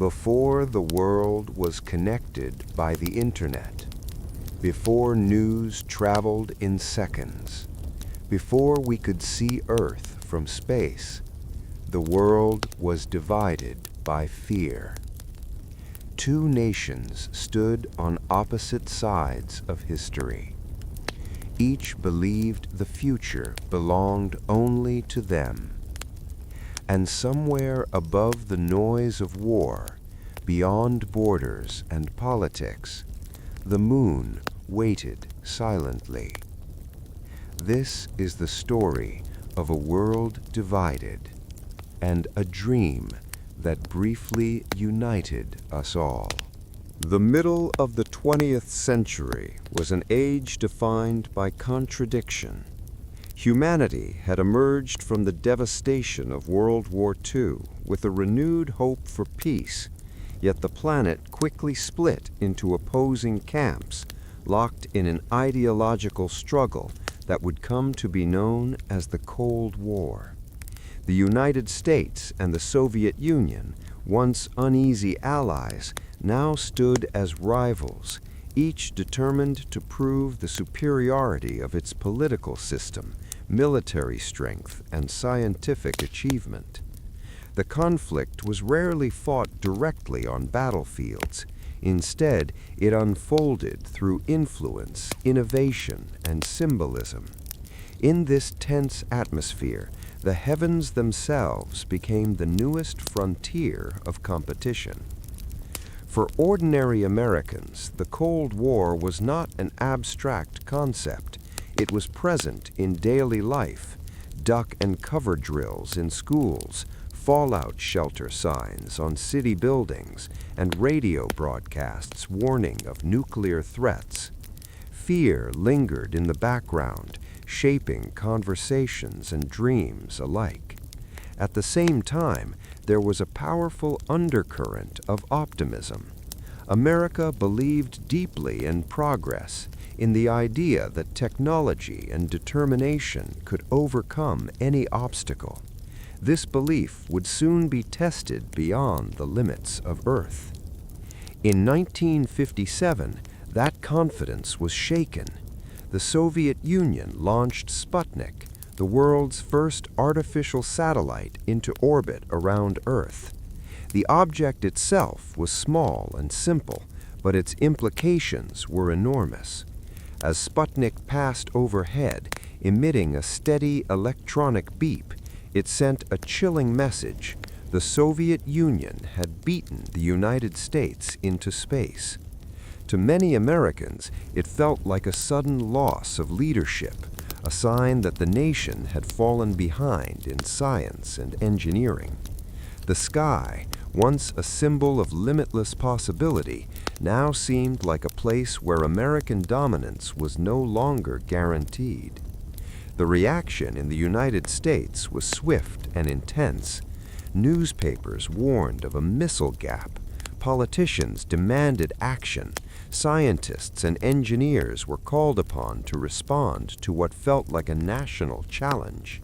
Before the world was connected by the internet, before news traveled in seconds, before we could see Earth from space, the world was divided by fear. Two nations stood on opposite sides of history. Each believed the future belonged only to them. And somewhere above the noise of war, beyond borders and politics, the moon waited silently. This is the story of a world divided and a dream that briefly united us all. The middle of the 20th century was an age defined by contradiction. Humanity had emerged from the devastation of World War II with a renewed hope for peace, yet the planet quickly split into opposing camps, locked in an ideological struggle that would come to be known as the Cold War. The United States and the Soviet Union, once uneasy allies, now stood as rivals, each determined to prove the superiority of its political system, military strength, and scientific achievement. The conflict was rarely fought directly on battlefields. Instead, it unfolded through influence, innovation, and symbolism. In this tense atmosphere, the heavens themselves became the newest frontier of competition. For ordinary Americans, the Cold War was not an abstract concept. It was present in daily life: duck and cover drills in schools, fallout shelter signs on city buildings, and radio broadcasts warning of nuclear threats. Fear lingered in the background, shaping conversations and dreams alike. At the same time, there was a powerful undercurrent of optimism. America believed deeply in progress, in the idea that technology and determination could overcome any obstacle. This belief would soon be tested beyond the limits of Earth. In 1957, that confidence was shaken. The Soviet Union launched Sputnik, the world's first artificial satellite, into orbit around Earth. The object itself was small and simple, but its implications were enormous. As Sputnik passed overhead, emitting a steady electronic beep, it sent a chilling message: the Soviet Union had beaten the United States into space. To many Americans, it felt like a sudden loss of leadership, a sign that the nation had fallen behind in science and engineering. The sky, once a symbol of limitless possibility, now seemed like a place where American dominance was no longer guaranteed. The reaction in the United States was swift and intense. Newspapers warned of a missile gap. Politicians demanded action. Scientists and engineers were called upon to respond to what felt like a national challenge.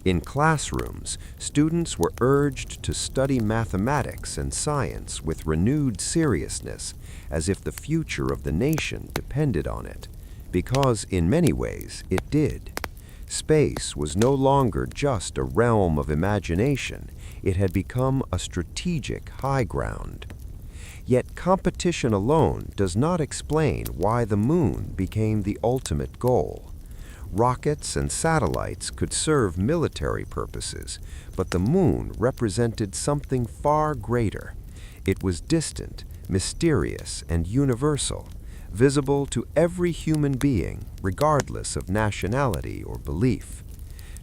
In classrooms, students were urged to study mathematics and science with renewed seriousness, as if the future of the nation depended on it, because in many ways it did. Space was no longer just a realm of imagination. It had become a strategic high ground. Yet competition alone does not explain why the moon became the ultimate goal. Rockets and satellites could serve military purposes, but the moon represented something far greater. It was distant, mysterious, and universal, visible to every human being, regardless of nationality or belief.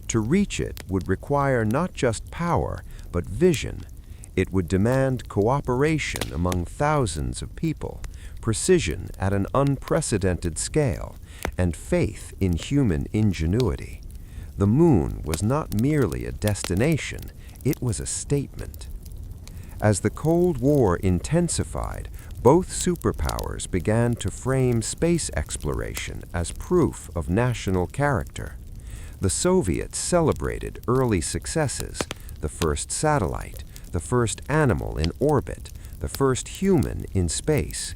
To reach it would require not just power, but vision. It would demand cooperation among thousands of people, precision at an unprecedented scale, and faith in human ingenuity. The moon was not merely a destination, it was a statement. As the Cold War intensified, both superpowers began to frame space exploration as proof of national character. The Soviets celebrated early successes: the first satellite, the first animal in orbit, the first human in space.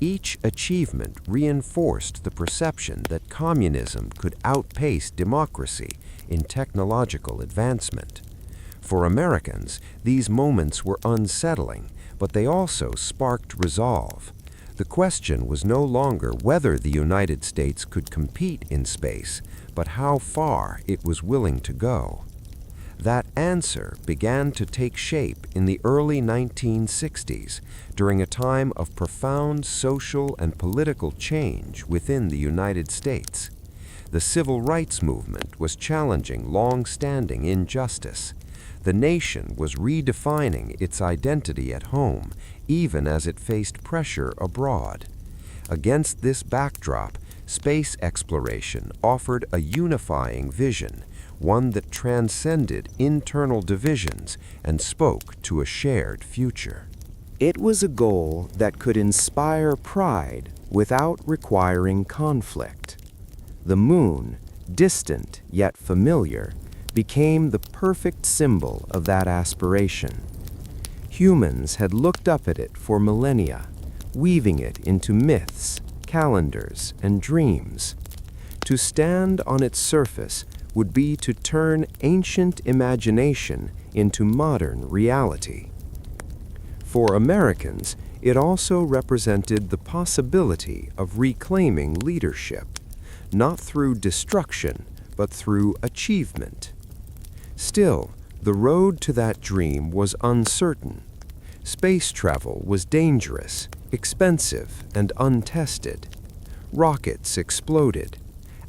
Each achievement reinforced the perception that communism could outpace democracy in technological advancement. For Americans, these moments were unsettling, but they also sparked resolve. The question was no longer whether the United States could compete in space, but how far it was willing to go. That answer began to take shape in the early 1960s, during a time of profound social and political change within the United States. The civil rights movement was challenging long-standing injustice. The nation was redefining its identity at home, even as it faced pressure abroad. Against this backdrop, space exploration offered a unifying vision, one that transcended internal divisions and spoke to a shared future. It was a goal that could inspire pride without requiring conflict. The moon, distant yet familiar, became the perfect symbol of that aspiration. Humans had looked up at it for millennia, weaving it into myths, calendars, and dreams. To stand on its surface would be to turn ancient imagination into modern reality. For Americans, it also represented the possibility of reclaiming leadership, not through destruction, but through achievement. Still, the road to that dream was uncertain. Space travel was dangerous, expensive, and untested. Rockets exploded.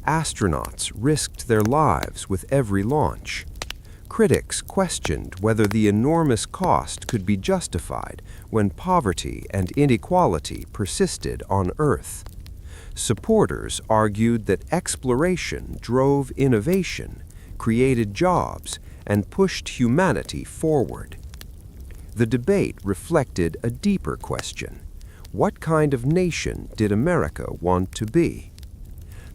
Astronauts risked their lives with every launch. Critics questioned whether the enormous cost could be justified when poverty and inequality persisted on Earth. Supporters argued that exploration drove innovation, created jobs, and pushed humanity forward. The debate reflected a deeper question. What kind of nation did America want to be?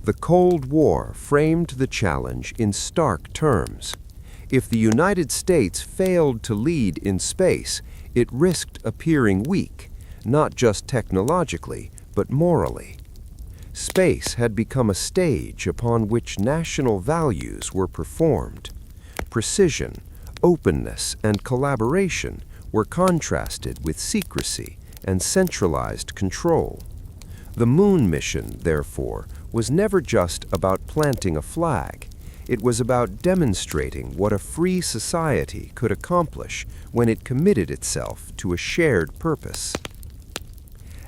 The Cold War framed the challenge in stark terms. If the United States failed to lead in space, it risked appearing weak, not just technologically, but morally. Space had become a stage upon which national values were performed. Precision, openness, and collaboration were contrasted with secrecy and centralized control. The moon mission, therefore, was never just about planting a flag. It was about demonstrating what a free society could accomplish when it committed itself to a shared purpose.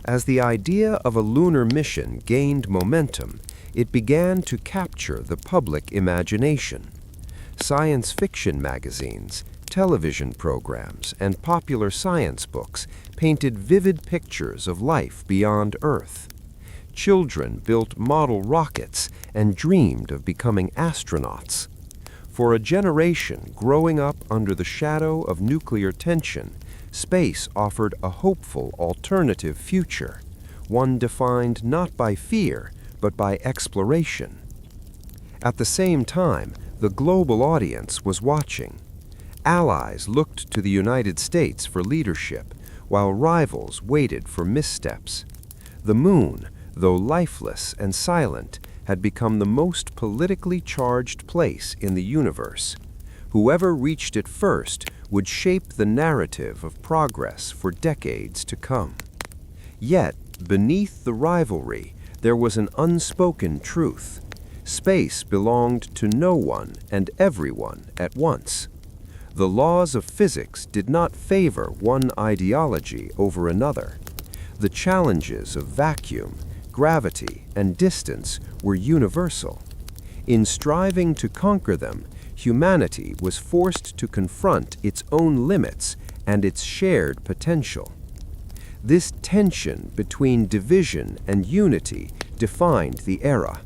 As the idea of a lunar mission gained momentum, it began to capture the public imagination. Science fiction magazines, television programs, and popular science books painted vivid pictures of life beyond Earth. Children built model rockets and dreamed of becoming astronauts. For a generation growing up under the shadow of nuclear tension, space offered a hopeful alternative future, one defined not by fear, but by exploration. At the same time, the global audience was watching. Allies looked to the United States for leadership, while rivals waited for missteps. The moon, though lifeless and silent, had become the most politically charged place in the universe. Whoever reached it first would shape the narrative of progress for decades to come. Yet, beneath the rivalry, there was an unspoken truth. Space belonged to no one and everyone at once. The laws of physics did not favor one ideology over another. The challenges of vacuum, gravity, and distance were universal. In striving to conquer them, humanity was forced to confront its own limits and its shared potential. This tension between division and unity defined the era.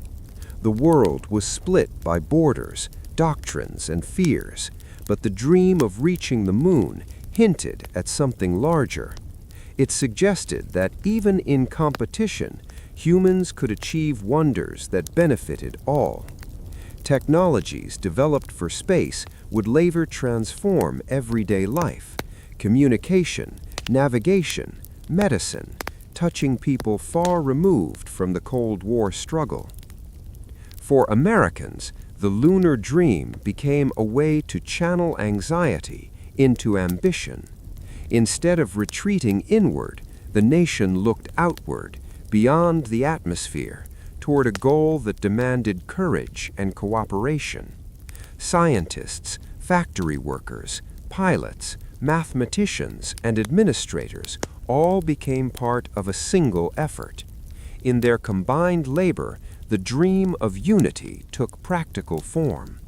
The world was split by borders, doctrines, and fears, but the dream of reaching the moon hinted at something larger. It suggested that even in competition, humans could achieve wonders that benefited all. Technologies developed for space would later transform everyday life, communication, navigation, medicine, touching people far removed from the Cold War struggle. For Americans, the lunar dream became a way to channel anxiety into ambition. Instead of retreating inward, the nation looked outward, beyond the atmosphere, toward a goal that demanded courage and cooperation. Scientists, factory workers, pilots, mathematicians, and administrators all became part of a single effort. In their combined labor, the dream of unity took practical form.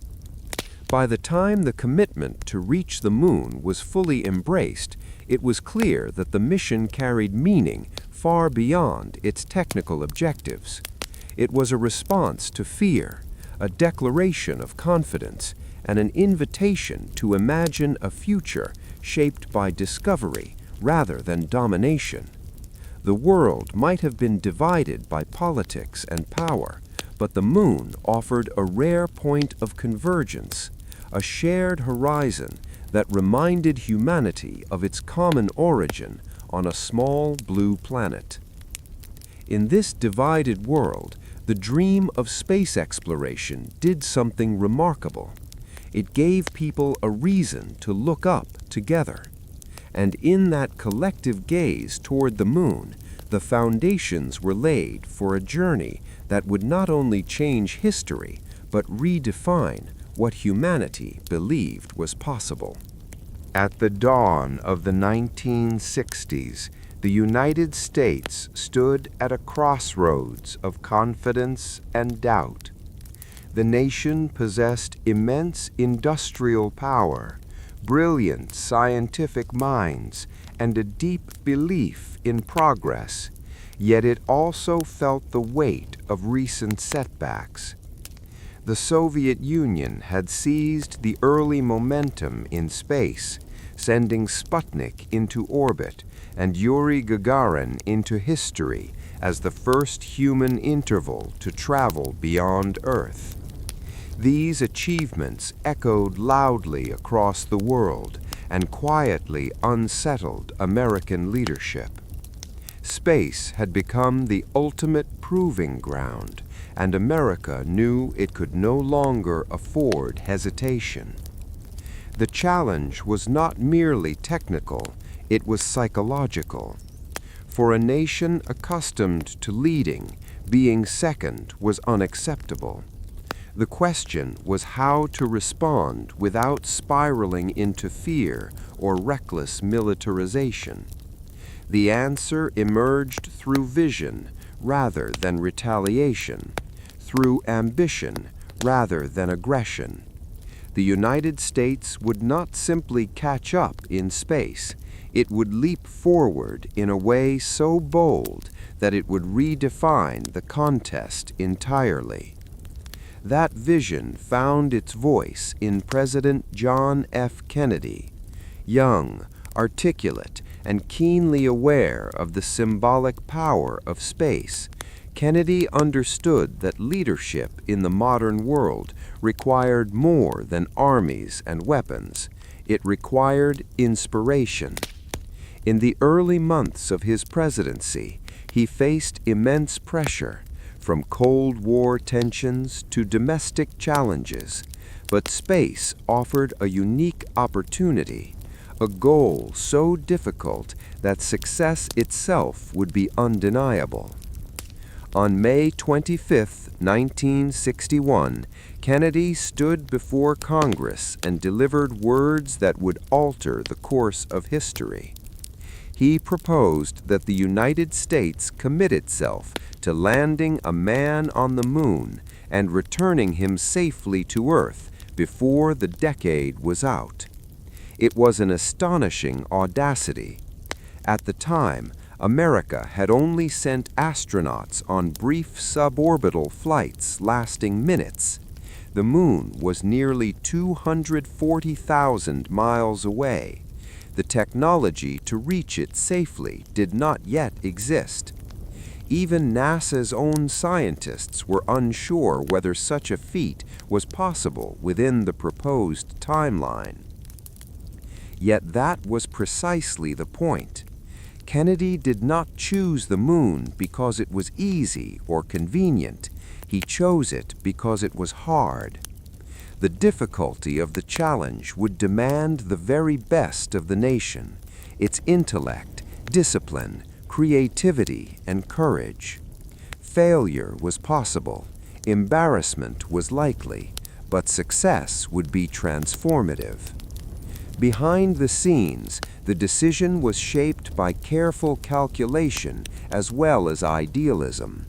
By the time the commitment to reach the moon was fully embraced, it was clear that the mission carried meaning far beyond its technical objectives. It was a response to fear, a declaration of confidence, and an invitation to imagine a future shaped by discovery rather than domination. The world might have been divided by politics and power, but the moon offered a rare point of convergence, a shared horizon that reminded humanity of its common origin on a small blue planet. In this divided world, the dream of space exploration did something remarkable. It gave people a reason to look up together. And in that collective gaze toward the moon, the foundations were laid for a journey that would not only change history, but redefine what humanity believed was possible. At the dawn of the 1960s, the United States stood at a crossroads of confidence and doubt. The nation possessed immense industrial power, brilliant scientific minds, and a deep belief in progress, yet it also felt the weight of recent setbacks. The Soviet Union had seized the early momentum in space, sending Sputnik into orbit and Yuri Gagarin into history as the first human interval to travel beyond Earth. These achievements echoed loudly across the world and quietly unsettled American leadership. Space had become the ultimate proving ground, and America knew it could no longer afford hesitation. The challenge was not merely technical, it was psychological. For a nation accustomed to leading, being second was unacceptable. The question was how to respond without spiraling into fear or reckless militarization. The answer emerged through vision rather than retaliation, through ambition rather than aggression. The United States would not simply catch up in space, it would leap forward in a way so bold that it would redefine the contest entirely. That vision found its voice in President John F. Kennedy. Young, articulate, and keenly aware of the symbolic power of space, Kennedy understood that leadership in the modern world required more than armies and weapons. It required inspiration. In the early months of his presidency, he faced immense pressure, from Cold War tensions to domestic challenges, but space offered a unique opportunity, a goal so difficult that success itself would be undeniable. On May 25, 1961, Kennedy stood before Congress and delivered words that would alter the course of history. He proposed that the United States commit itself to landing a man on the moon and returning him safely to Earth before the decade was out. It was an astonishing audacity. At the time, America had only sent astronauts on brief suborbital flights lasting minutes. The moon was nearly 240,000 miles away. The technology to reach it safely did not yet exist. Even NASA's own scientists were unsure whether such a feat was possible within the proposed timeline. Yet that was precisely the point. Kennedy did not choose the moon because it was easy or convenient. He chose it because it was hard. The difficulty of the challenge would demand the very best of the nation, its intellect, discipline, creativity, and courage. Failure was possible, embarrassment was likely, but success would be transformative. Behind the scenes, the decision was shaped by careful calculation as well as idealism.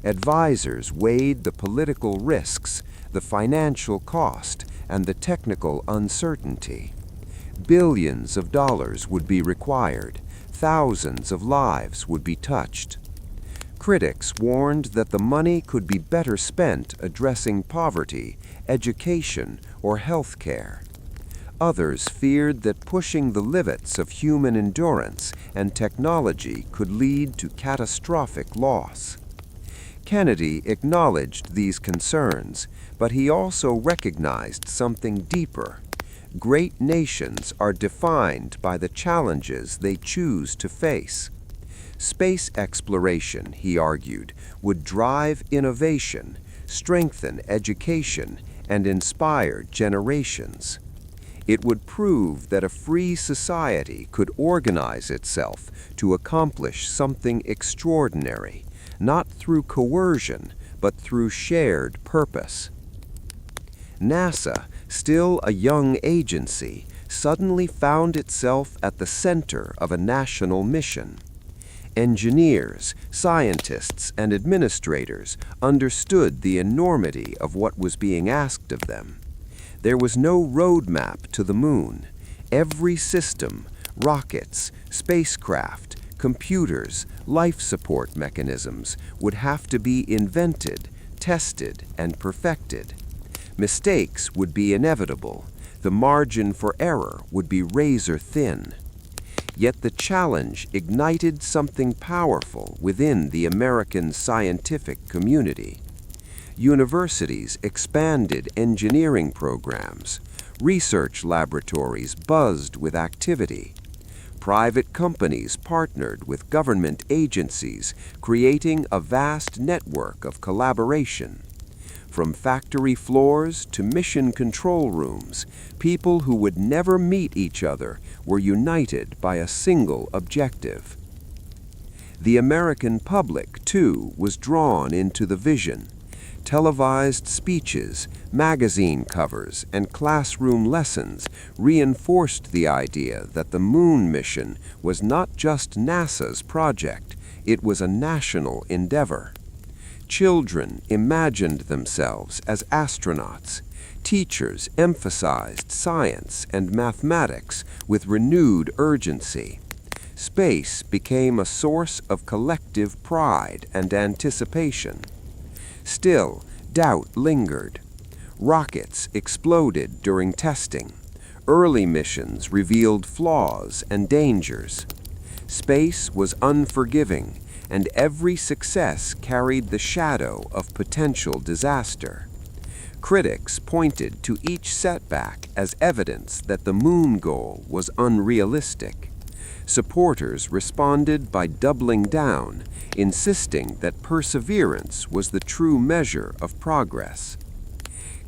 Advisors weighed the political risks, the financial cost, and the technical uncertainty. Billions of dollars would be required, thousands of lives would be touched. Critics warned that the money could be better spent addressing poverty, education, or health care. Others feared that pushing the limits of human endurance and technology could lead to catastrophic loss. Kennedy acknowledged these concerns, but he also recognized something deeper. Great nations are defined by the challenges they choose to face. Space exploration, he argued, would drive innovation, strengthen education, and inspire generations. It would prove that a free society could organize itself to accomplish something extraordinary, not through coercion, but through shared purpose. NASA, still a young agency, suddenly found itself at the center of a national mission. Engineers, scientists, and administrators understood the enormity of what was being asked of them. There was no roadmap to the moon. Every system, rockets, spacecraft, computers, life support mechanisms would have to be invented, tested, and perfected. Mistakes would be inevitable. The margin for error would be razor thin. Yet the challenge ignited something powerful within the American scientific community. Universities expanded engineering programs. Research laboratories buzzed with activity. Private companies partnered with government agencies, creating a vast network of collaboration. From factory floors to mission control rooms, people who would never meet each other were united by a single objective. The American public, too, was drawn into the vision. Televised speeches, magazine covers, and classroom lessons reinforced the idea that the moon mission was not just NASA's project, it was a national endeavor. Children imagined themselves as astronauts. Teachers emphasized science and mathematics with renewed urgency. Space became a source of collective pride and anticipation. Still, doubt lingered. Rockets exploded during testing. Early missions revealed flaws and dangers. Space was unforgiving, and every success carried the shadow of potential disaster. Critics pointed to each setback as evidence that the moon goal was unrealistic. Supporters responded by doubling down, insisting that perseverance was the true measure of progress.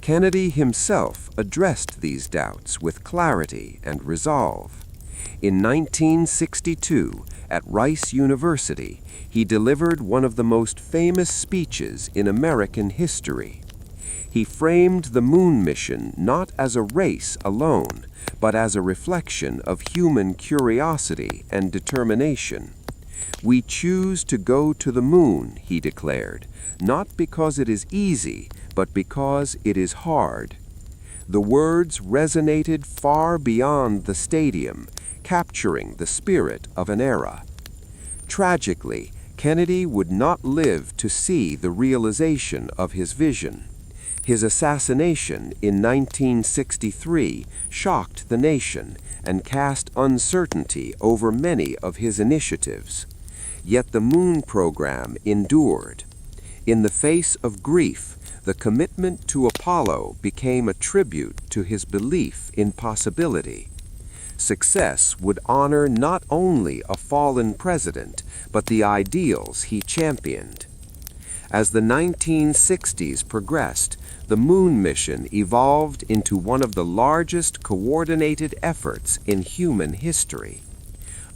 Kennedy himself addressed these doubts with clarity and resolve. In 1962, at Rice University, he delivered one of the most famous speeches in American history. He framed the moon mission not as a race alone, but as a reflection of human curiosity and determination. "We choose to go to the moon," he declared, "not because it is easy, but because it is hard." The words resonated far beyond the stadium, capturing the spirit of an era. Tragically, Kennedy would not live to see the realization of his vision. His assassination in 1963 shocked the nation and cast uncertainty over many of his initiatives. Yet the moon program endured. In the face of grief, the commitment to Apollo became a tribute to his belief in possibility. Success would honor not only a fallen president, but the ideals he championed. As the 1960s progressed, the moon mission evolved into one of the largest coordinated efforts in human history.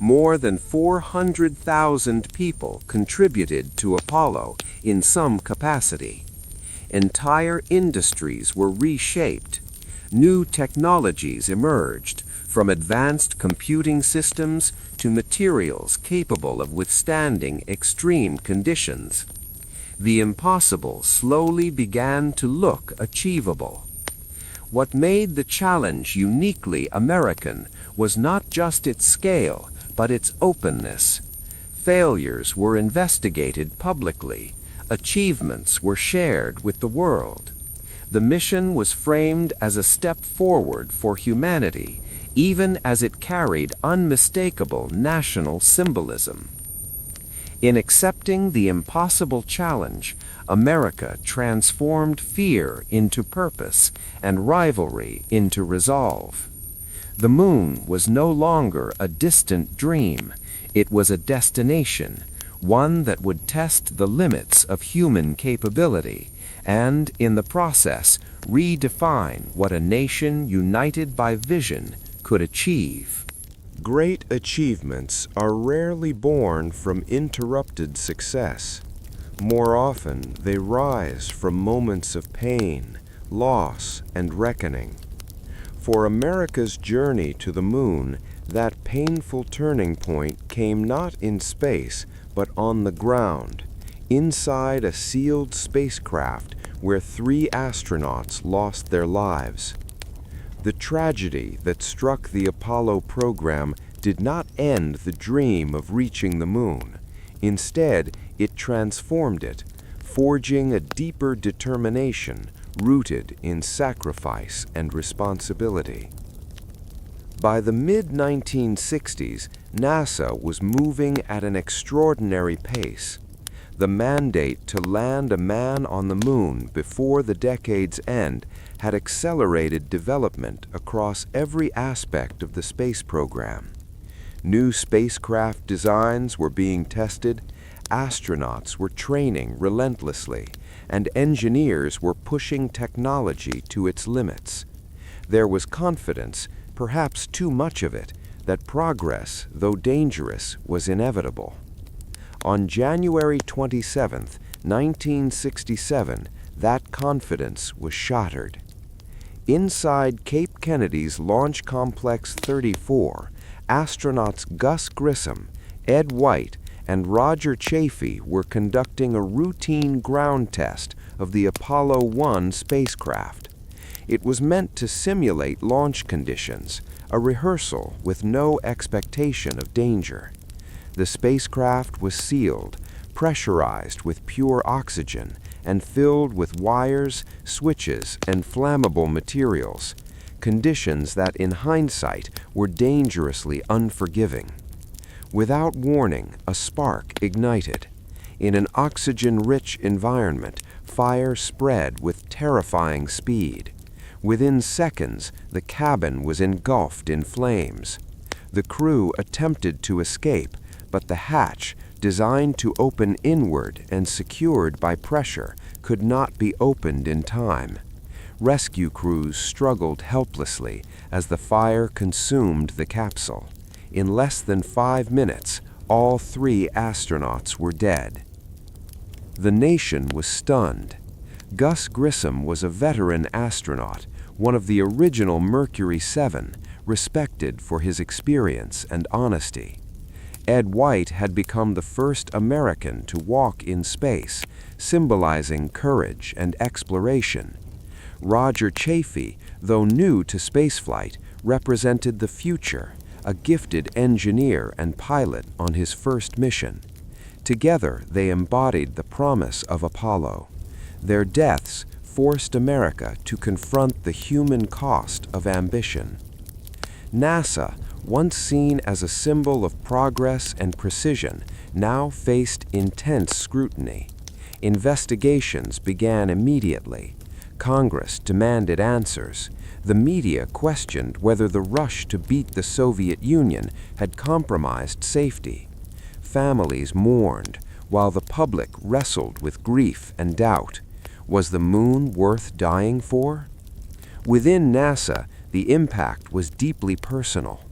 More than 400,000 people contributed to Apollo in some capacity. Entire industries were reshaped. New technologies emerged, from advanced computing systems to materials capable of withstanding extreme conditions. The impossible slowly began to look achievable. What made the challenge uniquely American was not just its scale, but its openness. Failures were investigated publicly. Achievements were shared with the world. The mission was framed as a step forward for humanity, even as it carried unmistakable national symbolism. In accepting the impossible challenge, America transformed fear into purpose and rivalry into resolve. The moon was no longer a distant dream. It was a destination, one that would test the limits of human capability and, in the process, redefine what a nation united by vision could achieve. Great achievements are rarely born from interrupted success. More often, they rise from moments of pain, loss, and reckoning. For America's journey to the moon, that painful turning point came not in space, but on the ground, inside a sealed spacecraft where 3 astronauts lost their lives. The tragedy that struck the Apollo program did not end the dream of reaching the moon. Instead, it transformed it, forging a deeper determination rooted in sacrifice and responsibility. By the mid-1960s, NASA was moving at an extraordinary pace. The mandate to land a man on the moon before the decade's end had accelerated development across every aspect of the space program. New spacecraft designs were being tested, astronauts were training relentlessly, and engineers were pushing technology to its limits. There was confidence, perhaps too much of it, that progress, though dangerous, was inevitable. On January 27, 1967, that confidence was shattered. Inside Cape Kennedy's Launch Complex 34, astronauts Gus Grissom, Ed White, and Roger Chaffee were conducting a routine ground test of the Apollo 1 spacecraft. It was meant to simulate launch conditions, a rehearsal with no expectation of danger. The spacecraft was sealed, pressurized with pure oxygen, and filled with wires, switches, and flammable materials, conditions that in hindsight were dangerously unforgiving. Without warning, a spark ignited. In an oxygen-rich environment, fire spread with terrifying speed. Within seconds, the cabin was engulfed in flames. The crew attempted to escape, but the hatch, designed to open inward and secured by pressure, could not be opened in time. Rescue crews struggled helplessly as the fire consumed the capsule. In less than 5 minutes, all 3 astronauts were dead. The nation was stunned. Gus Grissom was a veteran astronaut, one of the original Mercury 7, respected for his experience and honesty. Ed White had become the first American to walk in space, symbolizing courage and exploration. Roger Chaffee, though new to spaceflight, represented the future, a gifted engineer and pilot on his first mission. Together, they embodied the promise of Apollo. Their deaths forced America to confront the human cost of ambition. NASA, once seen as a symbol of progress and precision, now faced intense scrutiny. Investigations began immediately. Congress demanded answers. The media questioned whether the rush to beat the Soviet Union had compromised safety. Families mourned, while the public wrestled with grief and doubt. Was the moon worth dying for? Within NASA, the impact was deeply personal.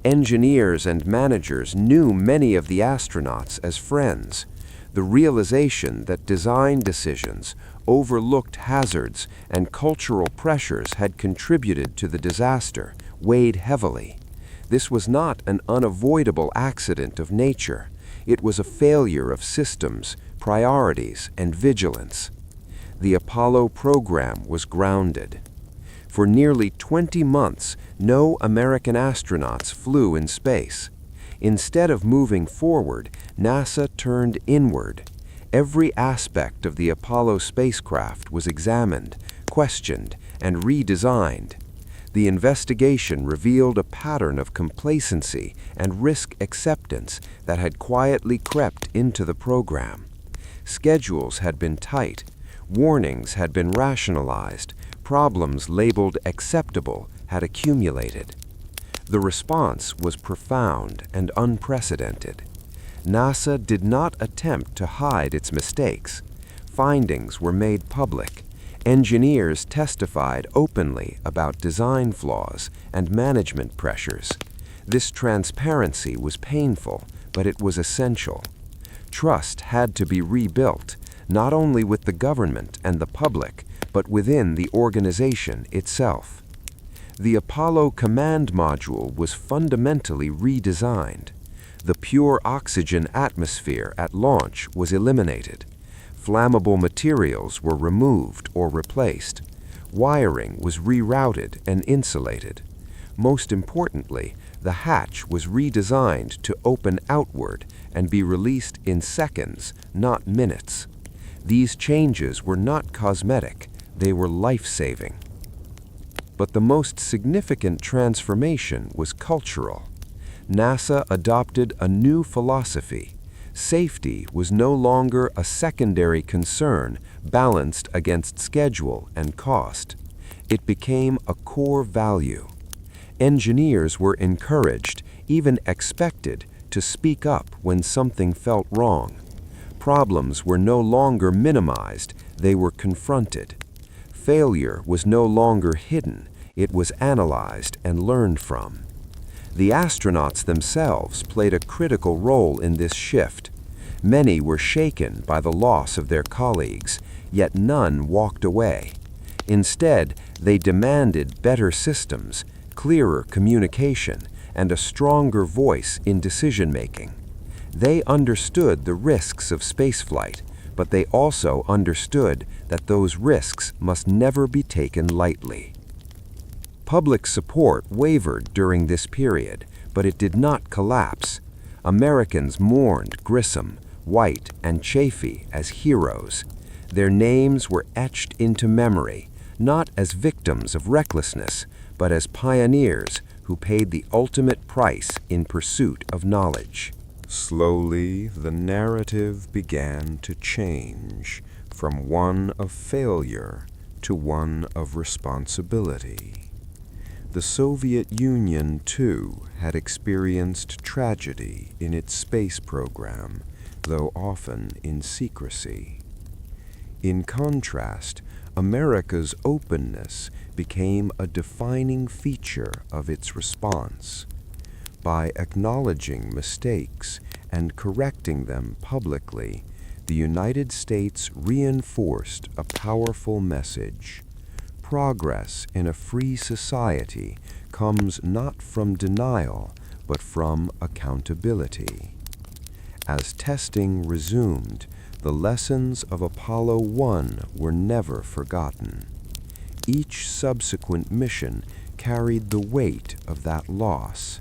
Engineers and managers knew many of the astronauts as friends. The realization that design decisions, overlooked hazards, and cultural pressures had contributed to the disaster weighed heavily. This was not an unavoidable accident of nature. It was a failure of systems, priorities, and vigilance. The Apollo program was grounded. For nearly 20 months, no American astronauts flew in space. Instead of moving forward, NASA turned inward. Every aspect of the Apollo spacecraft was examined, questioned, and redesigned. The investigation revealed a pattern of complacency and risk acceptance that had quietly crept into the program. Schedules had been tight, warnings had been rationalized, problems labeled acceptable had accumulated. The response was profound and unprecedented. NASA did not attempt to hide its mistakes. Findings were made public. Engineers testified openly about design flaws and management pressures. This transparency was painful, but it was essential. Trust had to be rebuilt, not only with the government and the public, but within the organization itself. The Apollo command module was fundamentally redesigned. The pure oxygen atmosphere at launch was eliminated. Flammable materials were removed or replaced. Wiring was rerouted and insulated. Most importantly, the hatch was redesigned to open outward and be released in seconds, not minutes. These changes were not cosmetic, they were life-saving. But the most significant transformation was cultural. NASA adopted a new philosophy. Safety was no longer a secondary concern balanced against schedule and cost. It became a core value. Engineers were encouraged, even expected, to speak up when something felt wrong. Problems were no longer minimized, they were confronted. Failure was no longer hidden, it was analyzed and learned from. The astronauts themselves played a critical role in this shift. Many were shaken by the loss of their colleagues, yet none walked away. Instead, they demanded better systems, clearer communication, and a stronger voice in decision-making. They understood the risks of spaceflight, but they also understood that those risks must never be taken lightly. Public support wavered during this period, but it did not collapse. Americans mourned Grissom, White, and Chaffee as heroes. Their names were etched into memory, not as victims of recklessness, but as pioneers who paid the ultimate price in pursuit of knowledge. Slowly, the narrative began to change from one of failure to one of responsibility. The Soviet Union, too, had experienced tragedy in its space program, though often in secrecy. In contrast, America's openness became a defining feature of its response. By acknowledging mistakes and correcting them publicly, the United States reinforced a powerful message. Progress in a free society comes not from denial, but from accountability. As testing resumed, the lessons of Apollo 1 were never forgotten. Each subsequent mission carried the weight of that loss.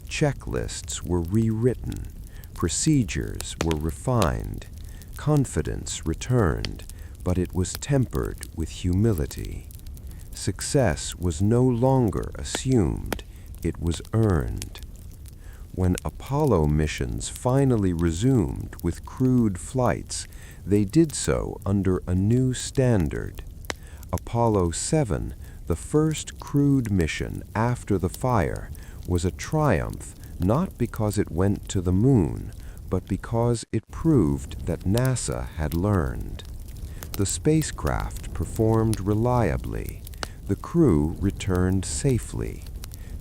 Checklists were rewritten, procedures were refined, confidence returned, but it was tempered with humility. Success was no longer assumed, it was earned. When Apollo missions finally resumed with crewed flights, they did so under a new standard. Apollo 7, the first crewed mission after the fire, was a triumph not because it went to the moon, but because it proved that NASA had learned. The spacecraft performed reliably. The crew returned safely.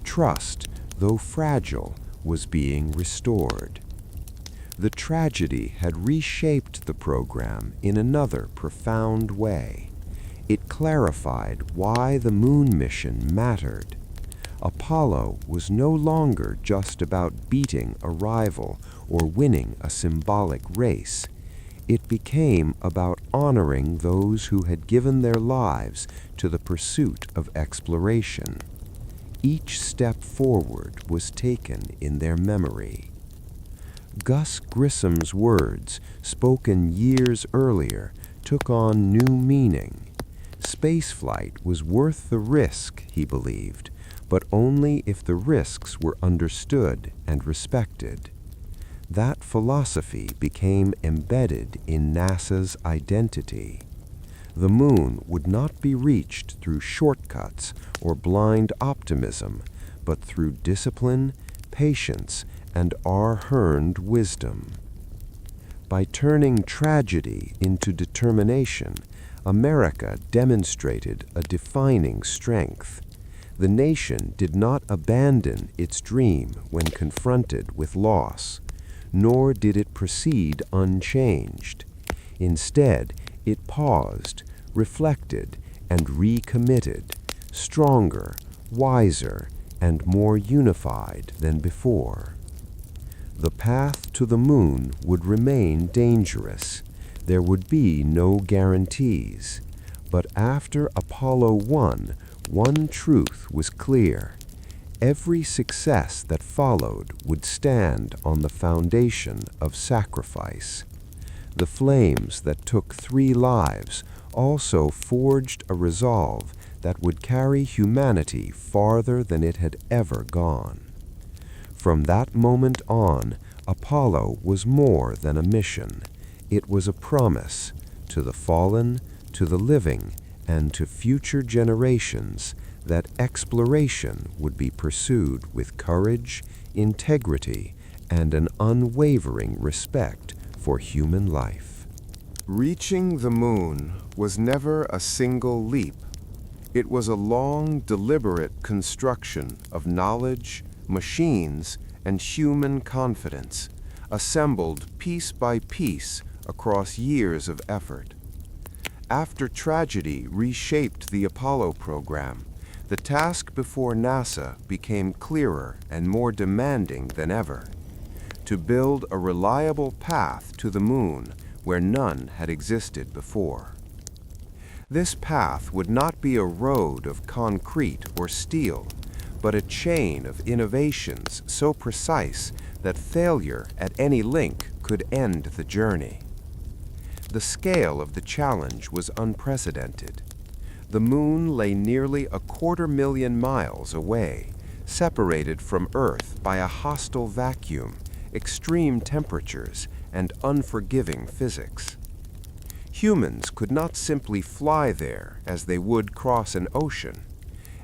Trust, though fragile, was being restored. The tragedy had reshaped the program in another profound way. It clarified why the moon mission mattered. Apollo was no longer just about beating a rival or winning a symbolic race. It became about honoring those who had given their lives to the pursuit of exploration. Each step forward was taken in their memory. Gus Grissom's words, spoken years earlier, took on new meaning. Spaceflight was worth the risk, he believed, but only if the risks were understood and respected. That philosophy became embedded in NASA's identity. The moon would not be reached through shortcuts or blind optimism, but through discipline, patience, and R-earned wisdom. By turning tragedy into determination, America demonstrated a defining strength. The nation did not abandon its dream when confronted with loss, nor did it proceed unchanged. Instead, it paused, reflected, and recommitted, stronger, wiser, and more unified than before. The path to the moon would remain dangerous. There would be no guarantees. But after Apollo 1, one truth was clear. Every success that followed would stand on the foundation of sacrifice. The flames that took 3 lives also forged a resolve that would carry humanity farther than it had ever gone. From that moment on, Apollo was more than a mission. It was a promise to the fallen, to the living, and to future generations that exploration would be pursued with courage, integrity, and an unwavering respect for human life. Reaching the moon was never a single leap. It was a long, deliberate construction of knowledge, machines, and human confidence, assembled piece by piece across years of effort. After tragedy reshaped the Apollo program, the task before NASA became clearer and more demanding than ever: to build a reliable path to the moon where none had existed before. This path would not be a road of concrete or steel, but a chain of innovations so precise that failure at any link could end the journey. The scale of the challenge was unprecedented. The moon lay nearly 250,000 miles away, separated from Earth by a hostile vacuum, extreme temperatures, and unforgiving physics. Humans could not simply fly there as they would cross an ocean.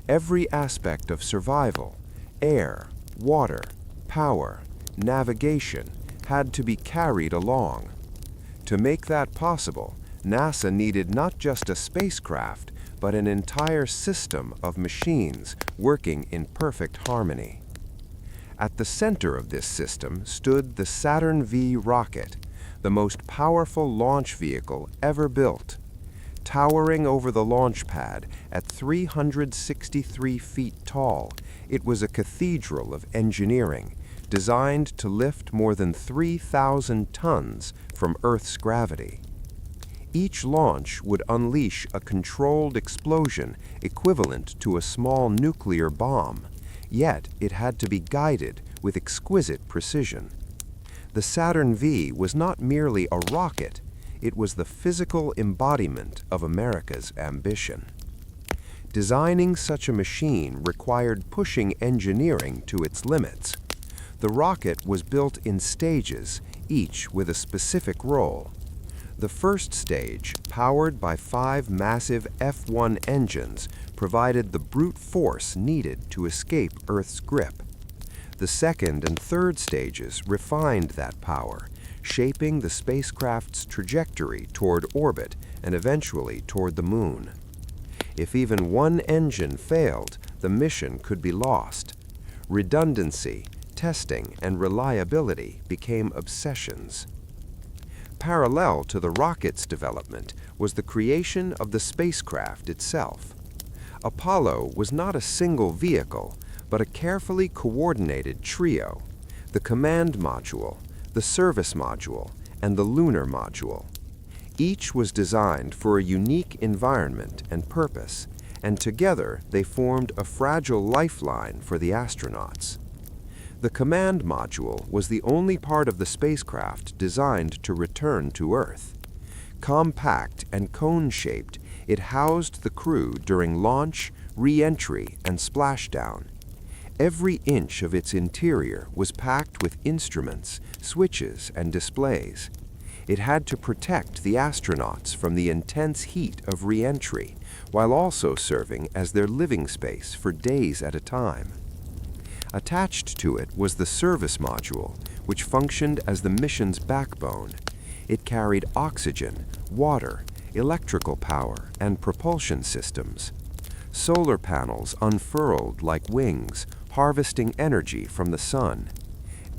Every aspect of survival, air, water, power, navigation, had to be carried along. To make that possible, NASA needed not just a spacecraft, but an entire system of machines working in perfect harmony. At the center of this system stood the Saturn V rocket, the most powerful launch vehicle ever built. Towering over the launch pad at 363 feet tall, it was a cathedral of engineering, designed to lift more than 3,000 tons from Earth's gravity. Each launch would unleash a controlled explosion equivalent to a small nuclear bomb, yet it had to be guided with exquisite precision. The Saturn V was not merely a rocket, it was the physical embodiment of America's ambition. Designing such a machine required pushing engineering to its limits. The rocket was built in stages, each with a specific role. The first stage, powered by 5 massive F-1 engines, provided the brute force needed to escape Earth's grip. The second and third stages refined that power, shaping the spacecraft's trajectory toward orbit and eventually toward the Moon. If even one engine failed, the mission could be lost. Redundancy, testing, and reliability became obsessions. Parallel to the rocket's development was the creation of the spacecraft itself. Apollo was not a single vehicle, but a carefully coordinated trio: the command module, the service module, and the lunar module. Each was designed for a unique environment and purpose, and together they formed a fragile lifeline for the astronauts. The command module was the only part of the spacecraft designed to return to Earth. Compact and cone-shaped, it housed the crew during launch, re-entry, and splashdown. Every inch of its interior was packed with instruments, switches, and displays. It had to protect the astronauts from the intense heat of re-entry, while also serving as their living space for days at a time. Attached to it was the service module, which functioned as the mission's backbone. It carried oxygen, water, electrical power, and propulsion systems. Solar panels unfurled like wings, harvesting energy from the sun.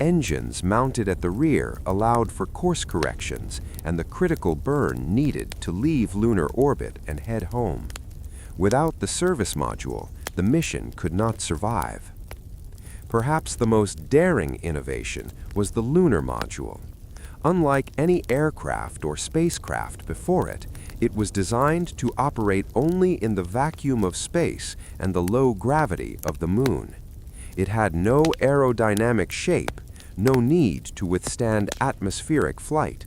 Engines mounted at the rear allowed for course corrections and the critical burn needed to leave lunar orbit and head home. Without the service module, the mission could not survive. Perhaps the most daring innovation was the lunar module. Unlike any aircraft or spacecraft before it, it was designed to operate only in the vacuum of space and the low gravity of the Moon. It had no aerodynamic shape, no need to withstand atmospheric flight.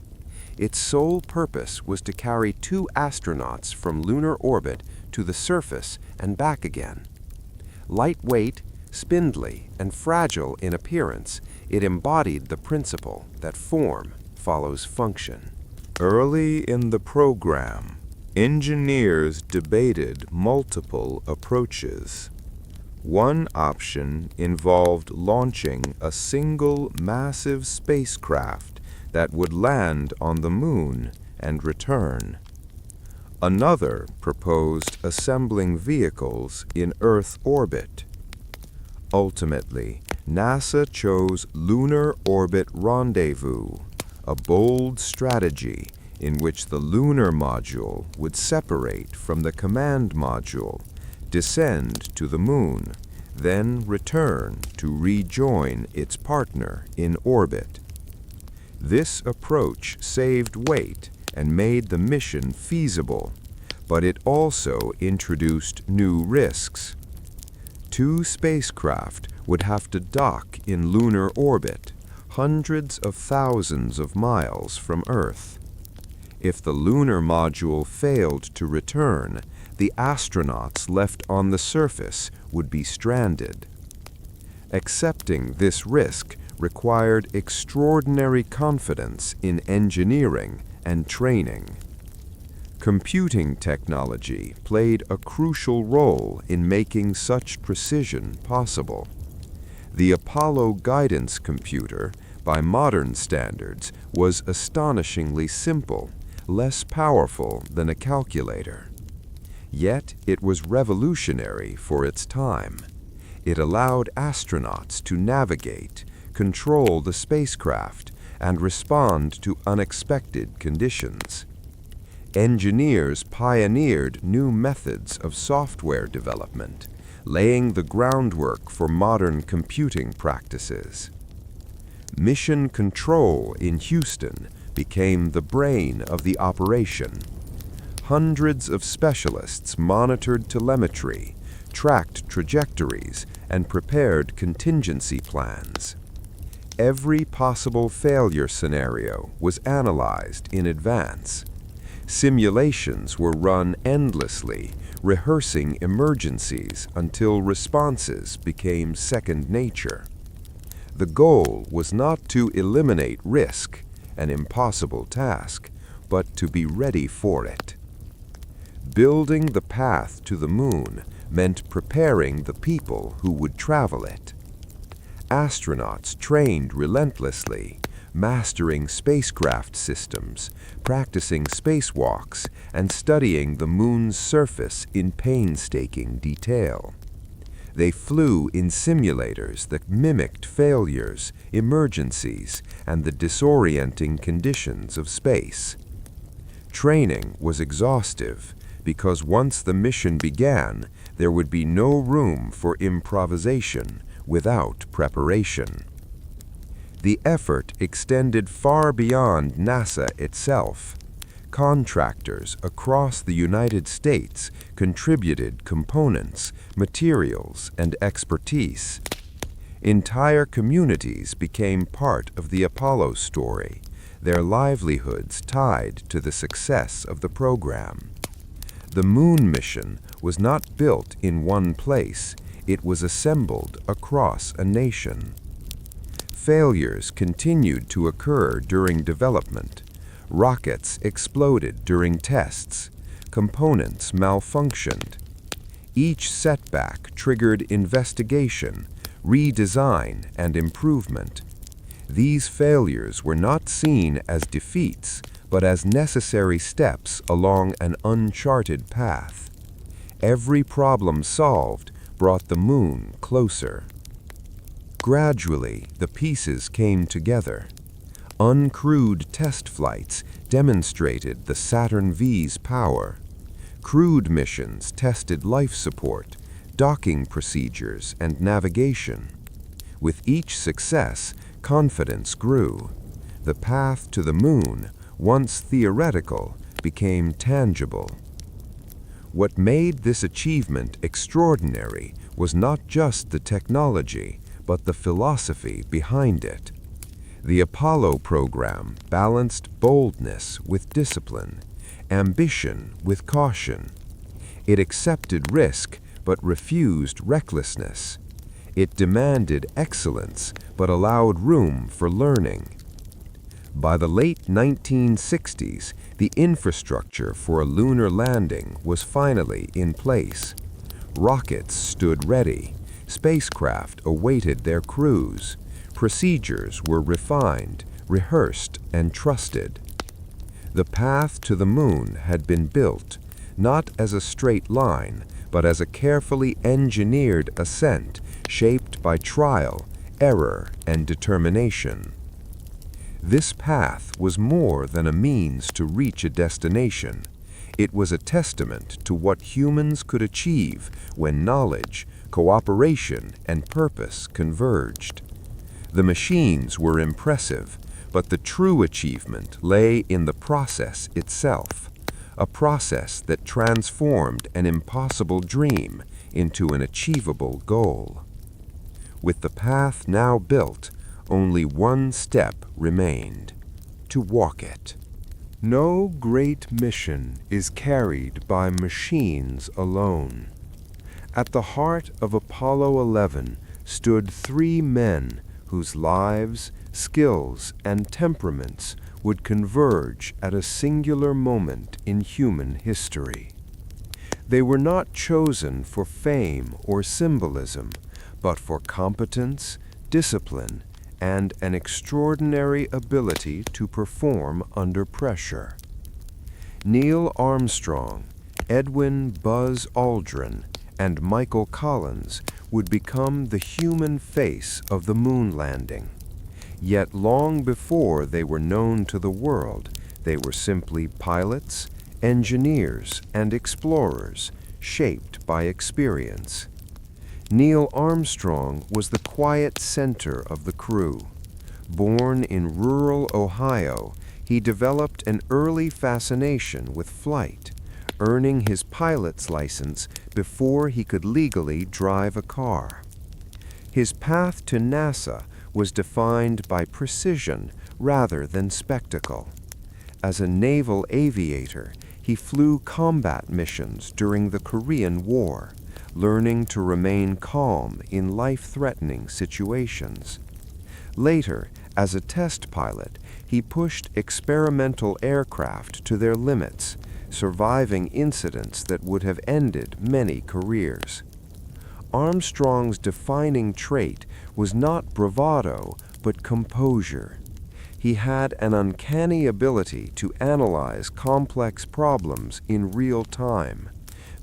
Its sole purpose was to carry 2 astronauts from lunar orbit to the surface and back again. Lightweight, spindly, and fragile in appearance, it embodied the principle that form follows function. Early in the program, engineers debated multiple approaches. One option involved launching a single massive spacecraft that would land on the Moon and return. Another proposed assembling vehicles in Earth orbit. Ultimately, NASA chose Lunar Orbit Rendezvous, a bold strategy in which the lunar module would separate from the command module, descend to the Moon, then return to rejoin its partner in orbit. This approach saved weight and made the mission feasible, but it also introduced new risks. 2 spacecraft would have to dock in lunar orbit, hundreds of thousands of miles from Earth. If the lunar module failed to return, the astronauts left on the surface would be stranded. Accepting this risk required extraordinary confidence in engineering and training. Computing technology played a crucial role in making such precision possible. The Apollo guidance computer, by modern standards, was astonishingly simple, less powerful than a calculator. Yet it was revolutionary for its time. It allowed astronauts to navigate, control the spacecraft, and respond to unexpected conditions. Engineers pioneered new methods of software development, laying the groundwork for modern computing practices. Mission Control in Houston became the brain of the operation. Hundreds of specialists monitored telemetry, tracked trajectories, and prepared contingency plans. Every possible failure scenario was analyzed in advance. Simulations were run endlessly, rehearsing emergencies until responses became second nature. The goal was not to eliminate risk, an impossible task, but to be ready for it. Building the path to the moon meant preparing the people who would travel it. Astronauts trained relentlessly, mastering spacecraft systems, practicing spacewalks, and studying the moon's surface in painstaking detail. They flew in simulators that mimicked failures, emergencies, and the disorienting conditions of space. Training was exhaustive because once the mission began, there would be no room for improvisation without preparation. The effort extended far beyond NASA itself. Contractors across the United States contributed components, materials, and expertise. Entire communities became part of the Apollo story, their livelihoods tied to the success of the program. The moon mission was not built in one place, it was assembled across a nation. Failures continued to occur during development. Rockets exploded during tests. Components malfunctioned. Each setback triggered investigation, redesign, and improvement. These failures were not seen as defeats, but as necessary steps along an uncharted path. Every problem solved brought the moon closer. Gradually, the pieces came together. Uncrewed test flights demonstrated the Saturn V's power. Crewed missions tested life support, docking procedures, and navigation. With each success, confidence grew. The path to the moon, once theoretical, became tangible. What made this achievement extraordinary was not just the technology, but the philosophy behind it. The Apollo program balanced boldness with discipline, ambition with caution. It accepted risk but refused recklessness. It demanded excellence but allowed room for learning. By the late 1960s, the infrastructure for a lunar landing was finally in place. Rockets stood ready. Spacecraft awaited their crews. Procedures were refined, rehearsed, and trusted. The path to the moon had been built, not as a straight line, but as a carefully engineered ascent shaped by trial, error, and determination. This path was more than a means to reach a destination. It was a testament to what humans could achieve when knowledge, cooperation, and purpose converged. The machines were impressive, but the true achievement lay in the process itself, a process that transformed an impossible dream into an achievable goal. With the path now built, only one step remained: to walk it. No great mission is carried by machines alone. At the heart of Apollo 11 stood 3 men whose lives, skills, and temperaments would converge at a singular moment in human history. They were not chosen for fame or symbolism, but for competence, discipline, and an extraordinary ability to perform under pressure. Neil Armstrong, Edwin Buzz Aldrin, and Michael Collins would become the human face of the moon landing. Yet long before they were known to the world, they were simply pilots, engineers, and explorers, shaped by experience. Neil Armstrong was the quiet center of the crew. Born in rural Ohio, he developed an early fascination with flight, earning his pilot's license before he could legally drive a car. His path to NASA was defined by precision rather than spectacle. As a naval aviator, he flew combat missions during the Korean War, learning to remain calm in life-threatening situations. Later, as a test pilot, He pushed experimental aircraft to their limits, surviving incidents that would have ended many careers. Armstrong's defining trait was not bravado, but composure. He had an uncanny ability to analyze complex problems in real time,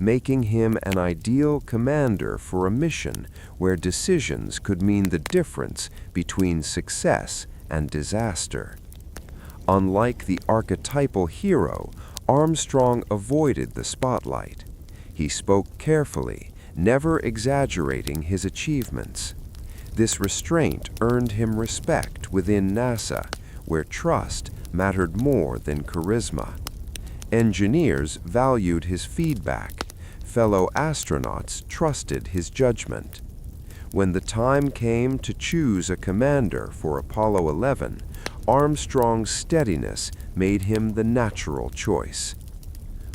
making him an ideal commander for a mission where decisions could mean the difference between success and disaster. Unlike the archetypal hero, Armstrong avoided the spotlight. He spoke carefully, never exaggerating his achievements. This restraint earned him respect within NASA, where trust mattered more than charisma. Engineers valued his feedback. Fellow astronauts trusted his judgment. When the time came to choose a commander for Apollo 11, Armstrong's steadiness made him the natural choice.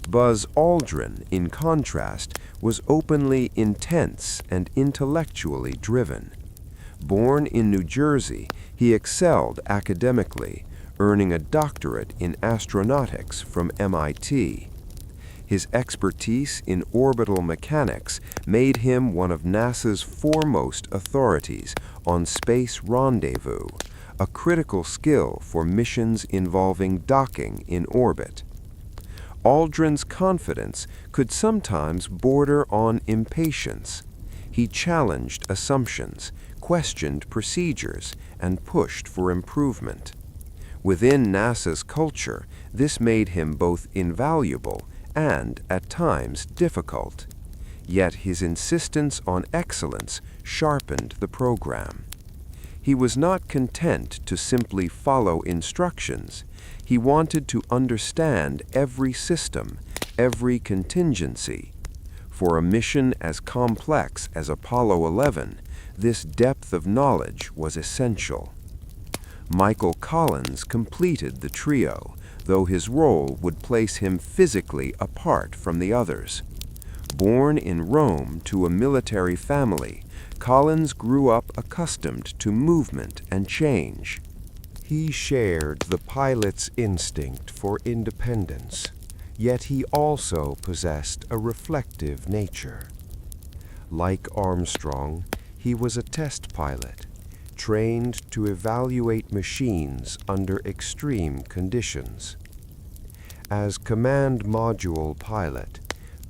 Buzz Aldrin, in contrast, was openly intense and intellectually driven. Born in New Jersey, he excelled academically, earning a doctorate in astronautics from MIT. His expertise in orbital mechanics made him one of NASA's foremost authorities on space rendezvous, a critical skill for missions involving docking in orbit. Aldrin's confidence could sometimes border on impatience. He challenged assumptions, questioned procedures, and pushed for improvement. Within NASA's culture, this made him both invaluable and, at times, difficult. Yet his insistence on excellence sharpened the program. He was not content to simply follow instructions. He wanted to understand every system, every contingency. For a mission as complex as Apollo 11, this depth of knowledge was essential. Michael Collins completed the trio, though his role would place him physically apart from the others. Born in Rome to a military family, Collins grew up accustomed to movement and change. He shared the pilot's instinct for independence, yet he also possessed a reflective nature. Like Armstrong, he was a test pilot, trained to evaluate machines under extreme conditions. As command module pilot,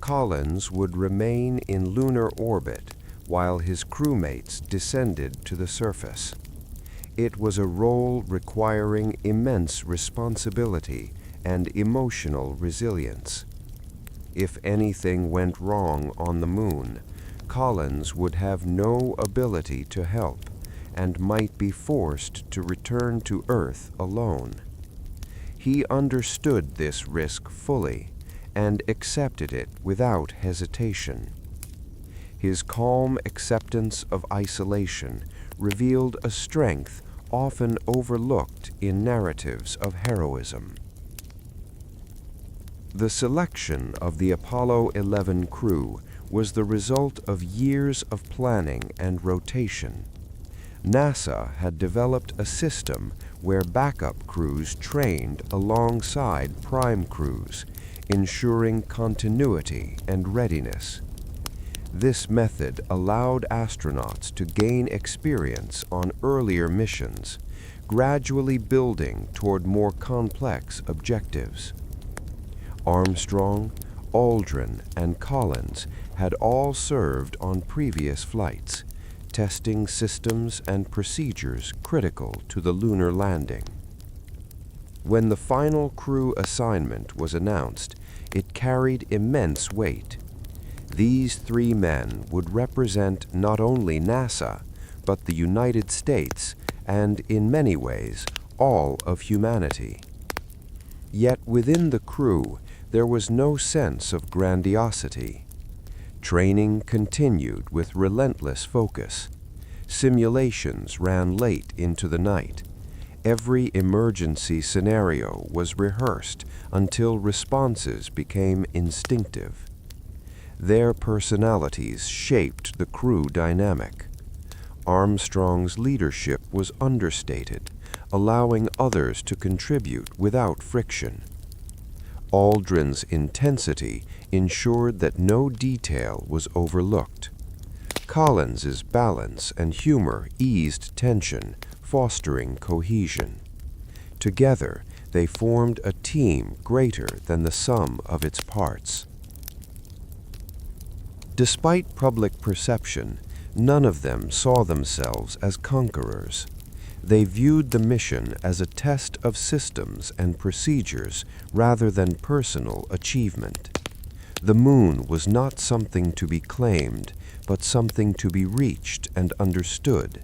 Collins would remain in lunar orbit while his crewmates descended to the surface. It was a role requiring immense responsibility and emotional resilience. If anything went wrong on the moon, Collins would have no ability to help and might be forced to return to Earth alone. He understood this risk fully and accepted it without hesitation. His calm acceptance of isolation revealed a strength often overlooked in narratives of heroism. The selection of the Apollo 11 crew was the result of years of planning and rotation. NASA had developed a system where backup crews trained alongside prime crews, ensuring continuity and readiness. This method allowed astronauts to gain experience on earlier missions, gradually building toward more complex objectives. Armstrong, Aldrin, and Collins had all served on previous flights, testing systems and procedures critical to the lunar landing. When the final crew assignment was announced, it carried immense weight. These three men would represent not only NASA, but the United States and, in many ways, all of humanity. Yet within the crew, there was no sense of grandiosity. Training continued with relentless focus. Simulations ran late into the night. Every emergency scenario was rehearsed until responses became instinctive. Their personalities shaped the crew dynamic. Armstrong's leadership was understated, allowing others to contribute without friction. Aldrin's intensity ensured that no detail was overlooked. Collins's balance and humor eased tension, fostering cohesion. Together, they formed a team greater than the sum of its parts. Despite public perception, none of them saw themselves as conquerors. They viewed the mission as a test of systems and procedures rather than personal achievement. The moon was not something to be claimed, but something to be reached and understood.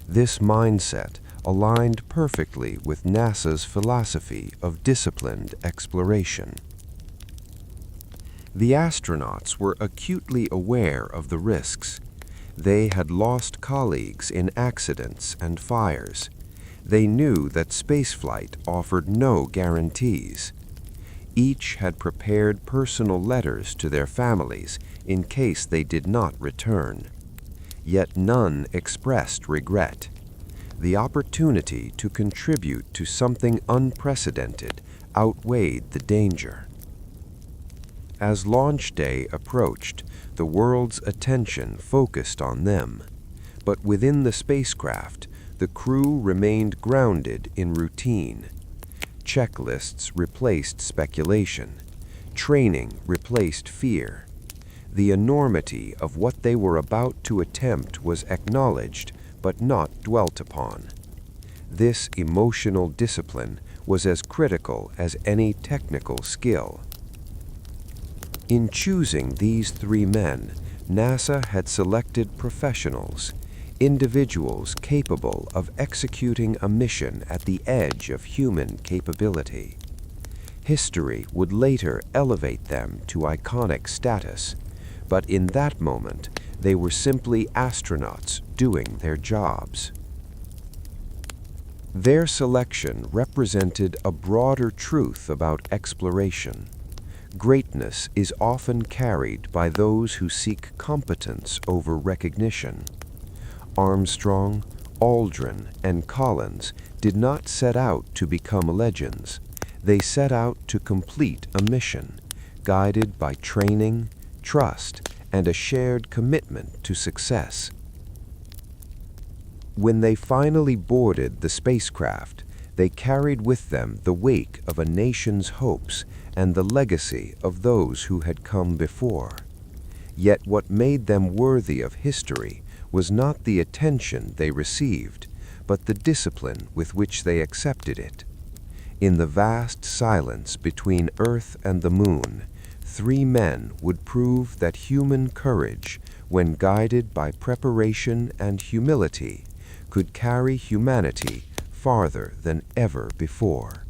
This mindset aligned perfectly with NASA's philosophy of disciplined exploration. The astronauts were acutely aware of the risks. They had lost colleagues in accidents and fires. They knew that spaceflight offered no guarantees. Each had prepared personal letters to their families in case they did not return. Yet none expressed regret. The opportunity to contribute to something unprecedented outweighed the danger. As launch day approached, the world's attention focused on them. But within the spacecraft, the crew remained grounded in routine. Checklists replaced speculation. Training replaced fear. The enormity of what they were about to attempt was acknowledged, but not dwelt upon. This emotional discipline was as critical as any technical skill. In choosing these 3 men, NASA had selected professionals, individuals capable of executing a mission at the edge of human capability. History would later elevate them to iconic status, but in that moment, they were simply astronauts doing their jobs. Their selection represented a broader truth about exploration. Greatness is often carried by those who seek competence over recognition. Armstrong, Aldrin, and Collins did not set out to become legends. They set out to complete a mission, guided by training, trust, and a shared commitment to success. When they finally boarded the spacecraft, they carried with them the wake of a nation's hopes and the legacy of those who had come before. Yet what made them worthy of history was not the attention they received, but the discipline with which they accepted it. In the vast silence between Earth and the Moon, 3 men would prove that human courage, when guided by preparation and humility, could carry humanity farther than ever before.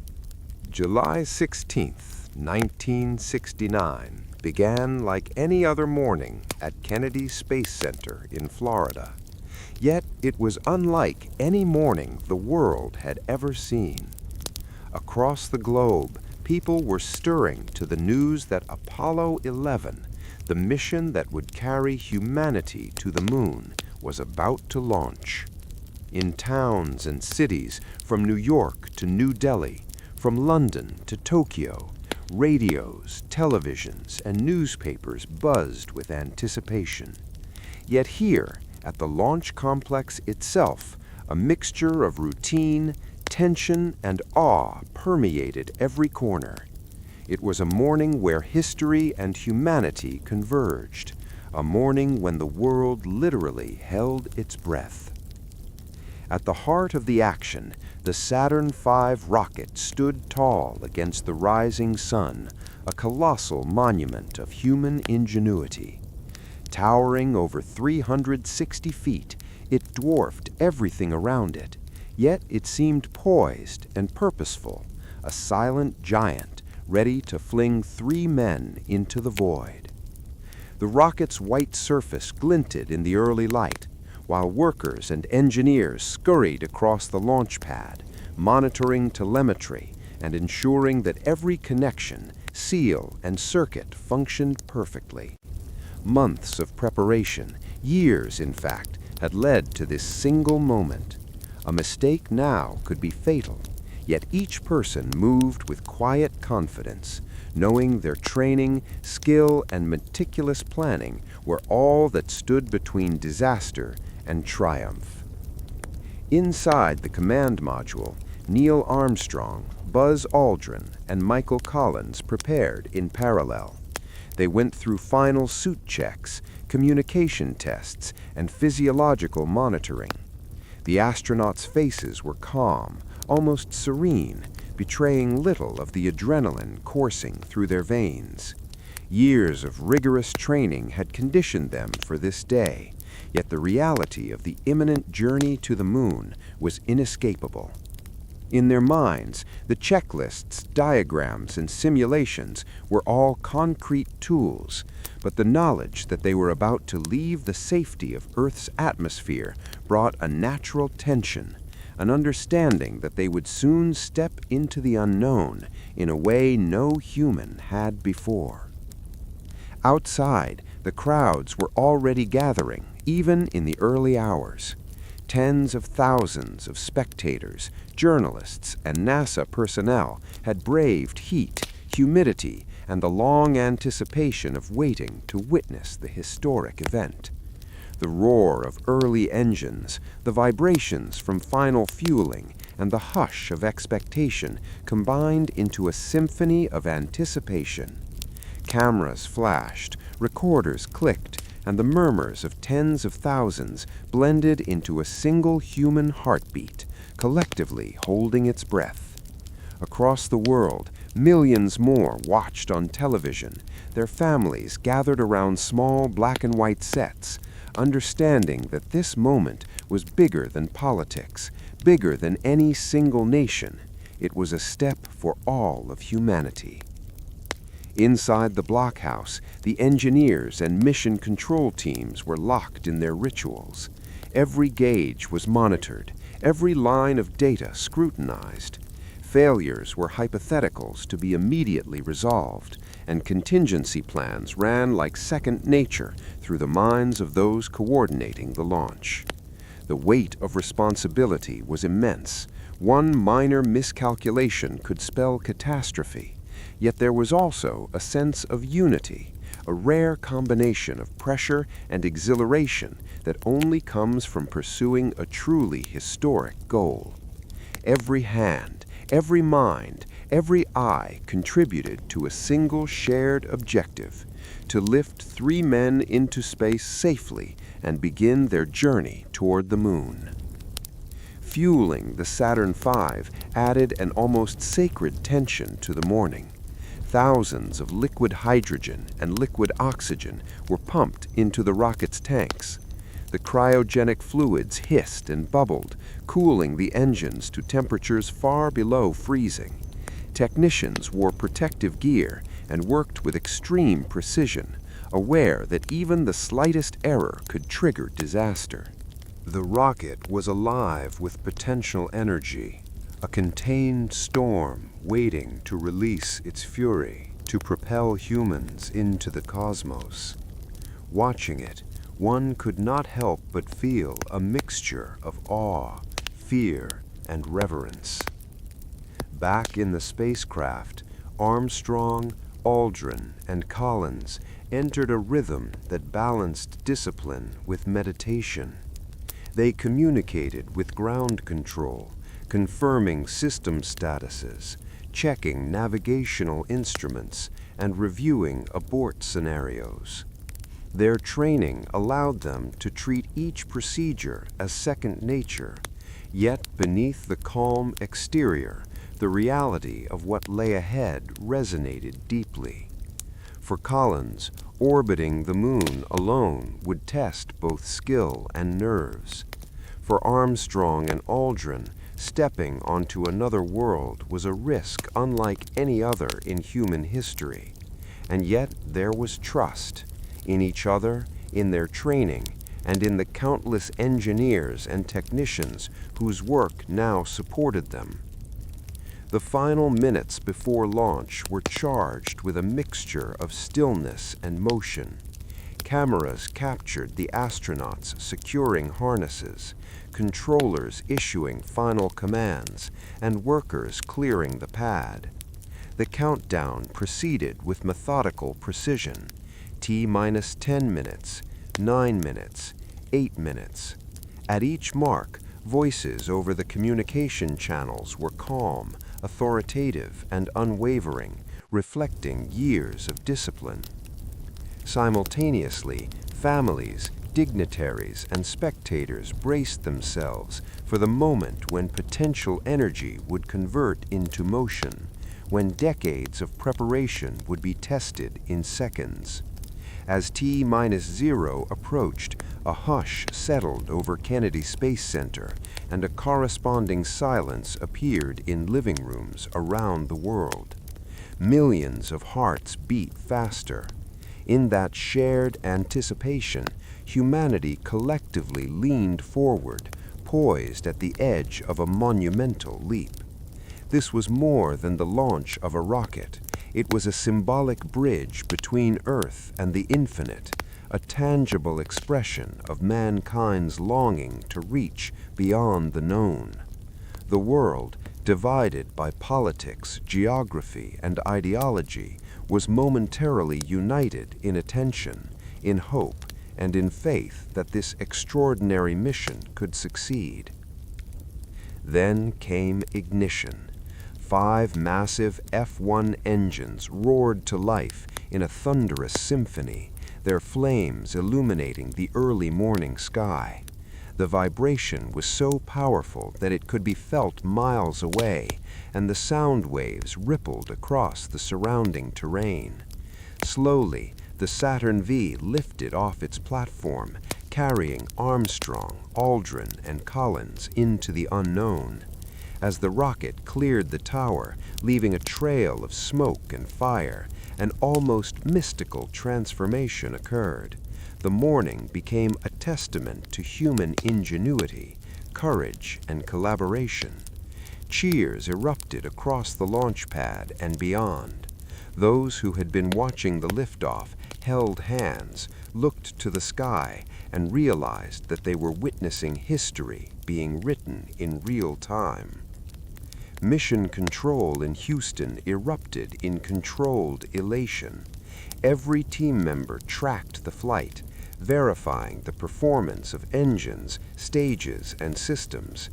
July 16th, 1969 began like any other morning at Kennedy Space Center in Florida. Yet it was unlike any morning the world had ever seen. Across the globe, people were stirring to the news that Apollo 11, the mission that would carry humanity to the moon, was about to launch. In towns and cities, from New York to New Delhi, from London to Tokyo, radios, televisions, and newspapers buzzed with anticipation. Yet here, at the launch complex itself, a mixture of routine, tension, and awe permeated every corner. It was a morning where history and humanity converged, a morning when the world literally held its breath. At the heart of the action, the Saturn V rocket stood tall against the rising sun, a colossal monument of human ingenuity. Towering over 360 feet, it dwarfed everything around it, yet it seemed poised and purposeful, a silent giant ready to fling 3 men into the void. The rocket's white surface glinted in the early light, while workers and engineers scurried across the launch pad, monitoring telemetry and ensuring that every connection, seal, and circuit functioned perfectly. Months of preparation, years in fact, had led to this single moment. A mistake now could be fatal, yet each person moved with quiet confidence, knowing their training, skill, and meticulous planning were all that stood between disaster and triumph. Inside the command module, Neil Armstrong, Buzz Aldrin, and Michael Collins prepared in parallel. They went through final suit checks, communication tests, and physiological monitoring. The astronauts' faces were calm, almost serene, betraying little of the adrenaline coursing through their veins. Years of rigorous training had conditioned them for this day, yet the reality of the imminent journey to the moon was inescapable. In their minds, the checklists, diagrams, and simulations were all concrete tools, but the knowledge that they were about to leave the safety of Earth's atmosphere brought a natural tension, an understanding that they would soon step into the unknown in a way no human had before. Outside, the crowds were already gathering, even in the early hours. Tens of thousands of spectators, journalists, and NASA personnel had braved heat, humidity, and the long anticipation of waiting to witness the historic event. The roar of early engines, the vibrations from final fueling, and the hush of expectation combined into a symphony of anticipation. Cameras flashed, recorders clicked, and the murmurs of tens of thousands blended into a single human heartbeat, collectively holding its breath. Across the world, millions more watched on television, their families gathered around small black and white sets, understanding that this moment was bigger than politics, bigger than any single nation. It was a step for all of humanity. Inside the blockhouse, the engineers and mission control teams were locked in their rituals. Every gauge was monitored, every line of data scrutinized. Failures were hypotheticals to be immediately resolved, and contingency plans ran like second nature through the minds of those coordinating the launch. The weight of responsibility was immense. One minor miscalculation could spell catastrophe. Yet there was also a sense of unity, a rare combination of pressure and exhilaration that only comes from pursuing a truly historic goal. Every hand, every mind, every eye contributed to a single shared objective: to lift 3 men into space safely and begin their journey toward the moon. Fueling the Saturn V added an almost sacred tension to the morning. Thousands of liquid hydrogen and liquid oxygen were pumped into the rocket's tanks. The cryogenic fluids hissed and bubbled, cooling the engines to temperatures far below freezing. Technicians wore protective gear and worked with extreme precision, aware that even the slightest error could trigger disaster. The rocket was alive with potential energy, a contained storm waiting to release its fury, to propel humans into the cosmos. Watching it, one could not help but feel a mixture of awe, fear, and reverence. Back in the spacecraft, Armstrong, Aldrin, and Collins entered a rhythm that balanced discipline with meditation. They communicated with ground control, confirming system statuses, checking navigational instruments, and reviewing abort scenarios. Their training allowed them to treat each procedure as second nature, yet beneath the calm exterior, the reality of what lay ahead resonated deeply. For Collins, orbiting the moon alone would test both skill and nerves. For Armstrong and Aldrin, stepping onto another world was a risk unlike any other in human history. And yet there was trust in each other, in their training, and in the countless engineers and technicians whose work now supported them. The final minutes before launch were charged with a mixture of stillness and motion. Cameras captured the astronauts securing harnesses, controllers issuing final commands, and workers clearing the pad. The countdown proceeded with methodical precision. T-minus 10 minutes, 9 minutes, 8 minutes. At each mark, voices over the communication channels were calm, authoritative, and unwavering, reflecting years of discipline. Simultaneously, families, dignitaries, and spectators braced themselves for the moment when potential energy would convert into motion, when decades of preparation would be tested in seconds. As T-0 approached, a hush settled over Kennedy Space Center, and a corresponding silence appeared in living rooms around the world. Millions of hearts beat faster. In that shared anticipation, humanity collectively leaned forward, poised at the edge of a monumental leap. This was more than the launch of a rocket. It was a symbolic bridge between Earth and the infinite, a tangible expression of mankind's longing to reach beyond the known. The world, divided by politics, geography, and ideology, was momentarily united in attention, in hope, and in faith that this extraordinary mission could succeed. Then came ignition. 5 massive F-1 engines roared to life in a thunderous symphony, their flames illuminating the early morning sky. The vibration was so powerful that it could be felt miles away, and the sound waves rippled across the surrounding terrain. Slowly, the Saturn V lifted off its platform, carrying Armstrong, Aldrin, and Collins into the unknown. As the rocket cleared the tower, leaving a trail of smoke and fire, an almost mystical transformation occurred. The morning became a testament to human ingenuity, courage, and collaboration. Cheers erupted across the launch pad and beyond. Those who had been watching the liftoff held hands, looked to the sky, and realized that they were witnessing history being written in real time. Mission Control in Houston erupted in controlled elation. Every team member tracked the flight, verifying the performance of engines, stages, and systems.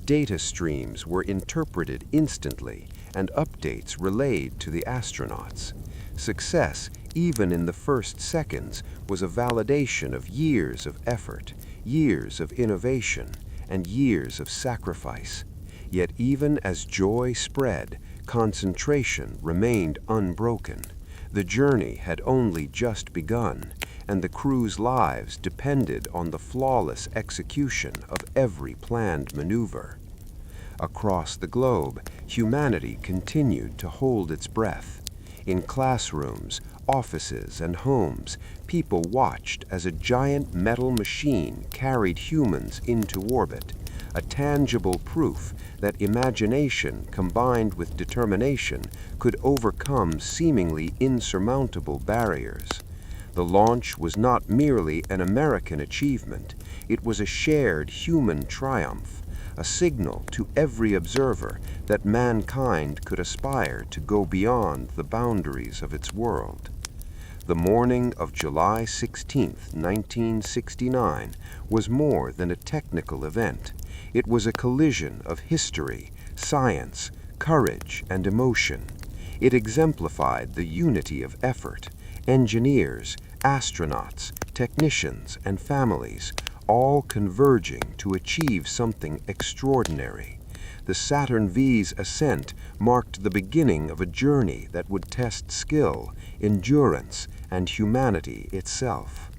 Data streams were interpreted instantly, and updates relayed to the astronauts. Success, even in the first seconds, was a validation of years of effort, years of innovation, and years of sacrifice. Yet even as joy spread, concentration remained unbroken. The journey had only just begun, and the crew's lives depended on the flawless execution of every planned maneuver. Across the globe, humanity continued to hold its breath. In classrooms, offices, and homes, people watched as a giant metal machine carried humans into orbit, a tangible proof that imagination combined with determination could overcome seemingly insurmountable barriers. The launch was not merely an American achievement, it was a shared human triumph, a signal to every observer that mankind could aspire to go beyond the boundaries of its world. The morning of July 16, 1969, was more than a technical event. It was a collision of history, science, courage, and emotion. It exemplified the unity of effort. Engineers, astronauts, technicians, and families, all converging to achieve something extraordinary. The Saturn V's ascent marked the beginning of a journey that would test skill, endurance, and humanity itself.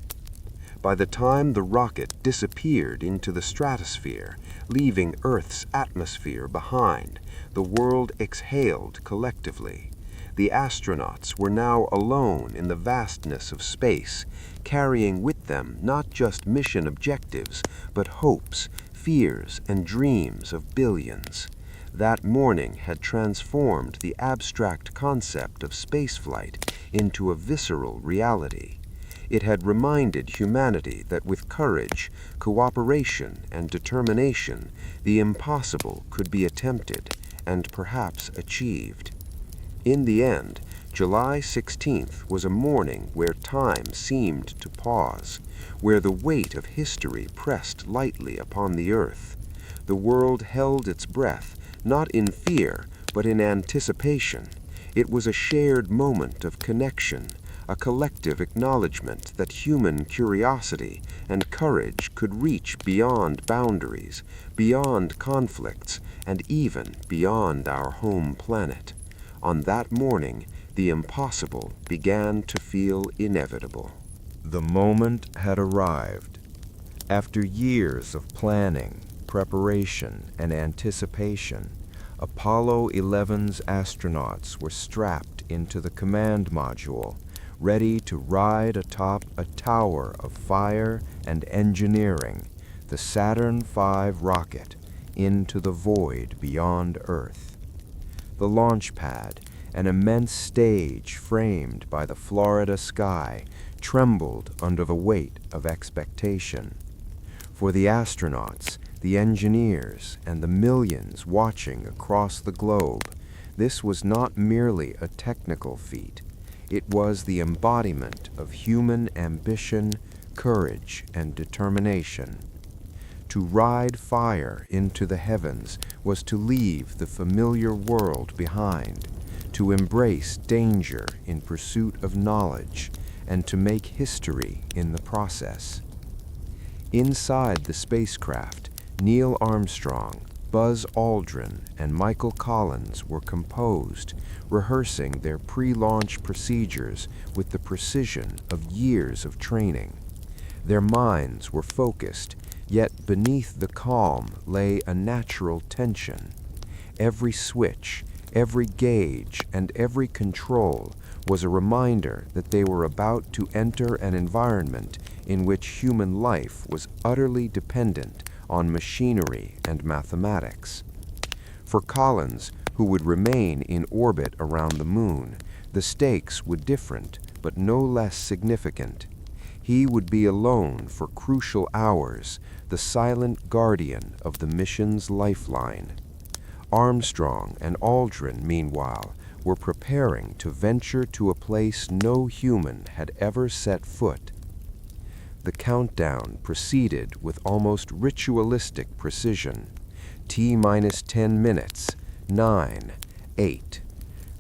By the time the rocket disappeared into the stratosphere, leaving Earth's atmosphere behind, the world exhaled collectively. The astronauts were now alone in the vastness of space, carrying with them not just mission objectives, but hopes, fears, and dreams of billions. That morning had transformed the abstract concept of spaceflight into a visceral reality. It had reminded humanity that with courage, cooperation, and determination, the impossible could be attempted and perhaps achieved. In the end, July 16th was a morning where time seemed to pause, where the weight of history pressed lightly upon the earth. The world held its breath, not in fear, but in anticipation. It was a shared moment of connection, a collective acknowledgement that human curiosity and courage could reach beyond boundaries, beyond conflicts, and even beyond our home planet. On that morning, the impossible began to feel inevitable. The moment had arrived. After years of planning, preparation, and anticipation, Apollo 11's astronauts were strapped into the command module, ready to ride atop a tower of fire and engineering, the Saturn V rocket, into the void beyond Earth. The launch pad, an immense stage framed by the Florida sky, trembled under the weight of expectation. For the astronauts, the engineers, and the millions watching across the globe, this was not merely a technical feat. It was the embodiment of human ambition, courage, and determination. To ride fire into the heavens was to leave the familiar world behind, to embrace danger in pursuit of knowledge, and to make history in the process. Inside the spacecraft, Neil Armstrong, Buzz Aldrin, and Michael Collins were composed, rehearsing their pre-launch procedures with the precision of years of training. Their minds were focused, yet beneath the calm lay a natural tension. Every switch, every gauge, and every control was a reminder that they were about to enter an environment in which human life was utterly dependent on machinery and mathematics. For Collins, who would remain in orbit around the moon, the stakes were different but no less significant. He would be alone for crucial hours, the silent guardian of the mission's lifeline. Armstrong and Aldrin, meanwhile, were preparing to venture to a place no human had ever set foot. The countdown proceeded with almost ritualistic precision. T-minus 10 minutes, 9, 8.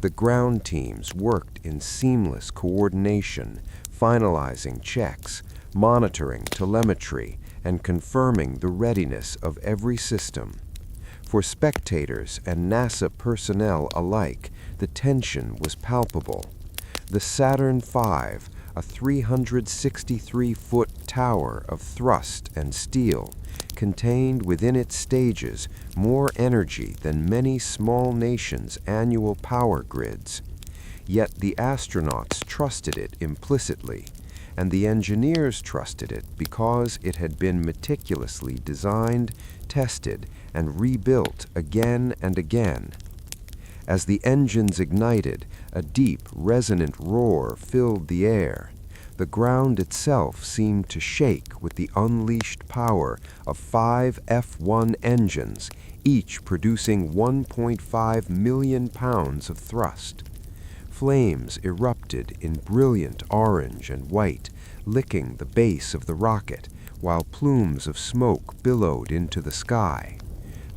The ground teams worked in seamless coordination, finalizing checks, monitoring telemetry, and confirming the readiness of every system. For spectators and NASA personnel alike, the tension was palpable. The Saturn V, a 363-foot tower of thrust and steel, contained within its stages more energy than many small nations' annual power grids. Yet the astronauts trusted it implicitly, and the engineers trusted it because it had been meticulously designed, tested, and rebuilt again and again. As the engines ignited, a deep, resonant roar filled the air. The ground itself seemed to shake with the unleashed power of 5 F-1 engines, each producing 1.5 million pounds of thrust. Flames erupted in brilliant orange and white, licking the base of the rocket, while plumes of smoke billowed into the sky.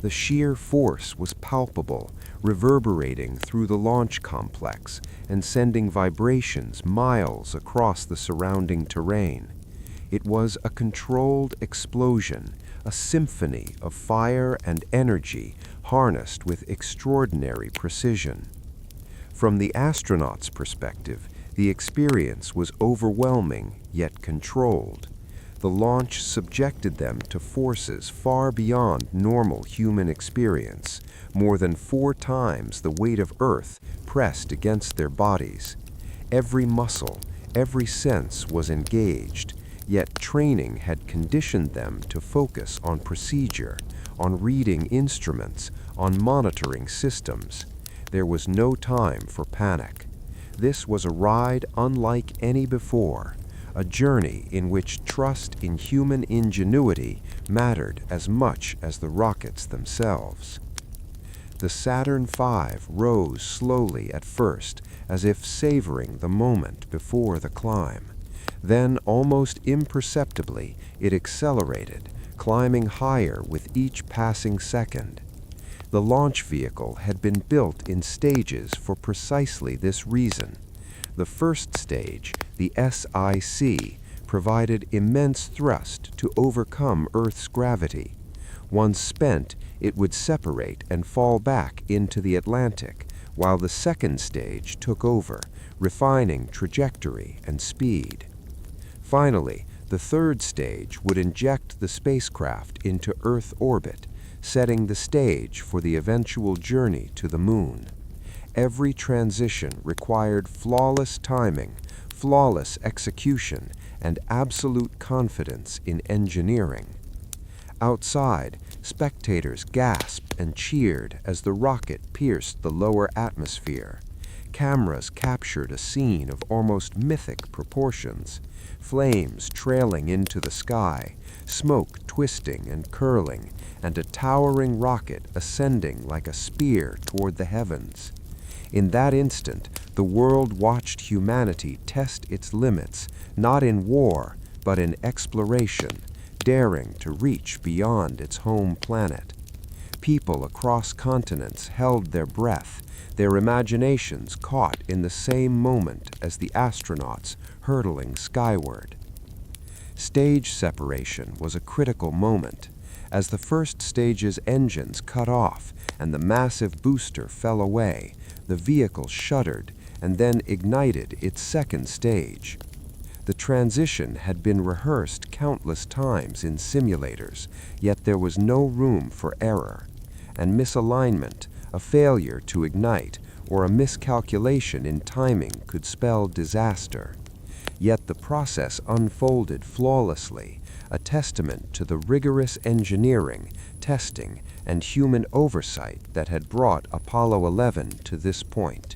The sheer force was palpable, reverberating through the launch complex and sending vibrations miles across the surrounding terrain. It was a controlled explosion, a symphony of fire and energy harnessed with extraordinary precision. From the astronauts' perspective, the experience was overwhelming yet controlled. The launch subjected them to forces far beyond normal human experience, more than 4 times the weight of Earth pressed against their bodies. Every muscle, every sense was engaged, yet training had conditioned them to focus on procedure, on reading instruments, on monitoring systems. There was no time for panic. This was a ride unlike any before, a journey in which trust in human ingenuity mattered as much as the rockets themselves. The Saturn V rose slowly at first, as if savoring the moment before the climb. Then, almost imperceptibly, it accelerated, climbing higher with each passing second. The launch vehicle had been built in stages for precisely this reason. The first stage, the SIC, provided immense thrust to overcome Earth's gravity. Once spent, it would separate and fall back into the Atlantic, while the second stage took over, refining trajectory and speed. Finally, the third stage would inject the spacecraft into Earth orbit, setting the stage for the eventual journey to the Moon. Every transition required flawless timing, flawless execution, and absolute confidence in engineering. Outside, spectators gasped and cheered as the rocket pierced the lower atmosphere. Cameras captured a scene of almost mythic proportions, flames trailing into the sky, smoke twisting and curling, and a towering rocket ascending like a spear toward the heavens. In that instant, the world watched humanity test its limits, not in war, but in exploration, daring to reach beyond its home planet. People across continents held their breath, their imaginations caught in the same moment as the astronauts hurtling skyward. Stage separation was a critical moment. As the first stage's engines cut off and the massive booster fell away, the vehicle shuddered and then ignited its second stage. The transition had been rehearsed countless times in simulators, yet there was no room for error. And misalignment, a failure to ignite, or a miscalculation in timing could spell disaster. Yet the process unfolded flawlessly, a testament to the rigorous engineering, testing, and human oversight that had brought Apollo 11 to this point.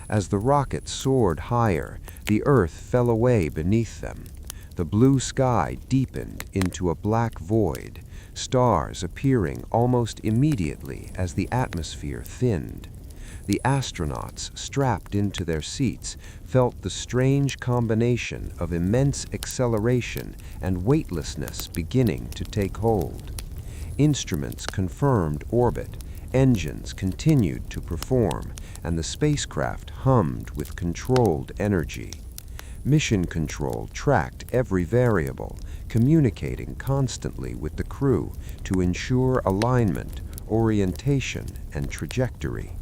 As the rocket soared higher, the Earth fell away beneath them. The blue sky deepened into a black void, stars appearing almost immediately as the atmosphere thinned. The astronauts, strapped into their seats, felt the strange combination of immense acceleration and weightlessness beginning to take hold. Instruments confirmed orbit, engines continued to perform, and the spacecraft hummed with controlled energy. Mission Control tracked every variable, communicating constantly with the crew to ensure alignment, orientation, and trajectory.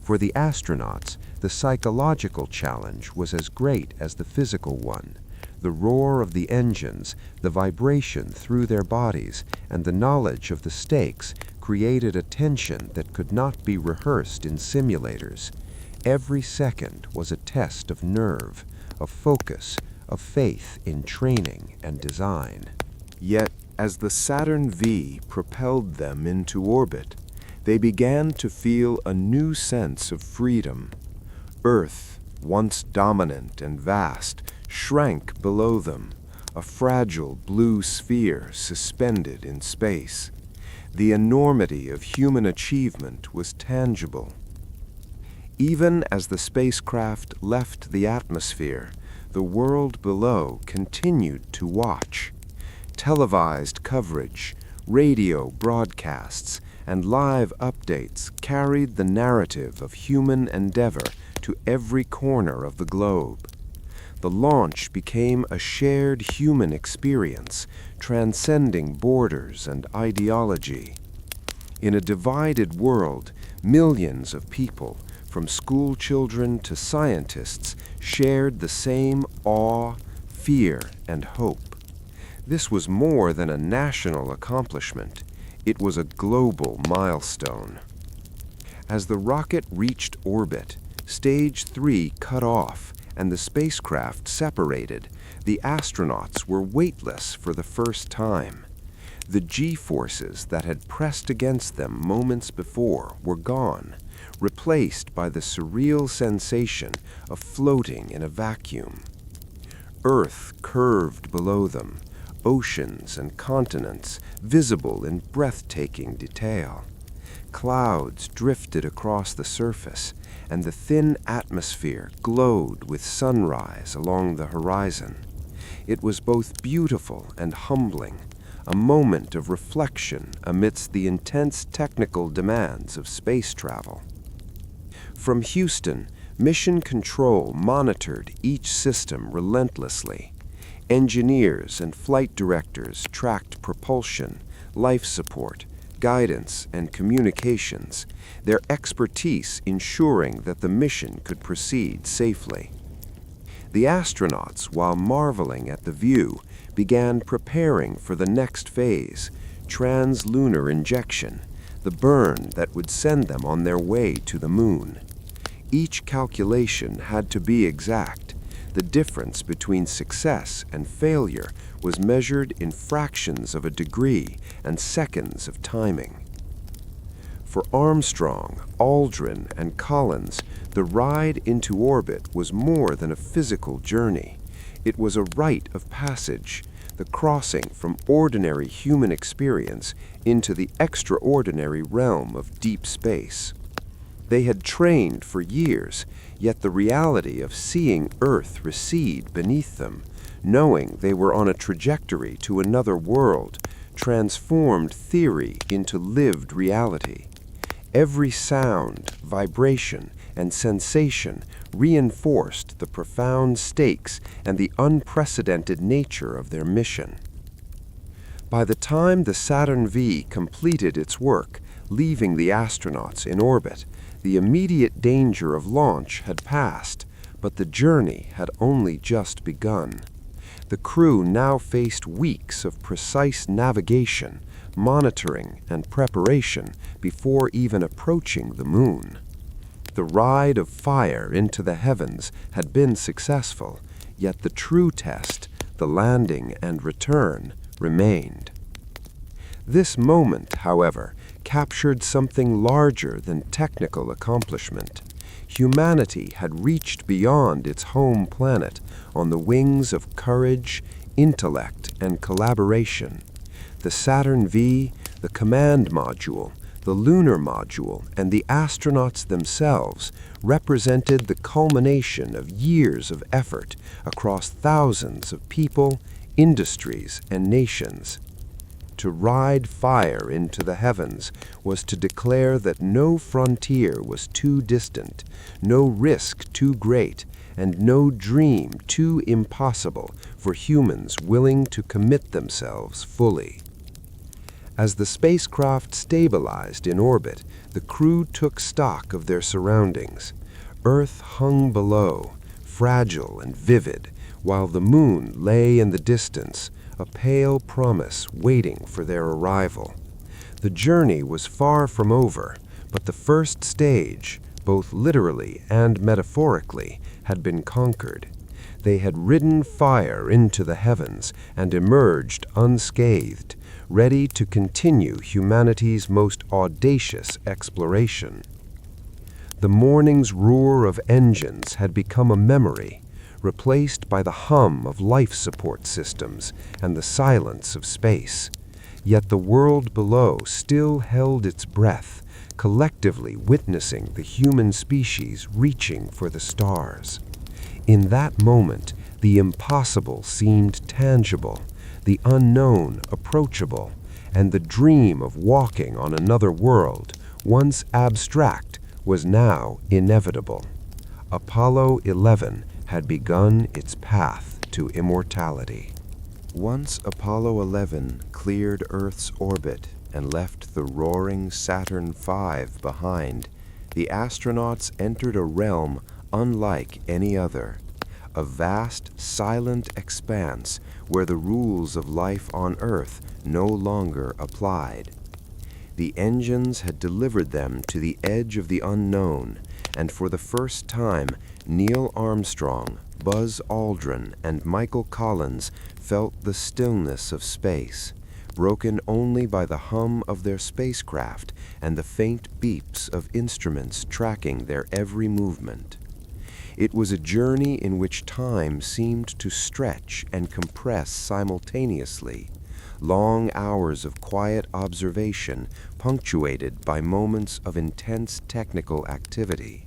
For the astronauts, the psychological challenge was as great as the physical one. The roar of the engines, the vibration through their bodies, and the knowledge of the stakes created a tension that could not be rehearsed in simulators. Every second was a test of nerve, of focus, of faith in training and design. Yet, as the Saturn V propelled them into orbit, they began to feel a new sense of freedom. Earth, once dominant and vast, shrank below them, a fragile blue sphere suspended in space. The enormity of human achievement was tangible. Even as the spacecraft left the atmosphere, the world below continued to watch. Televised coverage, radio broadcasts, and live updates carried the narrative of human endeavor to every corner of the globe. The launch became a shared human experience, transcending borders and ideology. In a divided world, millions of people, from school children to scientists, shared the same awe, fear, and hope. This was more than a national accomplishment. It was a global milestone. As the rocket reached orbit, Stage 3 cut off, and the spacecraft separated. The astronauts were weightless for the first time. The G-forces that had pressed against them moments before were gone, replaced by the surreal sensation of floating in a vacuum. Earth curved below them, oceans and continents visible in breathtaking detail. Clouds drifted across the surface, and the thin atmosphere glowed with sunrise along the horizon. It was both beautiful and humbling, a moment of reflection amidst the intense technical demands of space travel. From Houston, Mission Control monitored each system relentlessly. Engineers and flight directors tracked propulsion, life support, guidance, and communications, their expertise ensuring that the mission could proceed safely. The astronauts, while marveling at the view, began preparing for the next phase, translunar injection, the burn that would send them on their way to the moon. Each calculation had to be exact. The difference between success and failure was measured in fractions of a degree and seconds of timing. For Armstrong, Aldrin, and Collins, the ride into orbit was more than a physical journey. It was a rite of passage, the crossing from ordinary human experience into the extraordinary realm of deep space. They had trained for years, yet the reality of seeing Earth recede beneath them, knowing they were on a trajectory to another world, transformed theory into lived reality. Every sound, vibration, and sensation reinforced the profound stakes and the unprecedented nature of their mission. By the time the Saturn V completed its work, leaving the astronauts in orbit, the immediate danger of launch had passed, but the journey had only just begun. The crew now faced weeks of precise navigation, monitoring, and preparation before even approaching the moon. The ride of fire into the heavens had been successful, yet the true test, the landing and return, remained. This moment, however, captured something larger than technical accomplishment. Humanity had reached beyond its home planet on the wings of courage, intellect, and collaboration. The Saturn V, the command module, the lunar module, and the astronauts themselves represented the culmination of years of effort across thousands of people, industries, and nations. To ride fire into the heavens was to declare that no frontier was too distant, no risk too great, and no dream too impossible for humans willing to commit themselves fully. As the spacecraft stabilized in orbit, the crew took stock of their surroundings. Earth hung below, fragile and vivid, while the moon lay in the distance, a pale promise waiting for their arrival. The journey was far from over, but the first stage, both literally and metaphorically, had been conquered. They had ridden fire into the heavens and emerged unscathed, ready to continue humanity's most audacious exploration. The morning's roar of engines had become a memory, replaced by the hum of life support systems and the silence of space. Yet the world below still held its breath, collectively witnessing the human species reaching for the stars. In that moment, the impossible seemed tangible, the unknown approachable, and the dream of walking on another world, once abstract, was now inevitable. Apollo 11 had begun its path to immortality. Once Apollo 11 cleared Earth's orbit and left the roaring Saturn V behind, the astronauts entered a realm unlike any other, a vast, silent expanse where the rules of life on Earth no longer applied. The engines had delivered them to the edge of the unknown, and for the first time, Neil Armstrong, Buzz Aldrin, and Michael Collins felt the stillness of space, broken only by the hum of their spacecraft and the faint beeps of instruments tracking their every movement. It was a journey in which time seemed to stretch and compress simultaneously, long hours of quiet observation punctuated by moments of intense technical activity.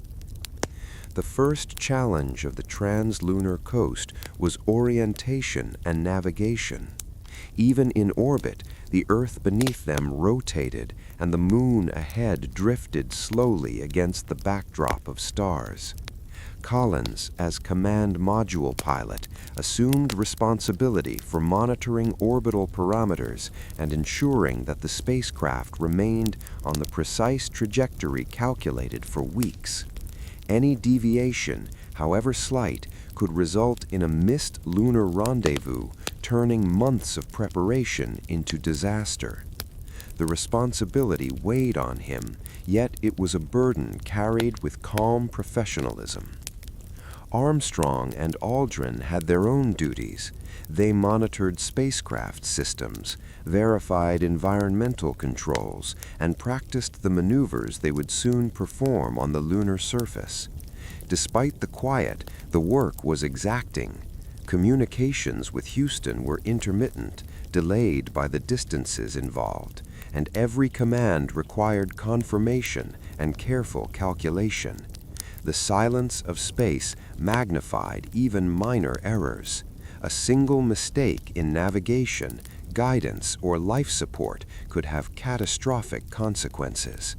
The first challenge of the translunar coast was orientation and navigation. Even in orbit, the Earth beneath them rotated and the Moon ahead drifted slowly against the backdrop of stars. Collins, as command module pilot, assumed responsibility for monitoring orbital parameters and ensuring that the spacecraft remained on the precise trajectory calculated for weeks. Any deviation, however slight, could result in a missed lunar rendezvous, turning months of preparation into disaster. The responsibility weighed on him, yet it was a burden carried with calm professionalism. Armstrong and Aldrin had their own duties. They monitored spacecraft systems, verified environmental controls, and practiced the maneuvers they would soon perform on the lunar surface. Despite the quiet, the work was exacting. Communications with Houston were intermittent, delayed by the distances involved, and every command required confirmation and careful calculation. The silence of space magnified even minor errors. A single mistake in navigation, guidance, or life support could have catastrophic consequences.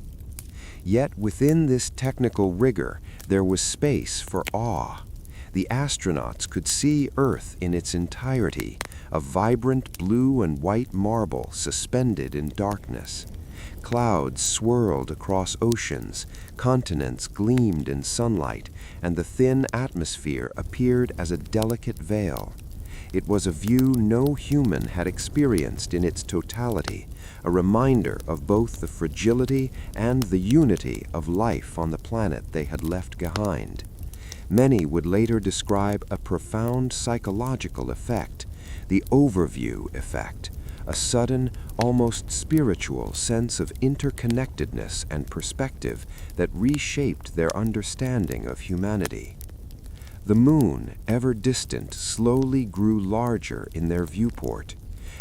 Yet within this technical rigor, there was space for awe. The astronauts could see Earth in its entirety, a vibrant blue and white marble suspended in darkness. Clouds swirled across oceans, continents gleamed in sunlight, and the thin atmosphere appeared as a delicate veil. It was a view no human had experienced in its totality, a reminder of both the fragility and the unity of life on the planet they had left behind. Many would later describe a profound psychological effect, the overview effect, a sudden, almost spiritual sense of interconnectedness and perspective that reshaped their understanding of humanity. The Moon, ever distant, slowly grew larger in their viewport.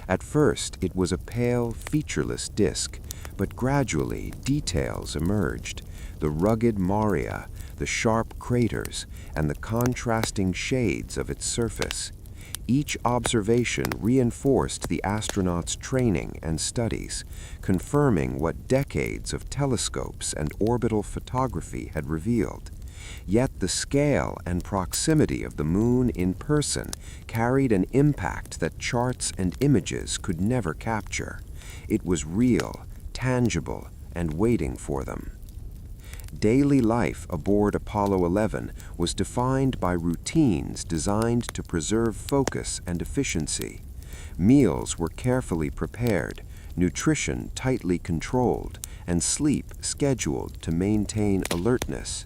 At first, it was a pale, featureless disk, but gradually details emerged: the rugged maria, the sharp craters, and the contrasting shades of its surface. Each observation reinforced the astronauts' training and studies, confirming what decades of telescopes and orbital photography had revealed. Yet the scale and proximity of the Moon in person carried an impact that charts and images could never capture. It was real, tangible, and waiting for them. Daily life aboard Apollo 11 was defined by routines designed to preserve focus and efficiency. Meals were carefully prepared, nutrition tightly controlled, and sleep scheduled to maintain alertness.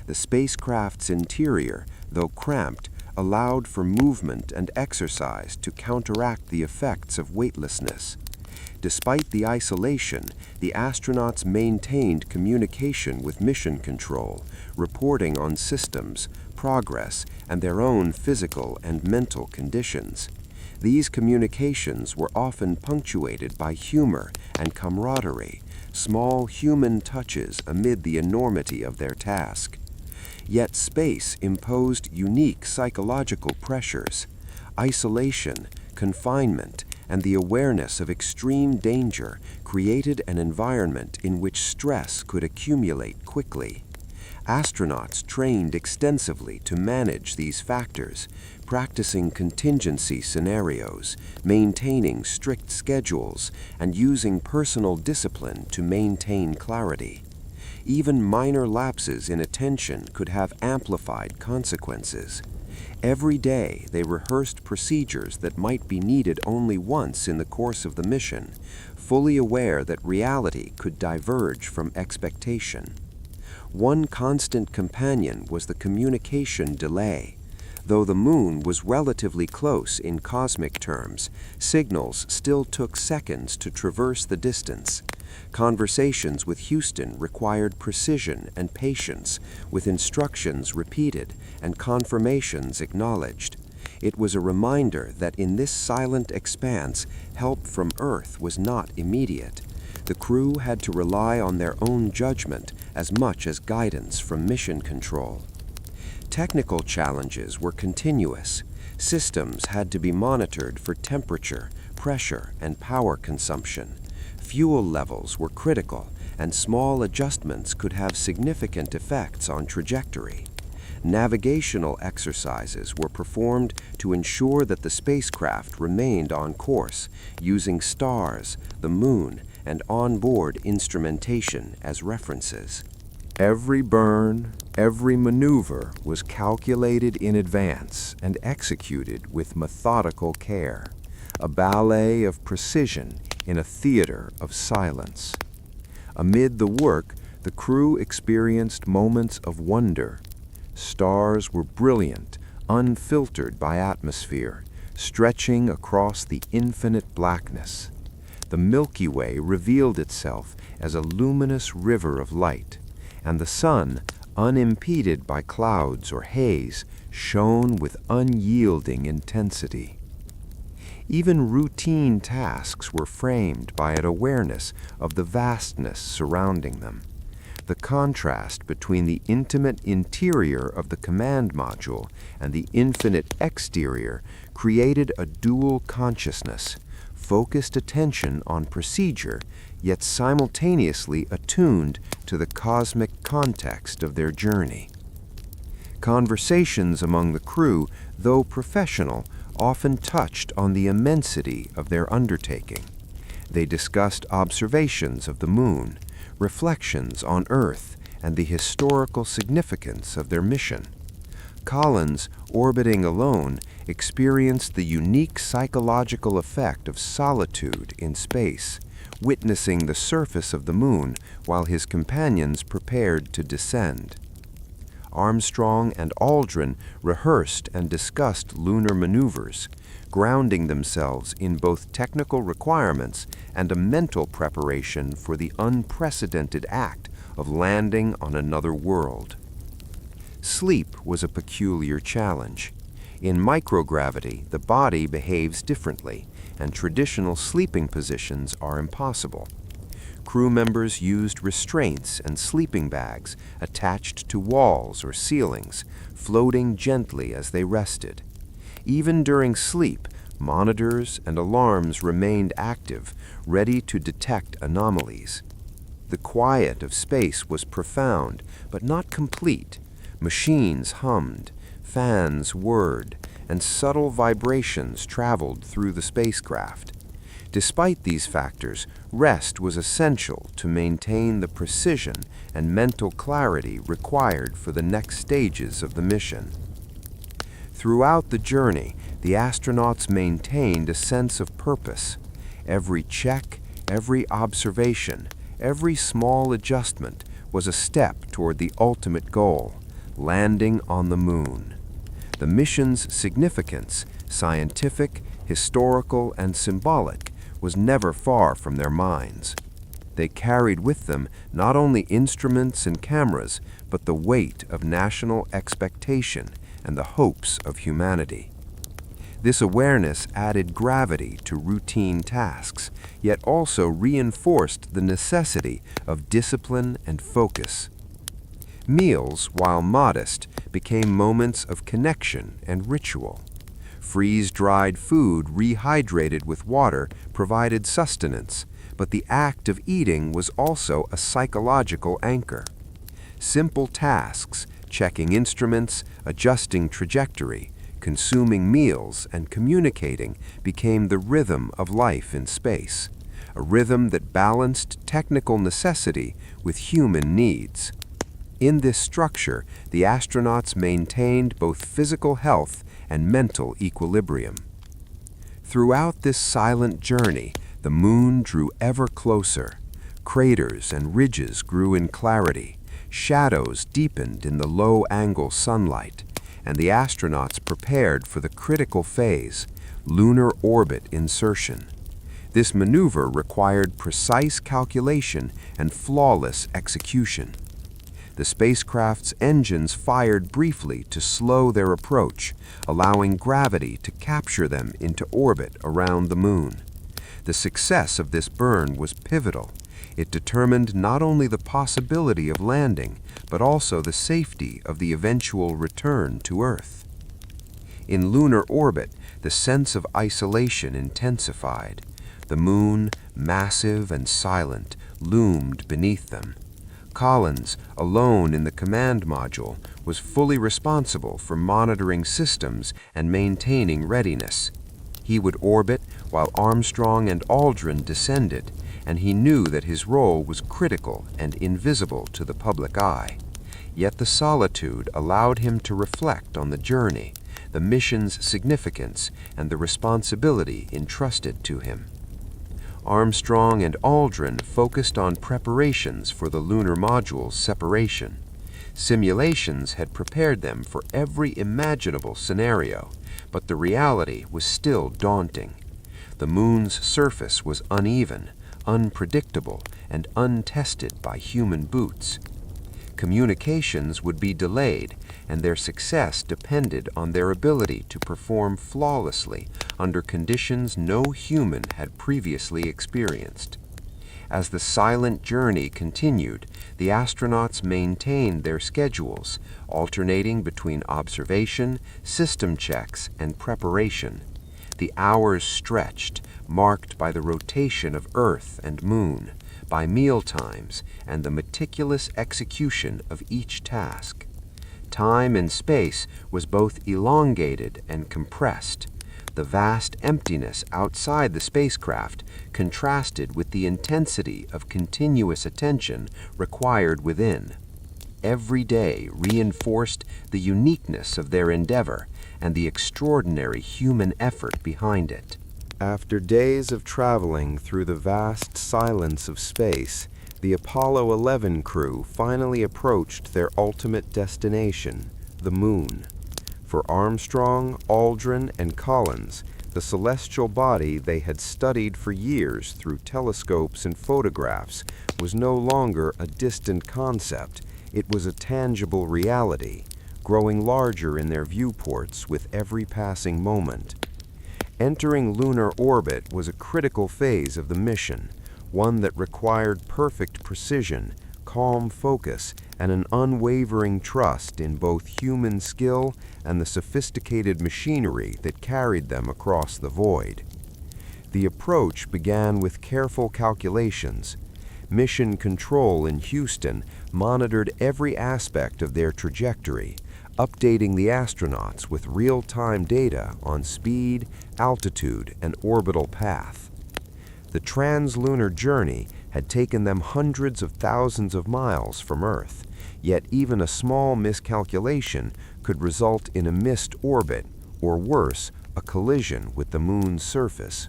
The spacecraft's interior, though cramped, allowed for movement and exercise to counteract the effects of weightlessness. Despite the isolation, the astronauts maintained communication with mission control, reporting on systems, progress, and their own physical and mental conditions. These communications were often punctuated by humor and camaraderie, small human touches amid the enormity of their task. Yet space imposed unique psychological pressures. Isolation, confinement, and the awareness of extreme danger created an environment in which stress could accumulate quickly. Astronauts trained extensively to manage these factors, practicing contingency scenarios, maintaining strict schedules, and using personal discipline to maintain clarity. Even minor lapses in attention could have amplified consequences. Every day they rehearsed procedures that might be needed only once in the course of the mission, fully aware that reality could diverge from expectation. One constant companion was the communication delay. Though the Moon was relatively close in cosmic terms, signals still took seconds to traverse the distance. Conversations with Houston required precision and patience, with instructions repeated and confirmations acknowledged. It was a reminder that in this silent expanse, help from Earth was not immediate. The crew had to rely on their own judgment as much as guidance from mission control. Technical challenges were continuous. Systems had to be monitored for temperature, pressure, and power consumption. Fuel levels were critical, and small adjustments could have significant effects on trajectory. Navigational exercises were performed to ensure that the spacecraft remained on course, using stars, the moon, and onboard instrumentation as references. Every burn, every maneuver was calculated in advance and executed with methodical care, a ballet of precision in a theater of silence. Amid the work, the crew experienced moments of wonder. Stars were brilliant, unfiltered by atmosphere, stretching across the infinite blackness. The Milky Way revealed itself as a luminous river of light, and the sun, unimpeded by clouds or haze, shone with unyielding intensity. Even routine tasks were framed by an awareness of the vastness surrounding them. The contrast between the intimate interior of the command module and the infinite exterior created a dual consciousness, focused attention on procedure, yet simultaneously attuned to the cosmic context of their journey. Conversations among the crew, though professional, often touched on the immensity of their undertaking. They discussed observations of the moon, reflections on Earth, and the historical significance of their mission. Collins, orbiting alone, experienced the unique psychological effect of solitude in space, witnessing the surface of the moon while his companions prepared to descend. Armstrong and Aldrin rehearsed and discussed lunar maneuvers, grounding themselves in both technical requirements and a mental preparation for the unprecedented act of landing on another world. Sleep was a peculiar challenge. In microgravity, the body behaves differently, and traditional sleeping positions are impossible. Crew members used restraints and sleeping bags attached to walls or ceilings, floating gently as they rested. Even during sleep, monitors and alarms remained active, ready to detect anomalies. The quiet of space was profound, but not complete. Machines hummed, fans whirred, and subtle vibrations traveled through the spacecraft. Despite these factors, rest was essential to maintain the precision and mental clarity required for the next stages of the mission. Throughout the journey, the astronauts maintained a sense of purpose. Every check, every observation, every small adjustment was a step toward the ultimate goal, landing on the moon. The mission's significance, scientific, historical, and symbolic, was never far from their minds. They carried with them not only instruments and cameras, but the weight of national expectation and the hopes of humanity. This awareness added gravity to routine tasks, yet also reinforced the necessity of discipline and focus. Meals, while modest, became moments of connection and ritual. Freeze-dried food rehydrated with water provided sustenance, but the act of eating was also a psychological anchor. Simple tasks, checking instruments, adjusting trajectory, consuming meals, and communicating became the rhythm of life in space, a rhythm that balanced technical necessity with human needs. In this structure, the astronauts maintained both physical health and mental equilibrium. Throughout this silent journey, the moon drew ever closer. Craters and ridges grew in clarity, shadows deepened in the low-angle sunlight, and the astronauts prepared for the critical phase, lunar orbit insertion. This maneuver required precise calculation and flawless execution. The spacecraft's engines fired briefly to slow their approach, allowing gravity to capture them into orbit around the Moon. The success of this burn was pivotal. It determined not only the possibility of landing, but also the safety of the eventual return to Earth. In lunar orbit, the sense of isolation intensified. The Moon, massive and silent, loomed beneath them. Collins, alone in the command module, was fully responsible for monitoring systems and maintaining readiness. He would orbit while Armstrong and Aldrin descended, and he knew that his role was critical and invisible to the public eye. Yet the solitude allowed him to reflect on the journey, the mission's significance, and the responsibility entrusted to him. Armstrong and Aldrin focused on preparations for the lunar module's separation. Simulations had prepared them for every imaginable scenario, but the reality was still daunting. The Moon's surface was uneven, unpredictable, and untested by human boots. Communications would be delayed, and their success depended on their ability to perform flawlessly under conditions no human had previously experienced. As the silent journey continued, the astronauts maintained their schedules, alternating between observation, system checks, and preparation. The hours stretched, marked by the rotation of Earth and Moon, by meal times, and the meticulous execution of each task. Time and space was both elongated and compressed. The vast emptiness outside the spacecraft contrasted with the intensity of continuous attention required within. Every day reinforced the uniqueness of their endeavor and the extraordinary human effort behind it. After days of traveling through the vast silence of space, the Apollo 11 crew finally approached their ultimate destination, the Moon. For Armstrong, Aldrin, and Collins, the celestial body they had studied for years through telescopes and photographs was no longer a distant concept. It was a tangible reality, growing larger in their viewports with every passing moment. Entering lunar orbit was a critical phase of the mission, one that required perfect precision, calm focus, and an unwavering trust in both human skill and the sophisticated machinery that carried them across the void. The approach began with careful calculations. Mission Control in Houston monitored every aspect of their trajectory, updating the astronauts with real-time data on speed, altitude, and orbital path. The translunar journey had taken them hundreds of thousands of miles from Earth, yet even a small miscalculation could result in a missed orbit, or worse, a collision with the Moon's surface.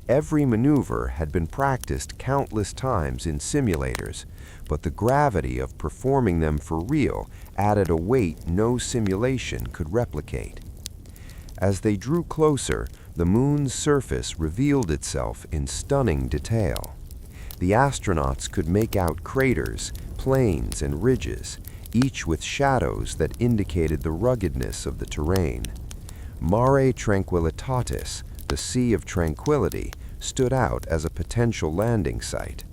Every maneuver had been practiced countless times in simulators, but the gravity of performing them for real added a weight no simulation could replicate. As they drew closer, the Moon's surface revealed itself in stunning detail. The astronauts could make out craters, plains, and ridges, each with shadows that indicated the ruggedness of the terrain. Mare Tranquillitatis, the Sea of Tranquility, stood out as a potential landing site.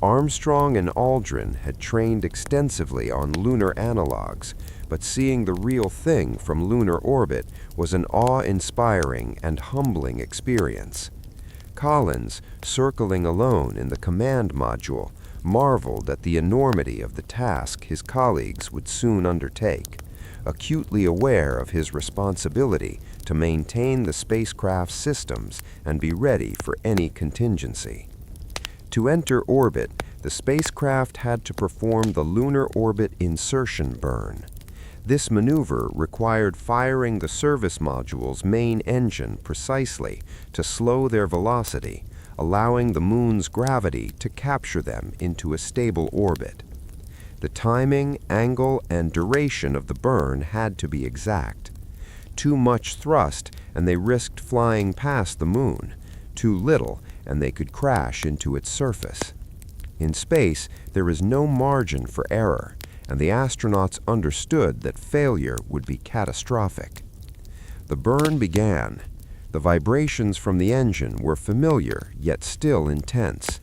Armstrong and Aldrin had trained extensively on lunar analogs, but seeing the real thing from lunar orbit was an awe-inspiring and humbling experience. Collins, circling alone in the command module, marveled at the enormity of the task his colleagues would soon undertake, acutely aware of his responsibility to maintain the spacecraft's systems and be ready for any contingency. To enter orbit, the spacecraft had to perform the lunar orbit insertion burn. This maneuver required firing the service module's main engine precisely to slow their velocity, allowing the Moon's gravity to capture them into a stable orbit. The timing, angle, and duration of the burn had to be exact. Too much thrust, and they risked flying past the Moon. Too little, and they could crash into its surface. In space, there is no margin for error, and the astronauts understood that failure would be catastrophic. The burn began. The vibrations from the engine were familiar, yet still intense.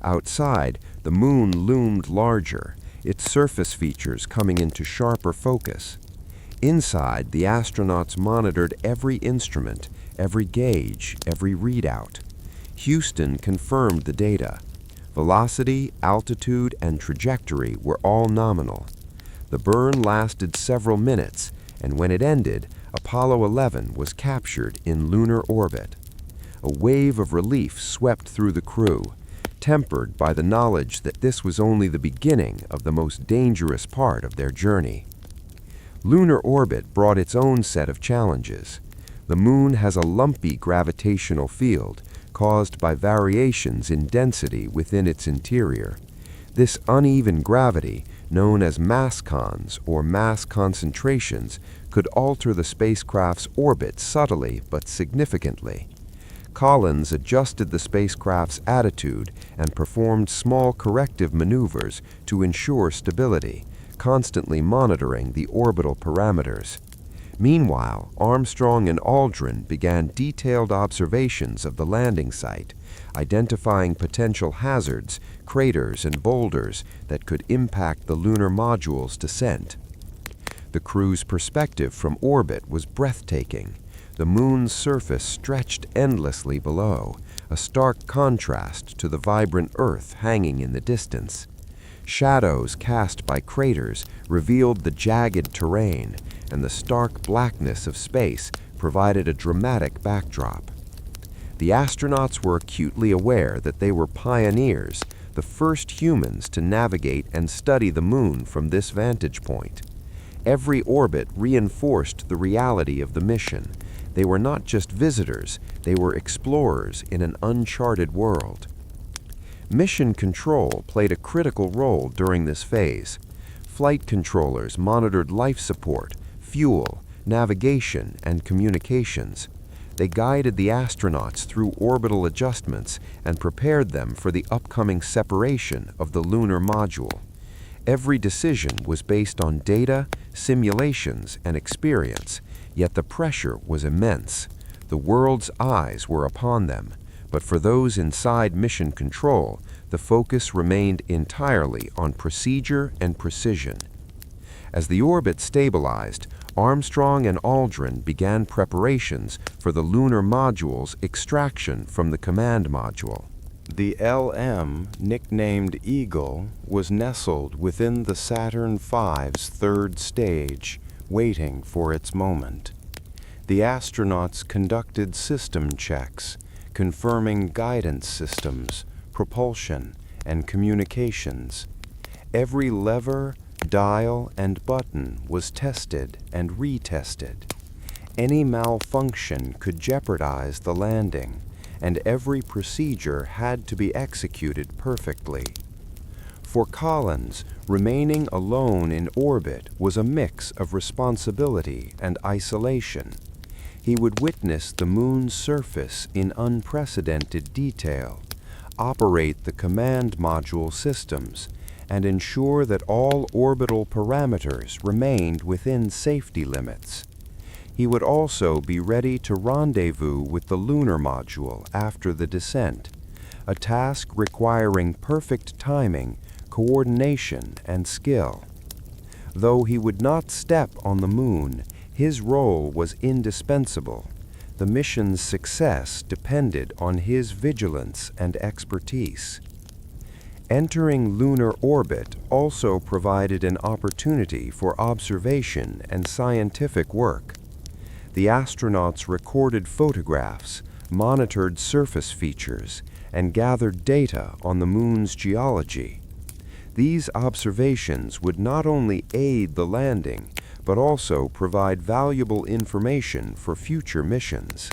Outside, the moon loomed larger, its surface features coming into sharper focus. Inside, the astronauts monitored every instrument, every gauge, every readout. Houston confirmed the data. Velocity, altitude, and trajectory were all nominal. The burn lasted several minutes, and when it ended, Apollo 11 was captured in lunar orbit. A wave of relief swept through the crew, tempered by the knowledge that this was only the beginning of the most dangerous part of their journey. Lunar orbit brought its own set of challenges. The moon has a lumpy gravitational field caused by variations in density within its interior. This uneven gravity, known as mass cons or mass concentrations, could alter the spacecraft's orbit subtly but significantly. Collins adjusted the spacecraft's attitude and performed small corrective maneuvers to ensure stability, constantly monitoring the orbital parameters. Meanwhile, Armstrong and Aldrin began detailed observations of the landing site, identifying potential hazards, craters, and boulders that could impact the lunar module's descent. The crew's perspective from orbit was breathtaking. The moon's surface stretched endlessly below, a stark contrast to the vibrant Earth hanging in the distance. Shadows cast by craters revealed the jagged terrain, and the stark blackness of space provided a dramatic backdrop. The astronauts were acutely aware that they were pioneers, the first humans to navigate and study the moon from this vantage point. Every orbit reinforced the reality of the mission. They were not just visitors, they were explorers in an uncharted world. Mission control played a critical role during this phase. Flight controllers monitored life support, fuel, navigation, and communications. They guided the astronauts through orbital adjustments and prepared them for the upcoming separation of the lunar module. Every decision was based on data, simulations, and experience, yet the pressure was immense. The world's eyes were upon them, but for those inside mission control, the focus remained entirely on procedure and precision. As the orbit stabilized, Armstrong and Aldrin began preparations for the lunar module's extraction from the command module. The LM, nicknamed Eagle, was nestled within the Saturn V's third stage, waiting for its moment. The astronauts conducted system checks, confirming guidance systems, propulsion, and communications. Every lever, dial, and button was tested and retested. Any malfunction could jeopardize the landing, and every procedure had to be executed perfectly. For Collins, remaining alone in orbit was a mix of responsibility and isolation. He would witness the moon's surface in unprecedented detail, operate the command module systems, and ensure that all orbital parameters remained within safety limits. He would also be ready to rendezvous with the lunar module after the descent, a task requiring perfect timing, coordination, and skill. Though he would not step on the moon, his role was indispensable. The mission's success depended on his vigilance and expertise. Entering lunar orbit also provided an opportunity for observation and scientific work. The astronauts recorded photographs, monitored surface features, and gathered data on the moon's geology. These observations would not only aid the landing, but also provide valuable information for future missions.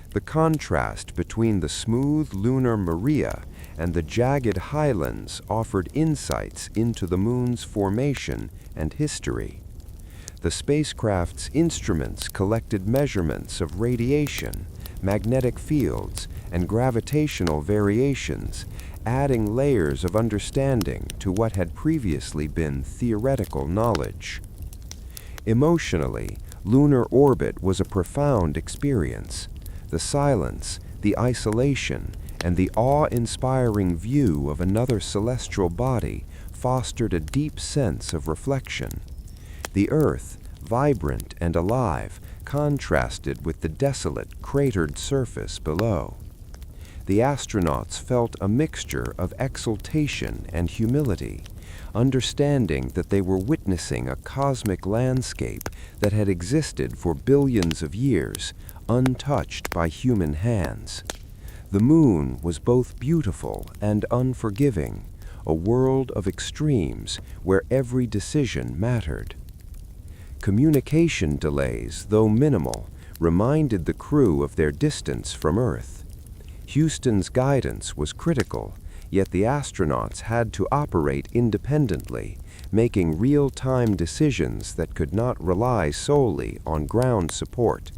The contrast between the smooth lunar maria and the jagged highlands offered insights into the moon's formation and history. The spacecraft's instruments collected measurements of radiation, magnetic fields, and gravitational variations, adding layers of understanding to what had previously been theoretical knowledge. Emotionally, lunar orbit was a profound experience. The silence, the isolation, and the awe-inspiring view of another celestial body fostered a deep sense of reflection. The Earth, vibrant and alive, contrasted with the desolate, cratered surface below. The astronauts felt a mixture of exultation and humility, understanding that they were witnessing a cosmic landscape that had existed for billions of years, untouched by human hands. The moon was both beautiful and unforgiving, a world of extremes where every decision mattered. Communication delays, though minimal, reminded the crew of their distance from Earth. Houston's guidance was critical, yet the astronauts had to operate independently, making real-time decisions that could not rely solely on ground support.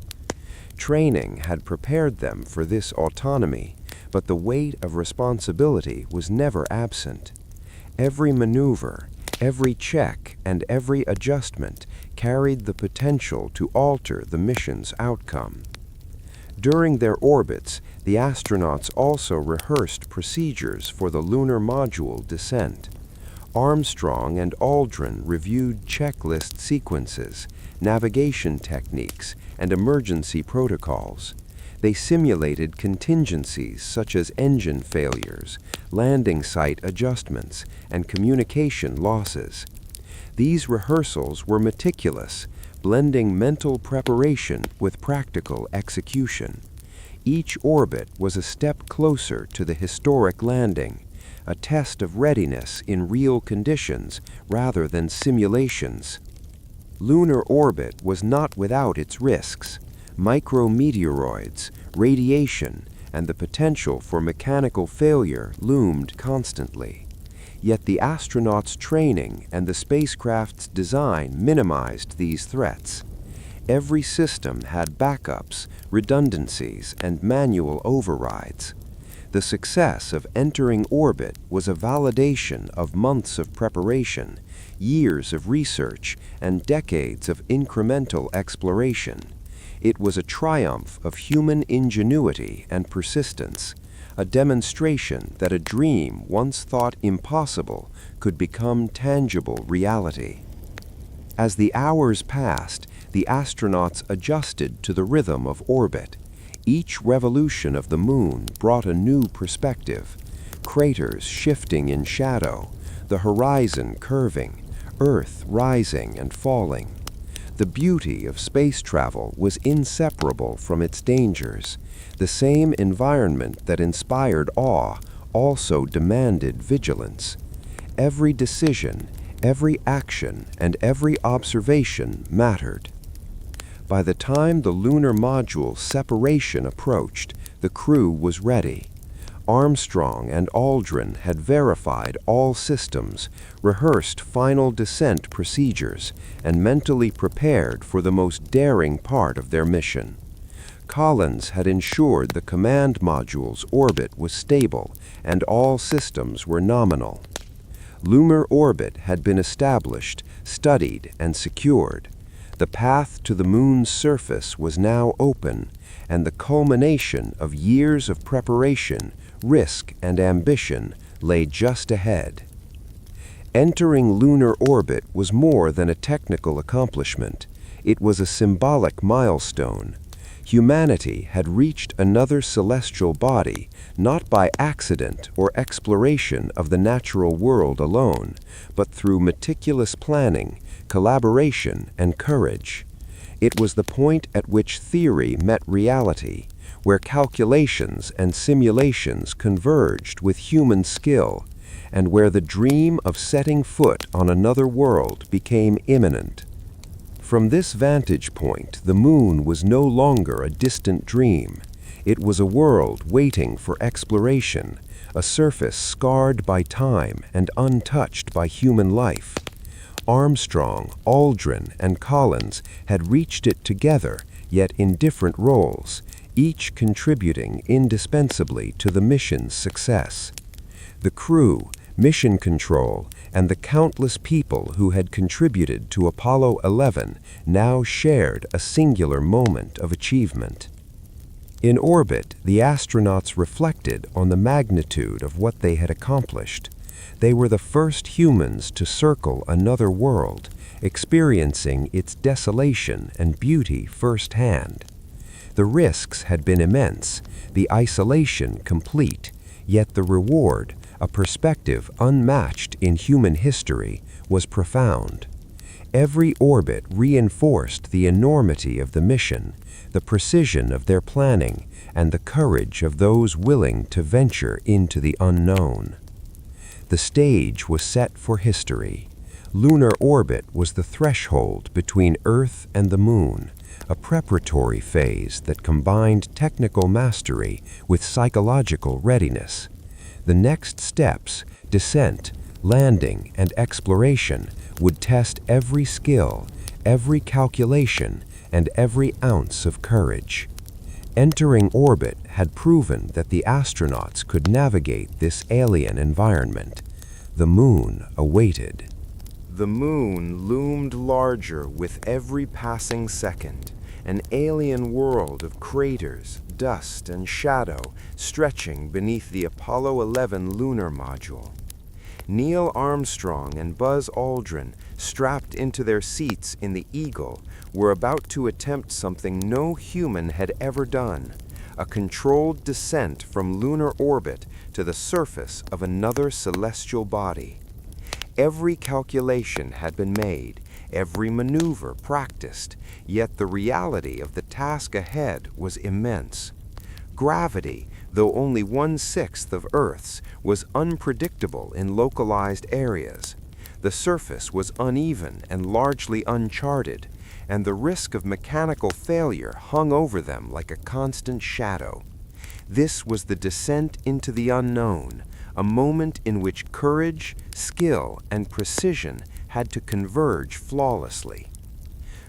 Training had prepared them for this autonomy, but the weight of responsibility was never absent. Every maneuver, every check, and every adjustment carried the potential to alter the mission's outcome. During their orbits, the astronauts also rehearsed procedures for the lunar module descent. Armstrong and Aldrin reviewed checklist sequences, navigation techniques, and emergency protocols. They simulated contingencies such as engine failures, landing site adjustments, and communication losses. These rehearsals were meticulous, blending mental preparation with practical execution. Each orbit was a step closer to the historic landing, a test of readiness in real conditions rather than simulations. Lunar orbit was not without its risks. Micrometeoroids, radiation, and the potential for mechanical failure loomed constantly. Yet the astronauts' training and the spacecraft's design minimized these threats. Every system had backups, redundancies, and manual overrides. The success of entering orbit was a validation of months of preparation, years of research, and decades of incremental exploration. It was a triumph of human ingenuity and persistence, a demonstration that a dream once thought impossible could become tangible reality. As the hours passed, the astronauts adjusted to the rhythm of orbit. Each revolution of the moon brought a new perspective, craters shifting in shadow, the horizon curving, Earth rising and falling. The beauty of space travel was inseparable from its dangers. The same environment that inspired awe also demanded vigilance. Every decision, every action, and every observation mattered. By the time the lunar module separation approached, the crew was ready. Armstrong and Aldrin had verified all systems, rehearsed final descent procedures, and mentally prepared for the most daring part of their mission. Collins had ensured the command module's orbit was stable and all systems were nominal. Lunar orbit had been established, studied, and secured. The path to the moon's surface was now open, and the culmination of years of preparation, risk, and ambition lay just ahead. Entering lunar orbit was more than a technical accomplishment. It was a symbolic milestone. Humanity had reached another celestial body, not by accident or exploration of the natural world alone, but through meticulous planning, collaboration, and courage. It was the point at which theory met reality, where calculations and simulations converged with human skill, and where the dream of setting foot on another world became imminent. From this vantage point, the moon was no longer a distant dream. It was a world waiting for exploration, a surface scarred by time and untouched by human life. Armstrong, Aldrin, and Collins had reached it together, yet in different roles, each contributing indispensably to the mission's success. The crew, mission control, and the countless people who had contributed to Apollo 11 now shared a singular moment of achievement. In orbit, the astronauts reflected on the magnitude of what they had accomplished. They were the first humans to circle another world, experiencing its desolation and beauty firsthand. The risks had been immense, the isolation complete, yet the reward, a perspective unmatched in human history, was profound. Every orbit reinforced the enormity of the mission, the precision of their planning, and the courage of those willing to venture into the unknown. The stage was set for history. Lunar orbit was the threshold between Earth and the Moon, a preparatory phase that combined technical mastery with psychological readiness. The next steps, descent, landing, and exploration, would test every skill, every calculation, and every ounce of courage. Entering orbit had proven that the astronauts could navigate this alien environment. The Moon awaited. The moon loomed larger with every passing second, an alien world of craters, dust, and shadow stretching beneath the Apollo 11 lunar module. Neil Armstrong and Buzz Aldrin, strapped into their seats in the Eagle, were about to attempt something no human had ever done, a controlled descent from lunar orbit to the surface of another celestial body. Every calculation had been made, every maneuver practiced, yet the reality of the task ahead was immense. Gravity, though only 1/6 of Earth's, was unpredictable in localized areas. The surface was uneven and largely uncharted, and the risk of mechanical failure hung over them like a constant shadow. This was the descent into the unknown, a moment in which courage, skill, and precision had to converge flawlessly.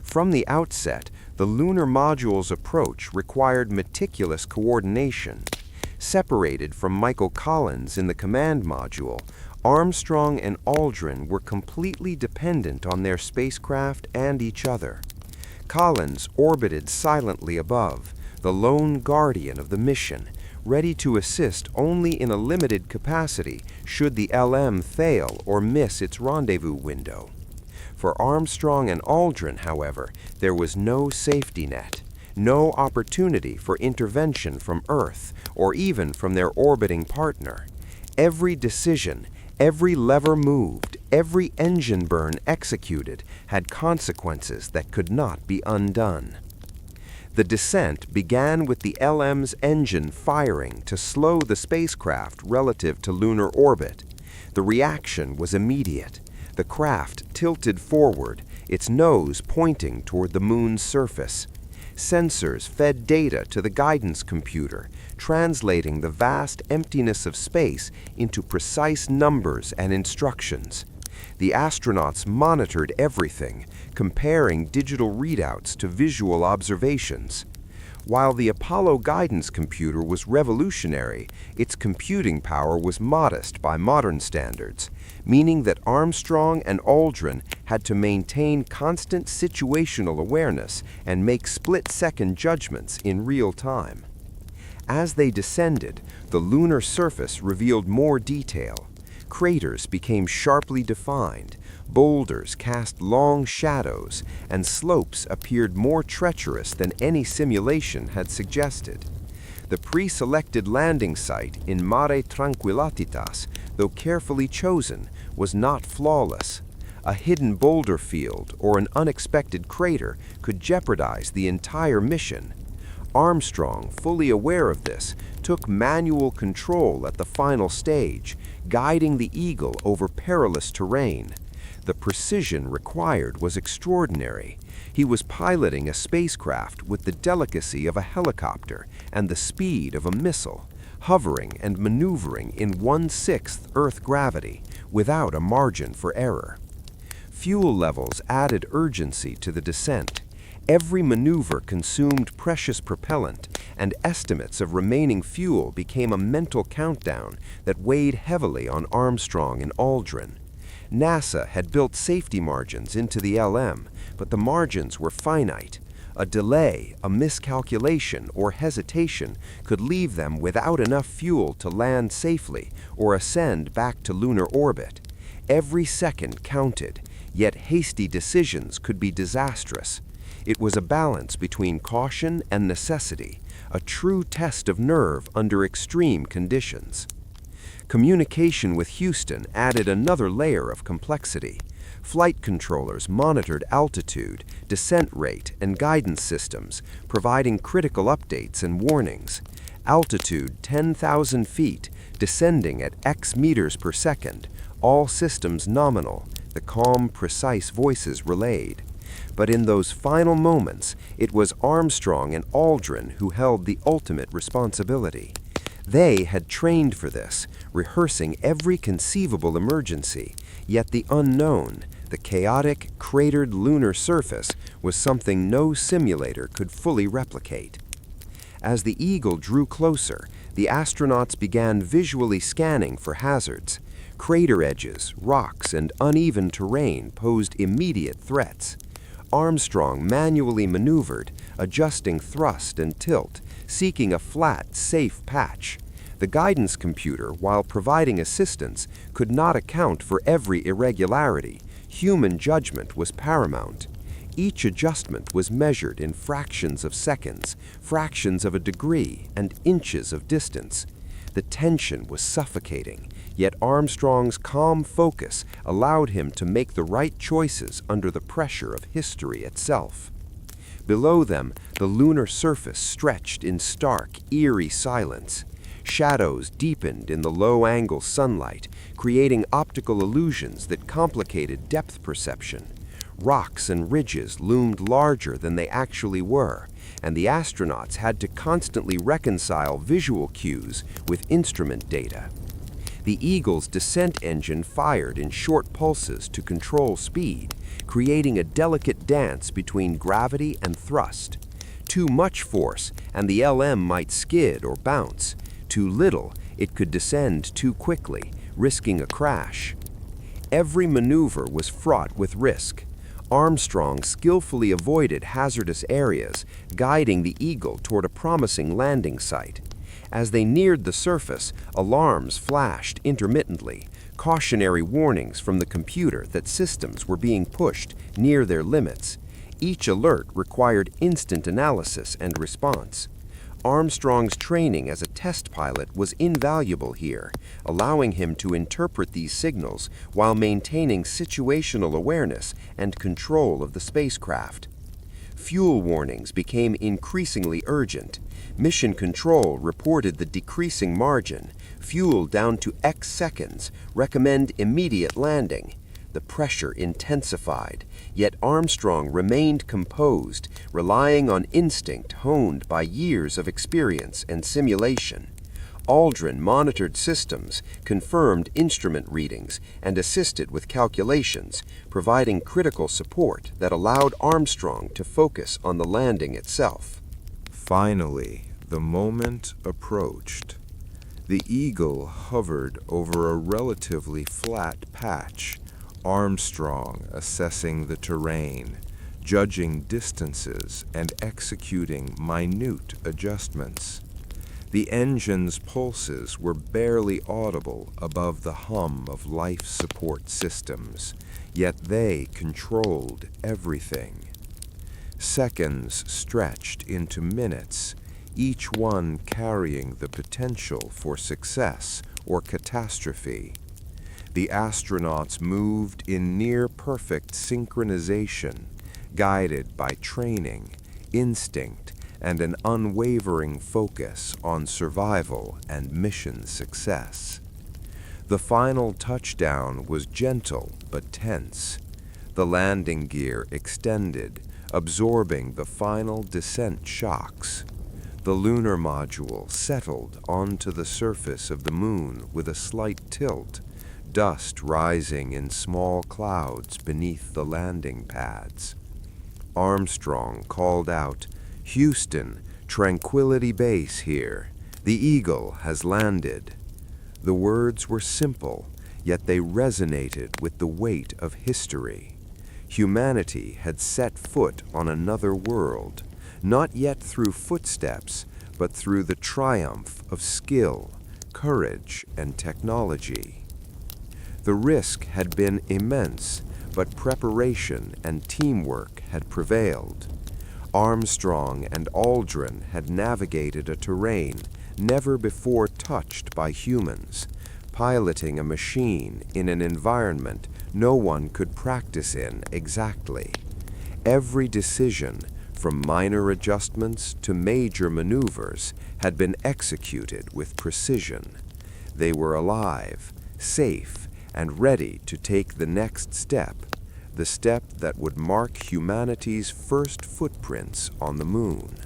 From the outset, the lunar module's approach required meticulous coordination. Separated from Michael Collins in the command module, Armstrong and Aldrin were completely dependent on their spacecraft and each other. Collins orbited silently above, the lone guardian of the mission, ready to assist only in a limited capacity should the LM fail or miss its rendezvous window. For Armstrong and Aldrin, however, there was no safety net, no opportunity for intervention from Earth or even from their orbiting partner. Every decision, every lever moved, every engine burn executed had consequences that could not be undone. The descent began with the LM's engine firing to slow the spacecraft relative to lunar orbit. The reaction was immediate. The craft tilted forward, its nose pointing toward the moon's surface. Sensors fed data to the guidance computer, translating the vast emptiness of space into precise numbers and instructions. The astronauts monitored everything, comparing digital readouts to visual observations. While the Apollo guidance computer was revolutionary, its computing power was modest by modern standards, meaning that Armstrong and Aldrin had to maintain constant situational awareness and make split-second judgments in real time. As they descended, the lunar surface revealed more detail. Craters became sharply defined, boulders cast long shadows, and slopes appeared more treacherous than any simulation had suggested. The pre-selected landing site in Mare Tranquillitatis, though carefully chosen, was not flawless. A hidden boulder field or an unexpected crater could jeopardize the entire mission. Armstrong, fully aware of this, took manual control at the final stage, guiding the Eagle over perilous terrain. The precision required was extraordinary. He was piloting a spacecraft with the delicacy of a helicopter and the speed of a missile, hovering and maneuvering in 1/6 Earth gravity, without a margin for error. Fuel levels added urgency to the descent. Every maneuver consumed precious propellant, and estimates of remaining fuel became a mental countdown that weighed heavily on Armstrong and Aldrin. NASA had built safety margins into the LM, but the margins were finite. A delay, a miscalculation, or hesitation could leave them without enough fuel to land safely or ascend back to lunar orbit. Every second counted, yet hasty decisions could be disastrous. It was a balance between caution and necessity, a true test of nerve under extreme conditions. Communication with Houston added another layer of complexity. Flight controllers monitored altitude, descent rate, and guidance systems, providing critical updates and warnings. Altitude 10,000 feet, descending at X meters per second, all systems nominal, the calm, precise voices relayed. But in those final moments, it was Armstrong and Aldrin who held the ultimate responsibility. They had trained for this, rehearsing every conceivable emergency, yet the unknown, the chaotic, cratered lunar surface, was something no simulator could fully replicate. As the Eagle drew closer, the astronauts began visually scanning for hazards. Crater edges, rocks, and uneven terrain posed immediate threats. Armstrong manually maneuvered, adjusting thrust and tilt, seeking a flat, safe patch. The guidance computer, while providing assistance, could not account for every irregularity. Human judgment was paramount. Each adjustment was measured in fractions of seconds, fractions of a degree, and inches of distance. The tension was suffocating, yet Armstrong's calm focus allowed him to make the right choices under the pressure of history itself. Below them, the lunar surface stretched in stark, eerie silence. Shadows deepened in the low-angle sunlight, creating optical illusions that complicated depth perception. Rocks and ridges loomed larger than they actually were, and the astronauts had to constantly reconcile visual cues with instrument data. The Eagle's descent engine fired in short pulses to control speed, creating a delicate dance between gravity and thrust. Too much force, and the LM might skid or bounce. Too little, it could descend too quickly, risking a crash. Every maneuver was fraught with risk. Armstrong skillfully avoided hazardous areas, guiding the Eagle toward a promising landing site. As they neared the surface, alarms flashed intermittently, cautionary warnings from the computer that systems were being pushed near their limits. Each alert required instant analysis and response. Armstrong's training as a test pilot was invaluable here, allowing him to interpret these signals while maintaining situational awareness and control of the spacecraft. Fuel warnings became increasingly urgent. Mission Control reported the decreasing margin, fuel down to X seconds, recommend immediate landing. The pressure intensified, yet Armstrong remained composed, relying on instinct honed by years of experience and simulation. Aldrin monitored systems, confirmed instrument readings, and assisted with calculations, providing critical support that allowed Armstrong to focus on the landing itself. Finally, the moment approached. The Eagle hovered over a relatively flat patch, Armstrong assessing the terrain, judging distances, and executing minute adjustments. The engine's pulses were barely audible above the hum of life support systems, yet they controlled everything. Seconds stretched into minutes, each one carrying the potential for success or catastrophe. The astronauts moved in near-perfect synchronization, guided by training, instinct, and an unwavering focus on survival and mission success. The final touchdown was gentle but tense. The landing gear extended, absorbing the final descent shocks. The lunar module settled onto the surface of the moon with a slight tilt, dust rising in small clouds beneath the landing pads. Armstrong called out, "Houston, Tranquility Base here. The Eagle has landed." The words were simple, yet they resonated with the weight of history. Humanity had set foot on another world, not yet through footsteps, but through the triumph of skill, courage, and technology. The risk had been immense, but preparation and teamwork had prevailed. Armstrong and Aldrin had navigated a terrain never before touched by humans, piloting a machine in an environment no one could practice in exactly. Every decision, from minor adjustments to major maneuvers, had been executed with precision. They were alive, safe, and ready to take the next step, the step that would mark humanity's first footprints on the moon.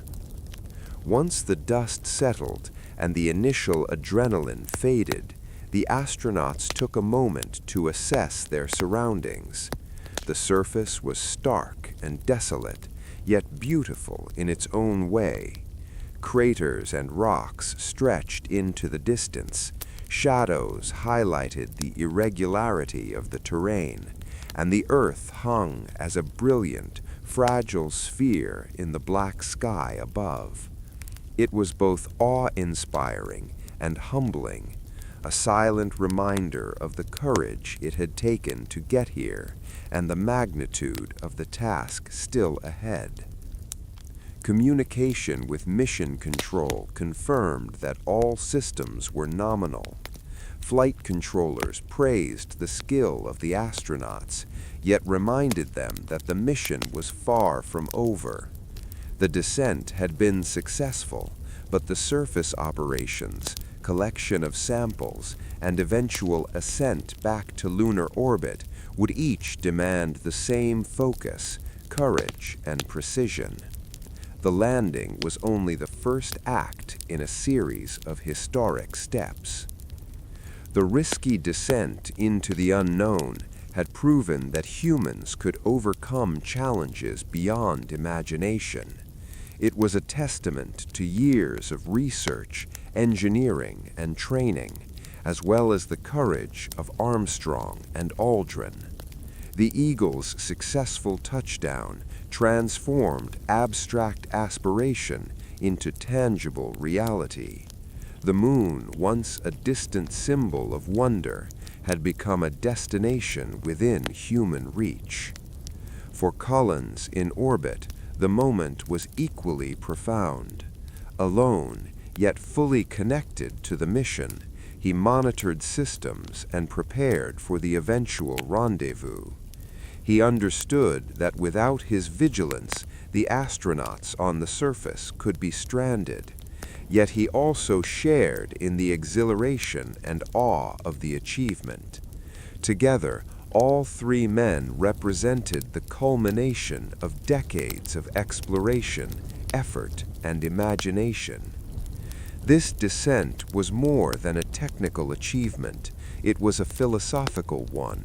Once the dust settled and the initial adrenaline faded, the astronauts took a moment to assess their surroundings. The surface was stark and desolate, yet beautiful in its own way. Craters and rocks stretched into the distance. Shadows highlighted the irregularity of the terrain, and the Earth hung as a brilliant, fragile sphere in the black sky above. It was both awe-inspiring and humbling, a silent reminder of the courage it had taken to get here and the magnitude of the task still ahead. Communication with Mission Control confirmed that all systems were nominal. Flight controllers praised the skill of the astronauts, yet reminded them that the mission was far from over. The descent had been successful, but the surface operations, collection of samples, and eventual ascent back to lunar orbit would each demand the same focus, courage, and precision. The landing was only the first act in a series of historic steps. The risky descent into the unknown had proven that humans could overcome challenges beyond imagination. It was a testament to years of research, engineering, and training, as well as the courage of Armstrong and Aldrin. The Eagle's successful touchdown transformed abstract aspiration into tangible reality. The moon, once a distant symbol of wonder, had become a destination within human reach. For Collins in orbit, the moment was equally profound. Alone, yet fully connected to the mission, he monitored systems and prepared for the eventual rendezvous. He understood that without his vigilance, the astronauts on the surface could be stranded. Yet he also shared in the exhilaration and awe of the achievement. Together, all three men represented the culmination of decades of exploration, effort, and imagination. This descent was more than a technical achievement. It was a philosophical one.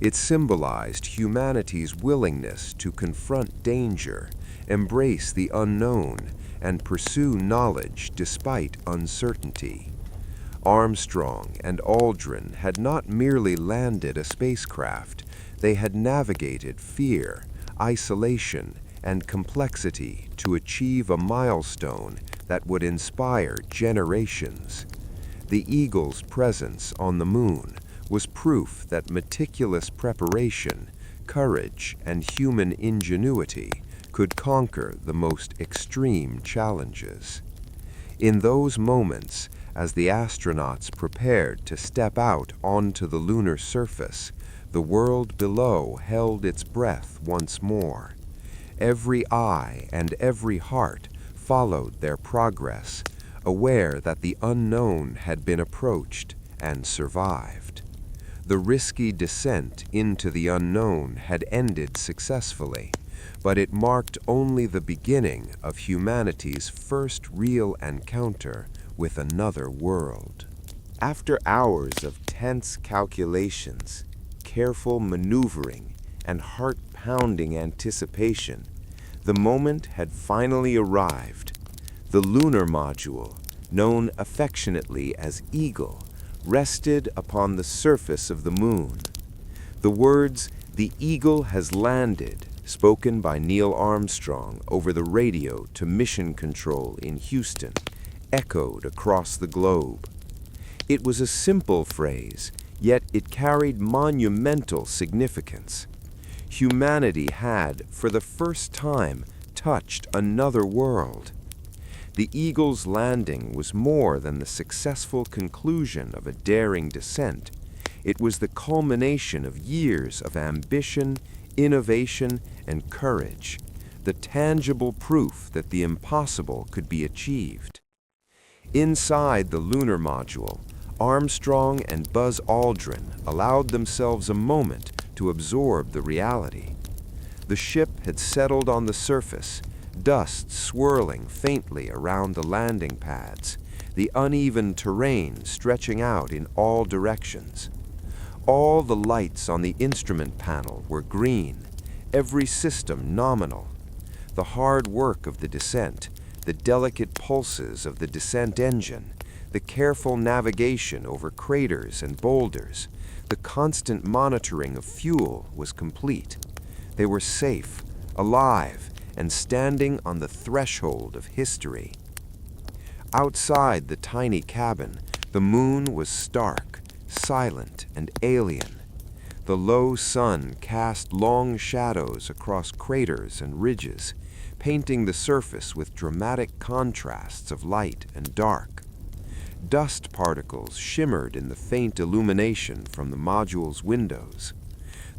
It symbolized humanity's willingness to confront danger, embrace the unknown, and pursue knowledge despite uncertainty. Armstrong and Aldrin had not merely landed a spacecraft, they had navigated fear, isolation, and complexity to achieve a milestone that would inspire generations. The Eagle's presence on the moon was proof that meticulous preparation, courage, and human ingenuity could conquer the most extreme challenges. In those moments, as the astronauts prepared to step out onto the lunar surface, the world below held its breath once more. Every eye and every heart followed their progress, aware that the unknown had been approached and survived. The risky descent into the unknown had ended successfully, but it marked only the beginning of humanity's first real encounter with another world. After hours of tense calculations, careful maneuvering, and heart-pounding anticipation, The moment had finally arrived. The lunar module, known affectionately as Eagle, rested upon the surface of the moon. The words, "The Eagle has landed," spoken by Neil Armstrong over the radio to Mission Control in Houston, echoed across the globe. It was a simple phrase, yet it carried monumental significance. Humanity had, for the first time, touched another world. The Eagle's landing was more than the successful conclusion of a daring descent. It was the culmination of years of ambition, innovation, and courage, the tangible proof that the impossible could be achieved. Inside the lunar module, Armstrong and Buzz Aldrin allowed themselves a moment to absorb the reality. The ship had settled on the surface, dust swirling faintly around the landing pads, the uneven terrain stretching out in all directions. All the lights on the instrument panel were green, every system nominal. The hard work of the descent, the delicate pulses of the descent engine, the careful navigation over craters and boulders, the constant monitoring of fuel was complete. They were safe, alive, and standing on the threshold of history. Outside the tiny cabin, the moon was stark, silent, and alien. The low sun cast long shadows across craters and ridges, painting the surface with dramatic contrasts of light and dark. Dust particles shimmered in the faint illumination from the module's windows.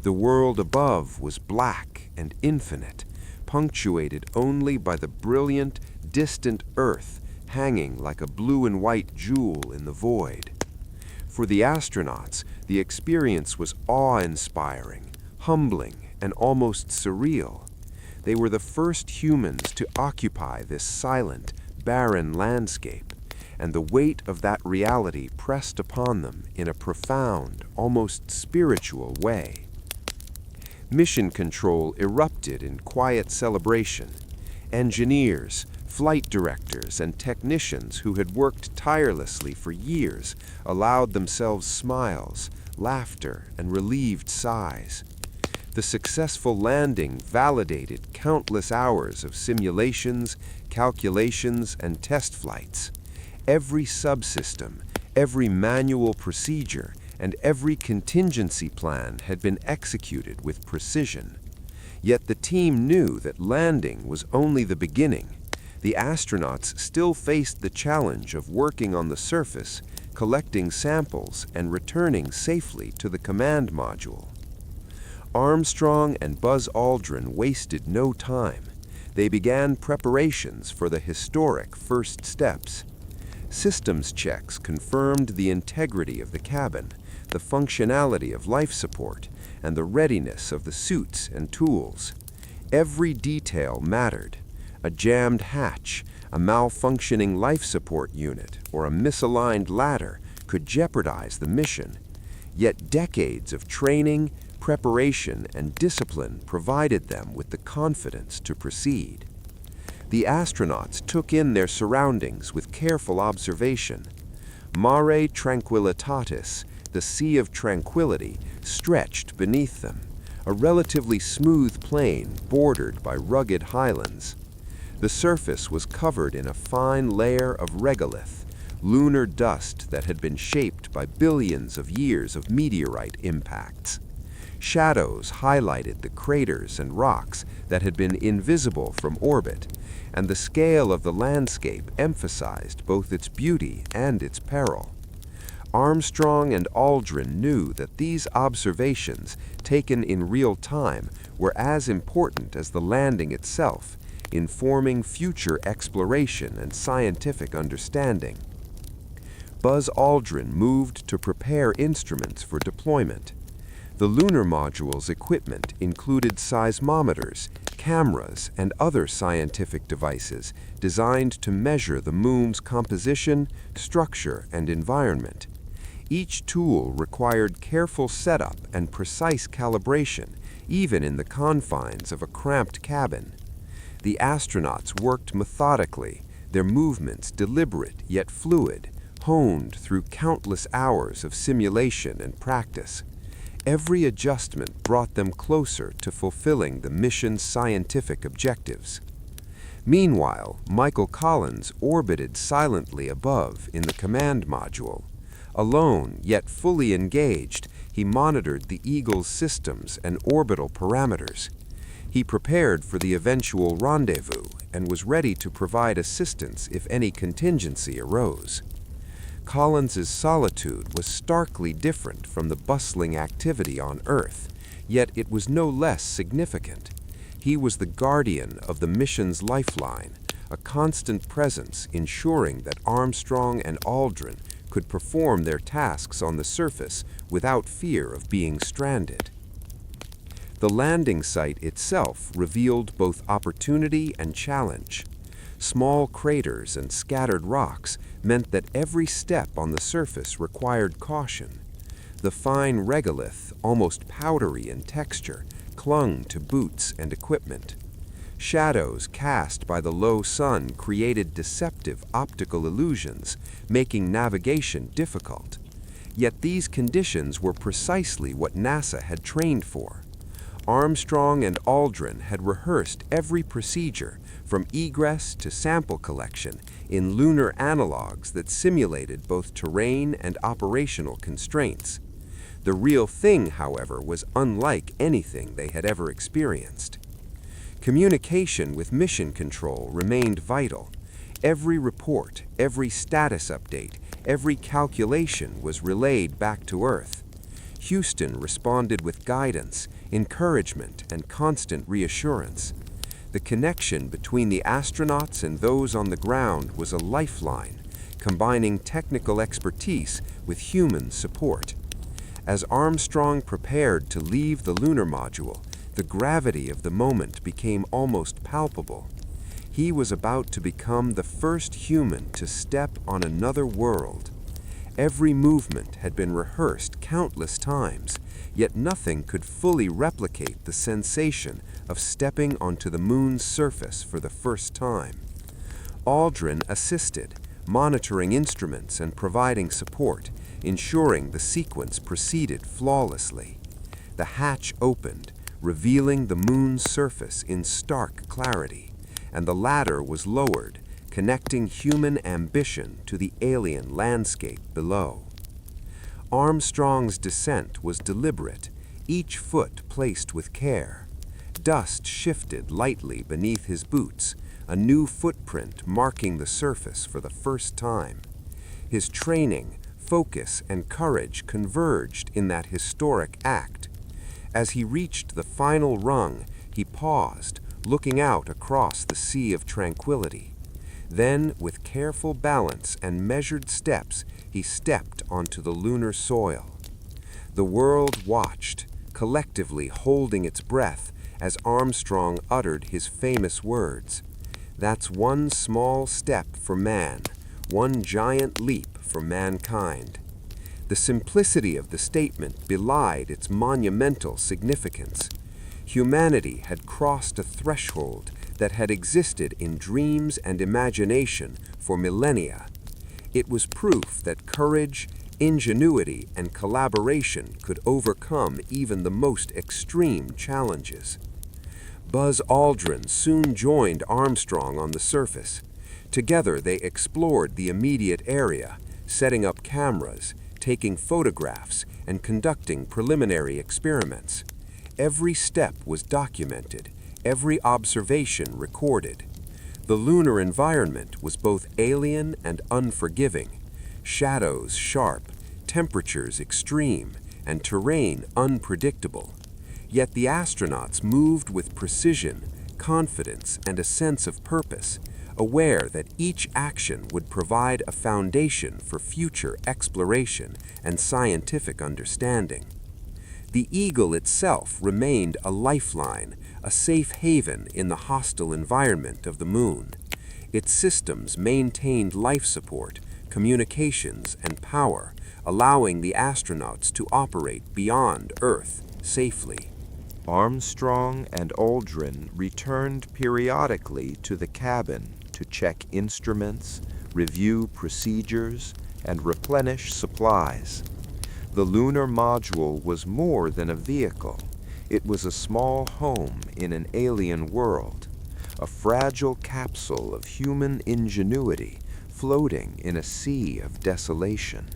The world above was black and infinite, punctuated only by the brilliant, distant Earth hanging like a blue and white jewel in the void. For the astronauts, the experience was awe-inspiring, humbling, and almost surreal. They were the first humans to occupy this silent, barren landscape, and the weight of that reality pressed upon them in a profound, almost spiritual way. Mission Control erupted in quiet celebration. Engineers, flight directors, and technicians who had worked tirelessly for years allowed themselves smiles, laughter, and relieved sighs. The successful landing validated countless hours of simulations, calculations, and test flights. Every subsystem, every manual procedure, and every contingency plan had been executed with precision. Yet the team knew that landing was only the beginning. The astronauts still faced the challenge of working on the surface, collecting samples, and returning safely to the command module. Armstrong and Buzz Aldrin wasted no time. They began preparations for the historic first steps. Systems checks confirmed the integrity of the cabin, the functionality of life support, and the readiness of the suits and tools. Every detail mattered. A jammed hatch, a malfunctioning life support unit, or a misaligned ladder could jeopardize the mission. Yet decades of training, preparation, and discipline provided them with the confidence to proceed. The astronauts took in their surroundings with careful observation. Mare Tranquillitatis, the Sea of Tranquility, stretched beneath them, a relatively smooth plain bordered by rugged highlands. The surface was covered in a fine layer of regolith, lunar dust that had been shaped by billions of years of meteorite impacts. Shadows highlighted the craters and rocks that had been invisible from orbit, and the scale of the landscape emphasized both its beauty and its peril. Armstrong and Aldrin knew that these observations, taken in real time, were as important as the landing itself, informing future exploration and scientific understanding. Buzz Aldrin moved to prepare instruments for deployment. The lunar module's equipment included seismometers, cameras, and other scientific devices designed to measure the moon's composition, structure, and environment. Each tool required careful setup and precise calibration, even in the confines of a cramped cabin. The astronauts worked methodically, their movements deliberate yet fluid, honed through countless hours of simulation and practice. Every adjustment brought them closer to fulfilling the mission's scientific objectives. Meanwhile, Michael Collins orbited silently above in the command module. Alone, yet fully engaged, he monitored the Eagle's systems and orbital parameters. He prepared for the eventual rendezvous and was ready to provide assistance if any contingency arose. Collins's solitude was starkly different from the bustling activity on Earth, yet it was no less significant. He was the guardian of the mission's lifeline, a constant presence ensuring that Armstrong and Aldrin could perform their tasks on the surface without fear of being stranded. The landing site itself revealed both opportunity and challenge. Small craters and scattered rocks meant that every step on the surface required caution. The fine regolith, almost powdery in texture, clung to boots and equipment. Shadows cast by the low sun created deceptive optical illusions, making navigation difficult. Yet these conditions were precisely what NASA had trained for. Armstrong and Aldrin had rehearsed every procedure, from egress to sample collection, in lunar analogs that simulated both terrain and operational constraints. The real thing, however, was unlike anything they had ever experienced. Communication with mission control remained vital. Every report, every status update, every calculation was relayed back to Earth. Houston responded with guidance, encouragement, and constant reassurance. The connection between the astronauts and those on the ground was a lifeline, combining technical expertise with human support. As Armstrong prepared to leave the lunar module, the gravity of the moment became almost palpable. He was about to become the first human to step on another world. Every movement had been rehearsed countless times, yet nothing could fully replicate the sensation of stepping onto the moon's surface for the first time. Aldrin assisted, monitoring instruments and providing support, ensuring the sequence proceeded flawlessly. The hatch opened, revealing the moon's surface in stark clarity, and the ladder was lowered, connecting human ambition to the alien landscape below. Armstrong's descent was deliberate, each foot placed with care. Dust shifted lightly beneath his boots, a new footprint marking the surface for the first time. His training, focus, and courage converged in that historic act. As he reached the final rung, he paused, looking out across the sea of tranquility. Then, with careful balance and measured steps, he stepped onto the lunar soil. The world watched, collectively holding its breath as Armstrong uttered his famous words, "That's one small step for man, one giant leap for mankind." The simplicity of the statement belied its monumental significance. Humanity had crossed a threshold that had existed in dreams and imagination for millennia. It was proof that courage, ingenuity, and collaboration could overcome even the most extreme challenges. Buzz Aldrin soon joined Armstrong on the surface. Together they explored the immediate area, setting up cameras, taking photographs, and conducting preliminary experiments. Every step was documented, every observation recorded. The lunar environment was both alien and unforgiving, shadows sharp, temperatures extreme, and terrain unpredictable. Yet the astronauts moved with precision, confidence, and a sense of purpose, aware that each action would provide a foundation for future exploration and scientific understanding. The Eagle itself remained a lifeline, a safe haven in the hostile environment of the moon. Its systems maintained life support, communications, and power, allowing the astronauts to operate beyond Earth safely. Armstrong and Aldrin returned periodically to the cabin to check instruments, review procedures, and replenish supplies. The lunar module was more than a vehicle. It was a small home in an alien world, a fragile capsule of human ingenuity floating in a sea of desolation.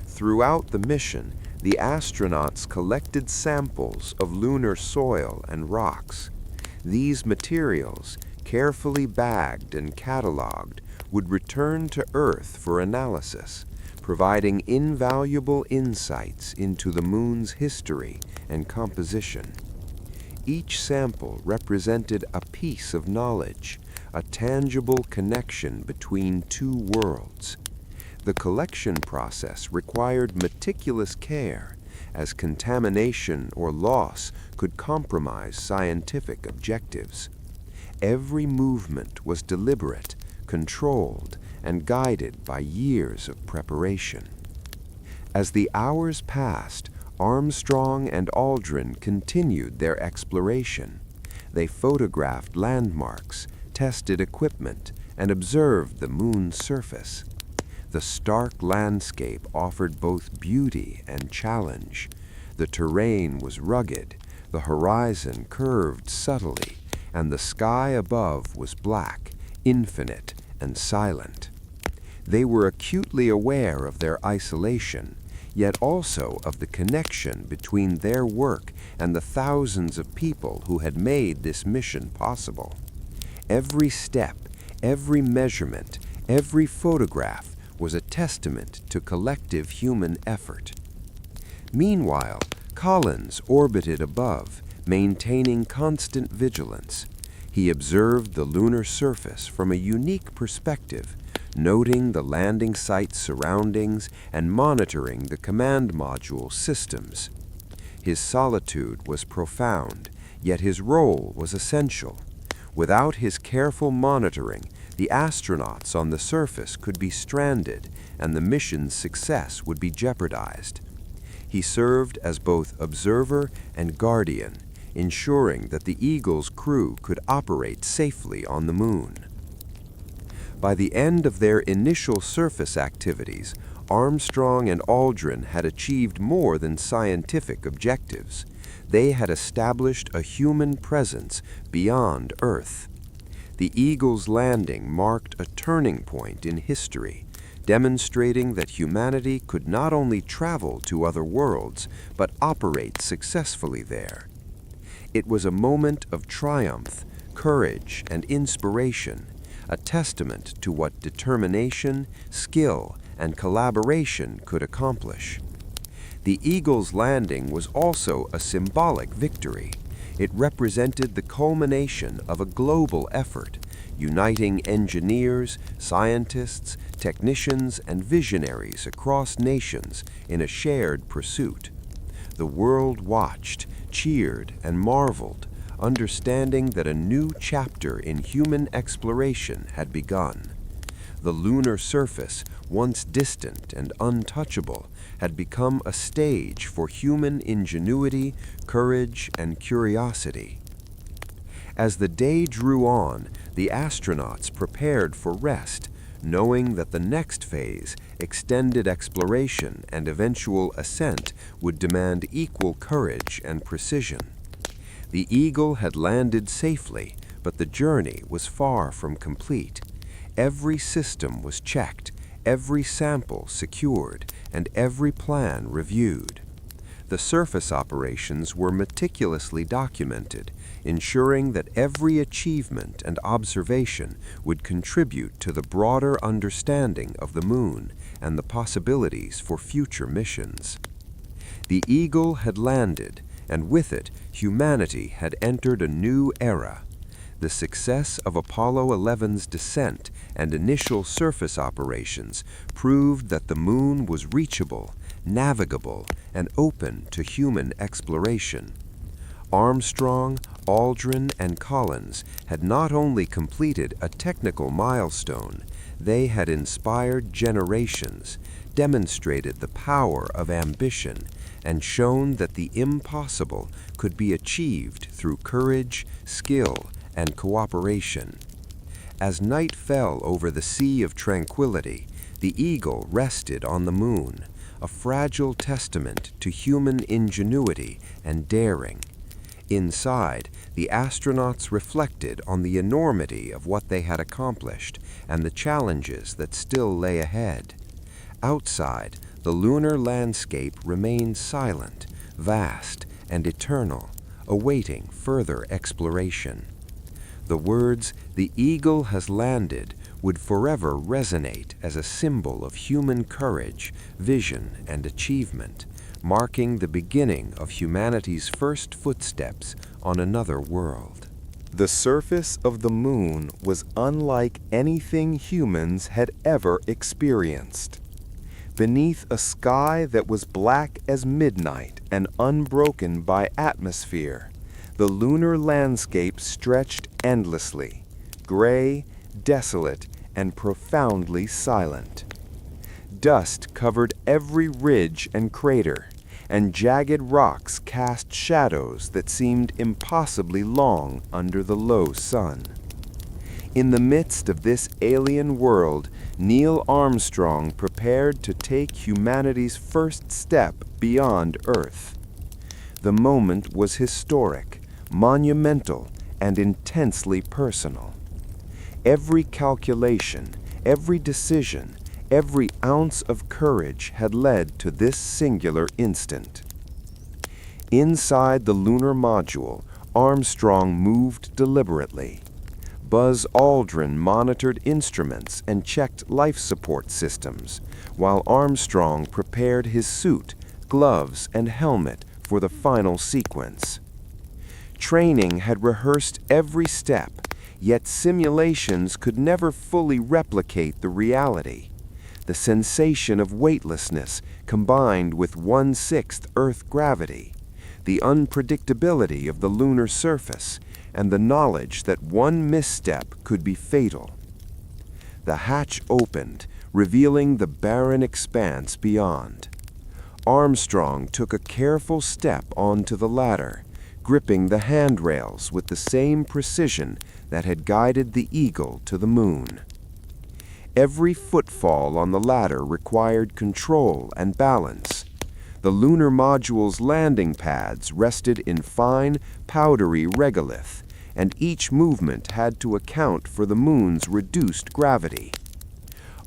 Throughout the mission, the astronauts collected samples of lunar soil and rocks. These materials, carefully bagged and cataloged, would return to Earth for analysis, providing invaluable insights into the Moon's history and composition. Each sample represented a piece of knowledge, a tangible connection between two worlds. The collection process required meticulous care, as contamination or loss could compromise scientific objectives. Every movement was deliberate, controlled, and guided by years of preparation. As the hours passed, Armstrong and Aldrin continued their exploration. They photographed landmarks, tested equipment, and observed the Moon's surface. The stark landscape offered both beauty and challenge. The terrain was rugged, the horizon curved subtly, and the sky above was black, infinite, and silent. They were acutely aware of their isolation, yet also of the connection between their work and the thousands of people who had made this mission possible. Every step, every measurement, every photograph was a testament to collective human effort. Meanwhile, Collins orbited above, maintaining constant vigilance. He observed the lunar surface from a unique perspective, noting the landing site's surroundings and monitoring the command module systems. His solitude was profound, yet his role was essential. Without his careful monitoring, the astronauts on the surface could be stranded and the mission's success would be jeopardized. He served as both observer and guardian, ensuring that the Eagle's crew could operate safely on the Moon. By the end of their initial surface activities, Armstrong and Aldrin had achieved more than scientific objectives. They had established a human presence beyond Earth. The Eagle's landing marked a turning point in history, demonstrating that humanity could not only travel to other worlds, but operate successfully there. It was a moment of triumph, courage, and inspiration, a testament to what determination, skill, and collaboration could accomplish. The Eagle's landing was also a symbolic victory. It represented the culmination of a global effort, uniting engineers, scientists, technicians, and visionaries across nations in a shared pursuit. The world watched, cheered, and marveled, understanding that a new chapter in human exploration had begun. The lunar surface, once distant and untouchable, had become a stage for human ingenuity, courage, and curiosity. As the day drew on, the astronauts prepared for rest, knowing that the next phase, extended exploration and eventual ascent, would demand equal courage and precision. The Eagle had landed safely, but the journey was far from complete. Every system was checked, every sample secured, and every plan reviewed. The surface operations were meticulously documented, ensuring that every achievement and observation would contribute to the broader understanding of the Moon and the possibilities for future missions. The Eagle had landed, and with it, humanity had entered a new era. The success of Apollo 11's descent and initial surface operations proved that the Moon was reachable, navigable, and open to human exploration. Armstrong, Aldrin, and Collins had not only completed a technical milestone, they had inspired generations, demonstrated the power of ambition, and shown that the impossible could be achieved through courage, skill, and cooperation. As night fell over the Sea of Tranquility, the Eagle rested on the Moon, a fragile testament to human ingenuity and daring. Inside, the astronauts reflected on the enormity of what they had accomplished and the challenges that still lay ahead. Outside, the lunar landscape remained silent, vast, and eternal, awaiting further exploration. The words, "The Eagle has landed," would forever resonate as a symbol of human courage, vision, and achievement, marking the beginning of humanity's first footsteps on another world. The surface of the Moon was unlike anything humans had ever experienced. Beneath a sky that was black as midnight and unbroken by atmosphere, the lunar landscape stretched endlessly, gray, desolate, and profoundly silent. Dust covered every ridge and crater, and jagged rocks cast shadows that seemed impossibly long under the low sun. In the midst of this alien world, Neil Armstrong prepared to take humanity's first step beyond Earth. The moment was historic, monumental, and intensely personal. Every calculation, every decision, every ounce of courage had led to this singular instant. Inside the lunar module, Armstrong moved deliberately. Buzz Aldrin monitored instruments and checked life support systems, while Armstrong prepared his suit, gloves, and helmet for the final sequence. Training had rehearsed every step, yet simulations could never fully replicate the reality. The sensation of weightlessness combined with 1/6 Earth gravity, the unpredictability of the lunar surface, and the knowledge that one misstep could be fatal. The hatch opened, revealing the barren expanse beyond. Armstrong took a careful step onto the ladder, gripping the handrails with the same precision that had guided the Eagle to the Moon. Every footfall on the ladder required control and balance. The lunar module's landing pads rested in fine, powdery regolith, and each movement had to account for the Moon's reduced gravity.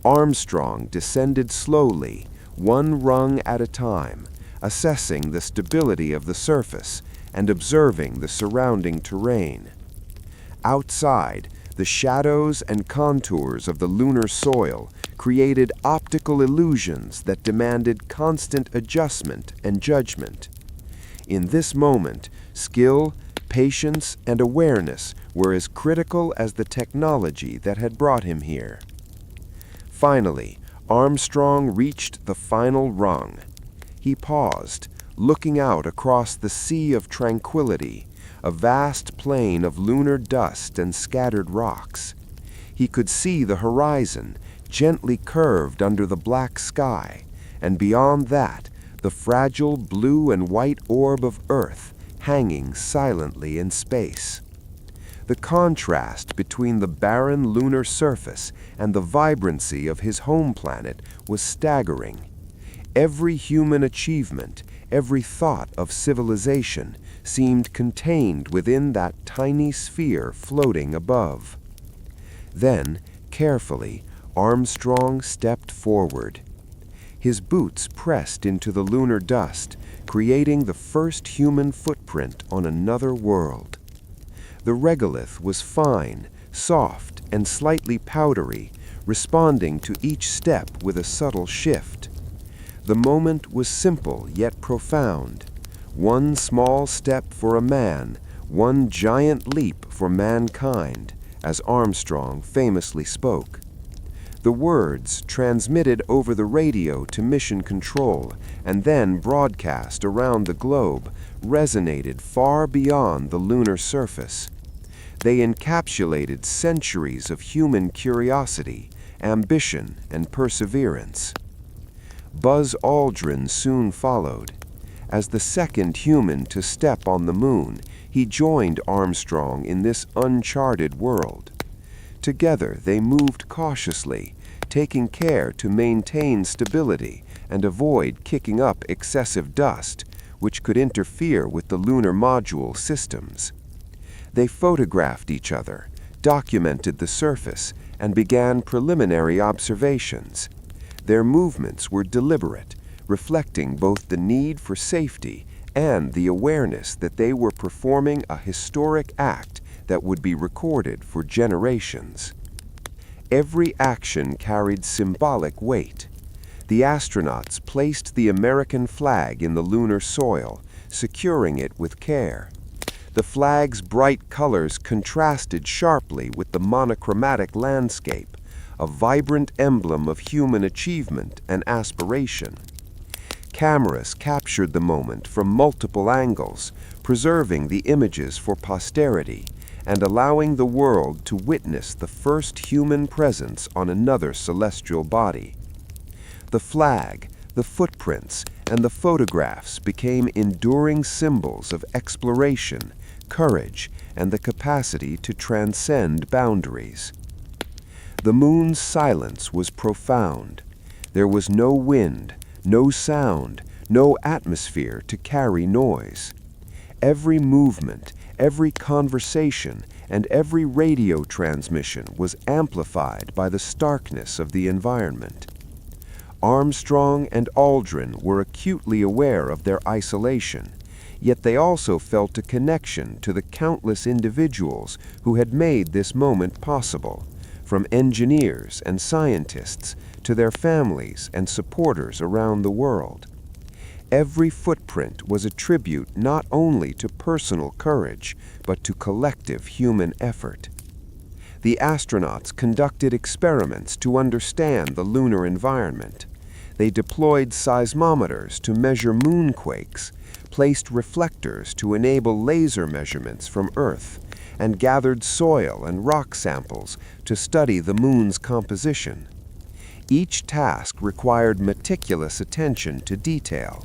Armstrong descended slowly, one rung at a time, assessing the stability of the surface and observing the surrounding terrain. Outside, the shadows and contours of the lunar soil created optical illusions that demanded constant adjustment and judgment. In this moment, skill, patience, and awareness were as critical as the technology that had brought him here. Finally, Armstrong reached the final rung. He paused, looking out across the Sea of Tranquility, a vast plain of lunar dust and scattered rocks. He could see the horizon, gently curved under the black sky, and beyond that, the fragile blue and white orb of Earth hanging silently in space. The contrast between the barren lunar surface and the vibrancy of his home planet was staggering. Every human achievement, every thought of civilization, seemed contained within that tiny sphere floating above. Then, carefully, Armstrong stepped forward. His boots pressed into the lunar dust, creating the first human footprint on another world. The regolith was fine, soft, and slightly powdery, responding to each step with a subtle shift. The moment was simple yet profound. One small step for a man, one giant leap for mankind, as Armstrong famously spoke. The words, transmitted over the radio to mission control and then broadcast around the globe, resonated far beyond the lunar surface. They encapsulated centuries of human curiosity, ambition, and perseverance. Buzz Aldrin soon followed. As the second human to step on the moon, he joined Armstrong in this uncharted world. Together they moved cautiously, taking care to maintain stability and avoid kicking up excessive dust, which could interfere with the lunar module systems. They photographed each other, documented the surface, and began preliminary observations. Their movements were deliberate, reflecting both the need for safety and the awareness that they were performing a historic act that would be recorded for generations. Every action carried symbolic weight. The astronauts placed the American flag in the lunar soil, securing it with care. The flag's bright colors contrasted sharply with the monochromatic landscape, a vibrant emblem of human achievement and aspiration. Cameras captured the moment from multiple angles, preserving the images for posterity and allowing the world to witness the first human presence on another celestial body. The flag, the footprints, and the photographs became enduring symbols of exploration, courage, and the capacity to transcend boundaries. The moon's silence was profound. There was no wind, no sound, no atmosphere to carry noise. Every movement, every conversation, and every radio transmission was amplified by the starkness of the environment. Armstrong and Aldrin were acutely aware of their isolation, yet they also felt a connection to the countless individuals who had made this moment possible, from engineers and scientists to their families and supporters around the world. Every footprint was a tribute not only to personal courage, but to collective human effort. The astronauts conducted experiments to understand the lunar environment. They deployed seismometers to measure moonquakes, placed reflectors to enable laser measurements from Earth, and gathered soil and rock samples to study the moon's composition. Each task required meticulous attention to detail.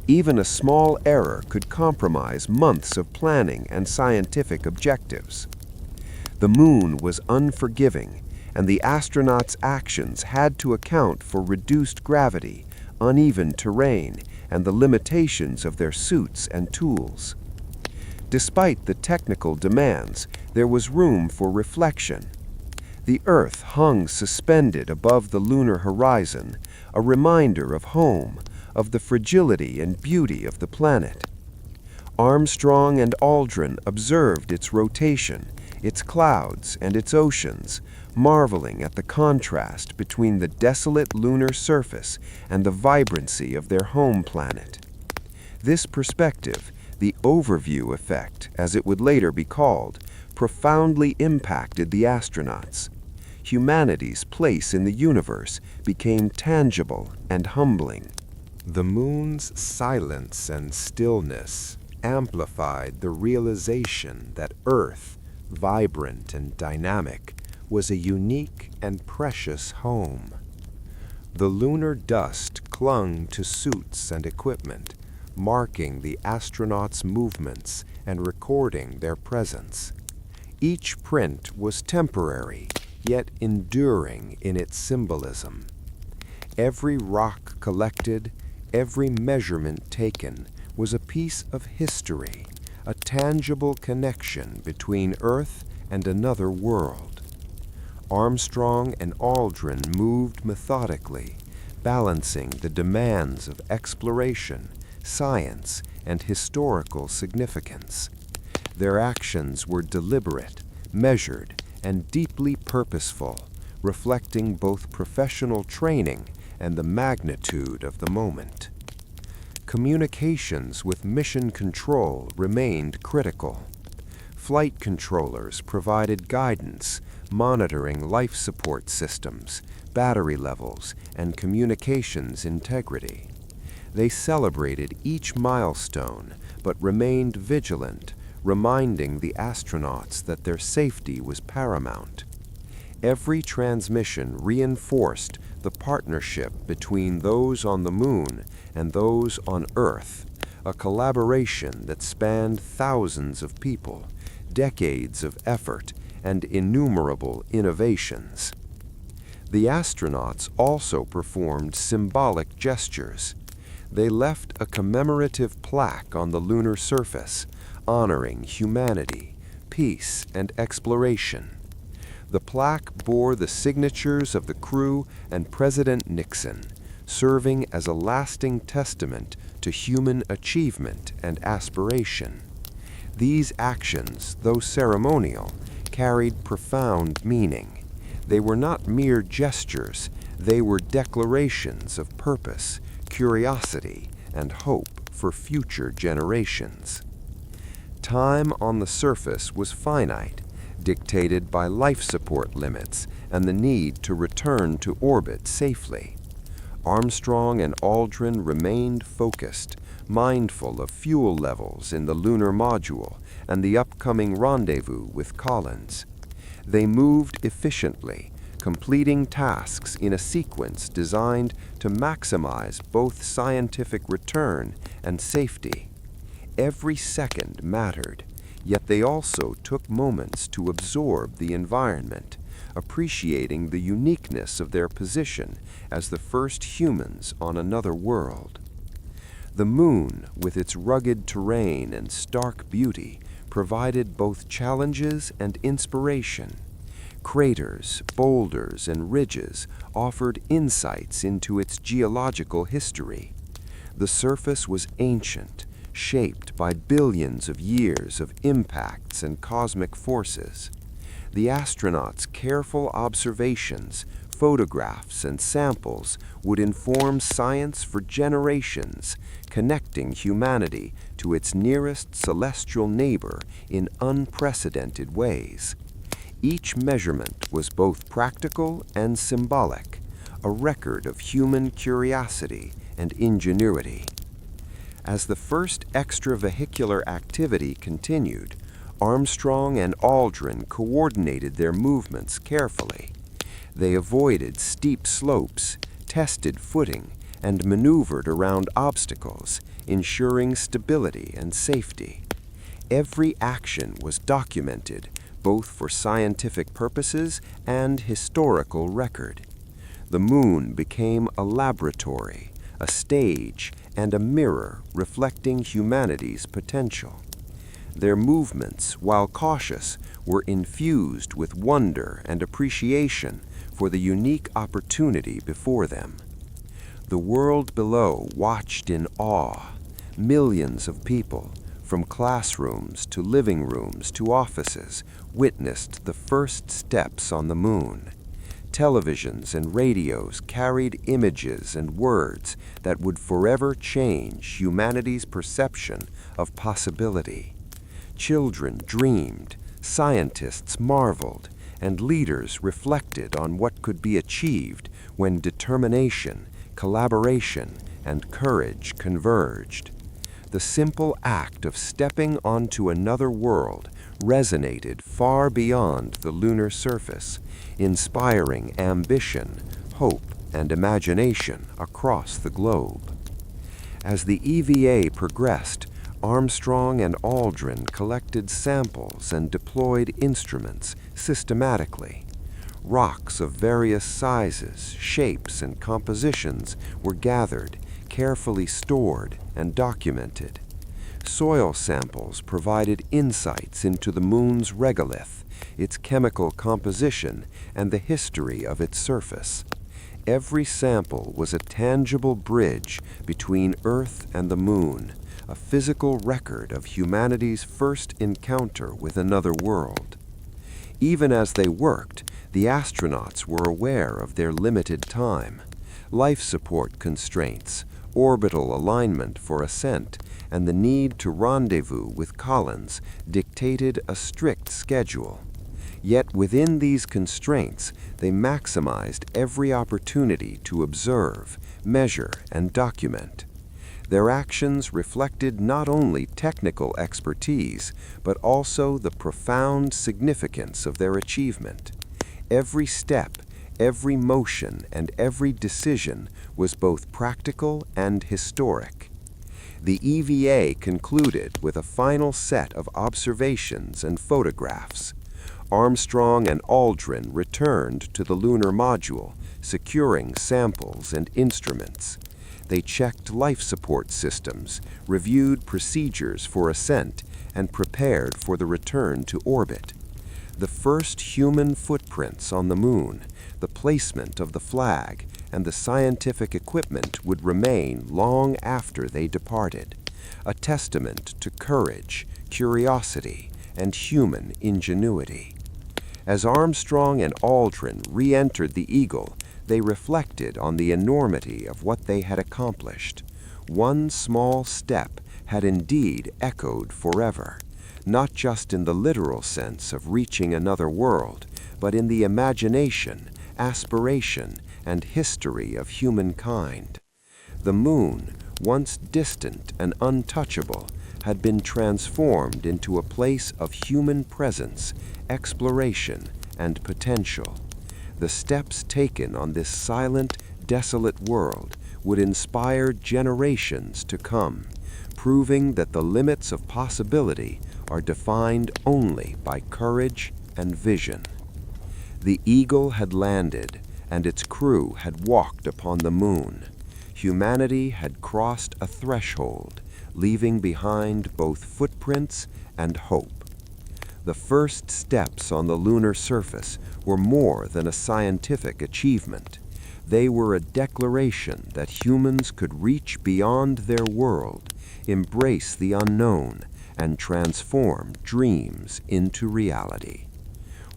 Even a small error could compromise months of planning and scientific objectives. The moon was unforgiving, and the astronauts' actions had to account for reduced gravity, uneven terrain, and the limitations of their suits and tools. Despite the technical demands, there was room for reflection. The Earth hung suspended above the lunar horizon, a reminder of home, of the fragility and beauty of the planet. Armstrong and Aldrin observed its rotation, its clouds, and its oceans, marveling at the contrast between the desolate lunar surface and the vibrancy of their home planet. This perspective, the overview effect, as it would later be called, profoundly impacted the astronauts. Humanity's place in the universe became tangible and humbling. The moon's silence and stillness amplified the realization that Earth, vibrant and dynamic, was a unique and precious home. The lunar dust clung to suits and equipment, marking the astronauts' movements and recording their presence. Each print was temporary, yet enduring in its symbolism. Every rock collected, every measurement taken was a piece of history, a tangible connection between Earth and another world. Armstrong and Aldrin moved methodically, balancing the demands of exploration, science, and historical significance. Their actions were deliberate, measured, and deeply purposeful, reflecting both professional training and the magnitude of the moment. Communications with mission control remained critical. Flight controllers provided guidance, monitoring life support systems, battery levels, and communications integrity. They celebrated each milestone, but remained vigilant, reminding the astronauts that their safety was paramount. Every transmission reinforced the partnership between those on the moon and those on Earth, a collaboration that spanned thousands of people, decades of effort, and innumerable innovations. The astronauts also performed symbolic gestures. They left a commemorative plaque on the lunar surface, honoring humanity, peace, and exploration. The plaque bore the signatures of the crew and President Nixon, serving as a lasting testament to human achievement and aspiration. These actions, though ceremonial, carried profound meaning. They were not mere gestures, they were declarations of purpose, curiosity, and hope for future generations. Time on the surface was finite, dictated by life support limits and the need to return to orbit safely. Armstrong and Aldrin remained focused, mindful of fuel levels in the lunar module and the upcoming rendezvous with Collins. They moved efficiently, completing tasks in a sequence designed to maximize both scientific return and safety. Every second mattered, yet they also took moments to absorb the environment, appreciating the uniqueness of their position as the first humans on another world. The moon, with its rugged terrain and stark beauty, provided both challenges and inspiration. Craters, boulders, and ridges offered insights into its geological history. The surface was ancient, shaped by billions of years of impacts and cosmic forces. The astronauts' careful observations, photographs, and samples would inform science for generations, connecting humanity to its nearest celestial neighbor in unprecedented ways. Each measurement was both practical and symbolic, a record of human curiosity and ingenuity. As the first extravehicular activity continued, Armstrong and Aldrin coordinated their movements carefully. They avoided steep slopes, tested footing, and maneuvered around obstacles, ensuring stability and safety. Every action was documented, both for scientific purposes and historical record. The moon became a laboratory, a stage, and a mirror reflecting humanity's potential. Their movements, while cautious, were infused with wonder and appreciation for the unique opportunity before them. The world below watched in awe. Millions of people, from classrooms to living rooms to offices, witnessed the first steps on the moon. Televisions and radios carried images and words that would forever change humanity's perception of possibility. Children dreamed, scientists marveled, and leaders reflected on what could be achieved when determination, collaboration, and courage converged. The simple act of stepping onto another world resonated far beyond the lunar surface, inspiring ambition, hope, and imagination across the globe. As the EVA progressed, Armstrong and Aldrin collected samples and deployed instruments systematically. Rocks of various sizes, shapes, and compositions were gathered, carefully stored, and documented. Soil samples provided insights into the moon's regolith, its chemical composition, and the history of its surface. Every sample was a tangible bridge between Earth and the moon, a physical record of humanity's first encounter with another world. Even as they worked, the astronauts were aware of their limited time. Life support constraints, orbital alignment for ascent, and the need to rendezvous with Collins dictated a strict schedule. Yet within these constraints, they maximized every opportunity to observe, measure, and document. Their actions reflected not only technical expertise, but also the profound significance of their achievement. Every step, every motion, and every decision was both practical and historic. The EVA concluded with a final set of observations and photographs. Armstrong and Aldrin returned to the lunar module, securing samples and instruments. They checked life support systems, reviewed procedures for ascent, and prepared for the return to orbit. The first human footprints on the moon, the placement of the flag, and the scientific equipment would remain long after they departed, a testament to courage, curiosity, and human ingenuity. As Armstrong and Aldrin re-entered the Eagle, they reflected on the enormity of what they had accomplished. One small step had indeed echoed forever, not just in the literal sense of reaching another world, but in the imagination, aspiration, and history of humankind. The moon, once distant and untouchable, had been transformed into a place of human presence, exploration, and potential. The steps taken on this silent, desolate world would inspire generations to come, proving that the limits of possibility are defined only by courage and vision. The Eagle had landed, and its crew had walked upon the moon. Humanity had crossed a threshold, leaving behind both footprints and hope. The first steps on the lunar surface were more than a scientific achievement. They were a declaration that humans could reach beyond their world, embrace the unknown, and transform dreams into reality.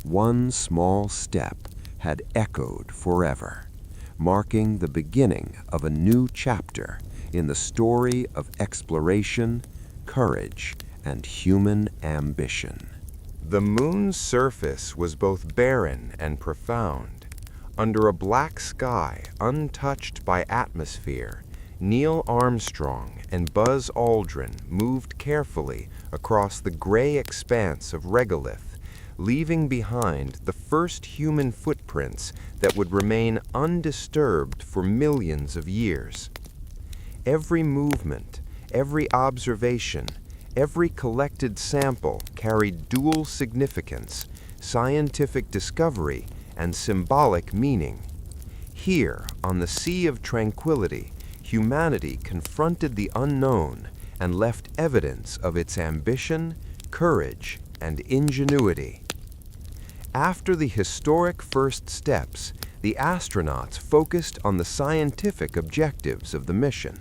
One small step had echoed forever, marking the beginning of a new chapter in the story of exploration, courage, and human ambition. The moon's surface was both barren and profound. Under a black sky untouched by atmosphere, Neil Armstrong and Buzz Aldrin moved carefully across the gray expanse of regolith, leaving behind the first human footprints that would remain undisturbed for millions of years. Every movement, every observation, every collected sample carried dual significance, scientific discovery, and symbolic meaning. Here, on the Sea of Tranquility, humanity confronted the unknown and left evidence of its ambition, courage, and ingenuity. After the historic first steps, the astronauts focused on the scientific objectives of the mission.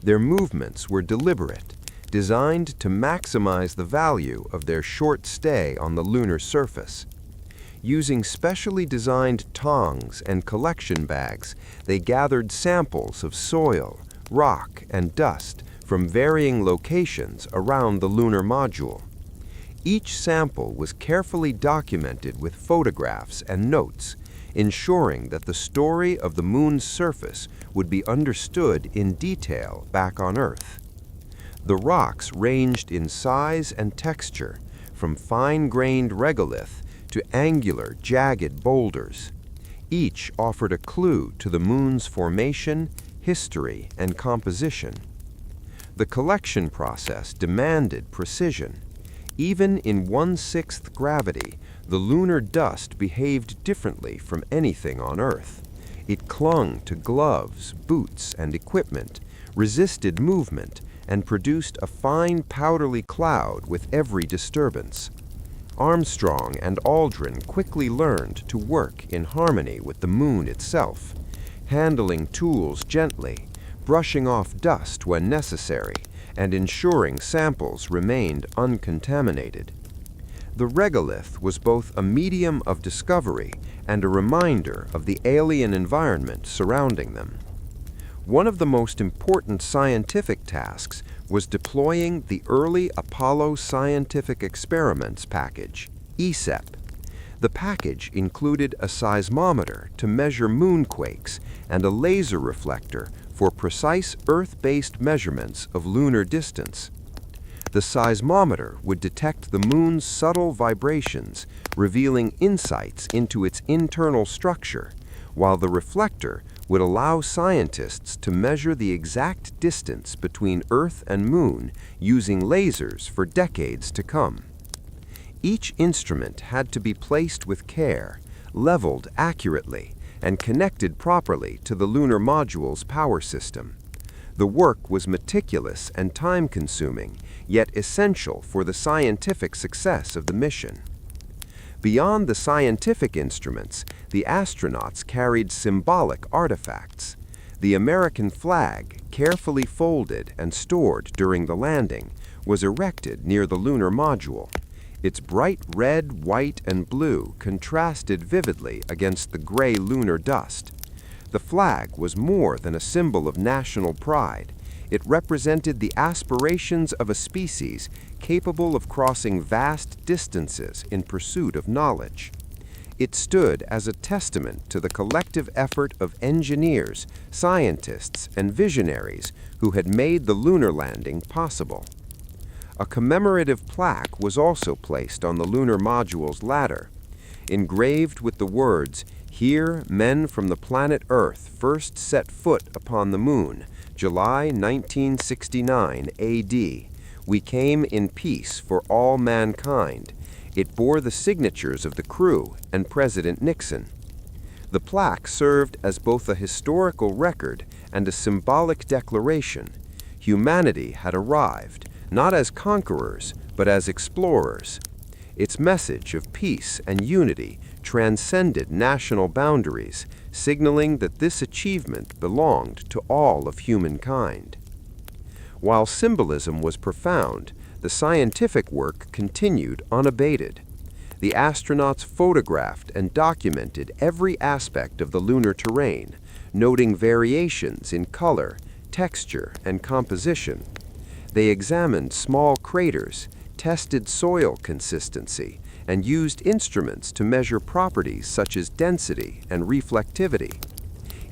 Their movements were deliberate, designed to maximize the value of their short stay on the lunar surface. Using specially designed tongs and collection bags, they gathered samples of soil, rock, and dust from varying locations around the lunar module. Each sample was carefully documented with photographs and notes, ensuring that the story of the moon's surface would be understood in detail back on Earth. The rocks ranged in size and texture, from fine-grained regolith to angular, jagged boulders. Each offered a clue to the moon's formation, history, and composition. The collection process demanded precision. Even in 1/6 gravity, the lunar dust behaved differently from anything on Earth. It clung to gloves, boots, and equipment, resisted movement, and produced a fine powdery cloud with every disturbance. Armstrong and Aldrin quickly learned to work in harmony with the moon itself, handling tools gently, brushing off dust when necessary, and ensuring samples remained uncontaminated. The regolith was both a medium of discovery and a reminder of the alien environment surrounding them. One of the most important scientific tasks was deploying the early Apollo Scientific Experiments package, ESEP. The package included a seismometer to measure moonquakes and a laser reflector for precise Earth-based measurements of lunar distance. The seismometer would detect the moon's subtle vibrations, revealing insights into its internal structure, while the reflector would allow scientists to measure the exact distance between Earth and Moon using lasers for decades to come. Each instrument had to be placed with care, leveled accurately, and connected properly to the lunar module's power system. The work was meticulous and time-consuming, yet essential for the scientific success of the mission. Beyond the scientific instruments, the astronauts carried symbolic artifacts. The American flag, carefully folded and stored during the landing, was erected near the lunar module. Its bright red, white, and blue contrasted vividly against the gray lunar dust. The flag was more than a symbol of national pride. It represented the aspirations of a species capable of crossing vast distances in pursuit of knowledge. It stood as a testament to the collective effort of engineers, scientists, and visionaries who had made the lunar landing possible. A commemorative plaque was also placed on the lunar module's ladder. Engraved with the words, "Here men from the planet Earth first set foot upon the Moon, July 1969 AD. We came in peace for all mankind." It bore the signatures of the crew and President Nixon. The plaque served as both a historical record and a symbolic declaration. Humanity had arrived, not as conquerors, but as explorers. Its message of peace and unity transcended national boundaries, signaling that this achievement belonged to all of humankind. While symbolism was profound, the scientific work continued unabated. The astronauts photographed and documented every aspect of the lunar terrain, noting variations in color, texture, and composition. They examined small craters, tested soil consistency, and used instruments to measure properties such as density and reflectivity.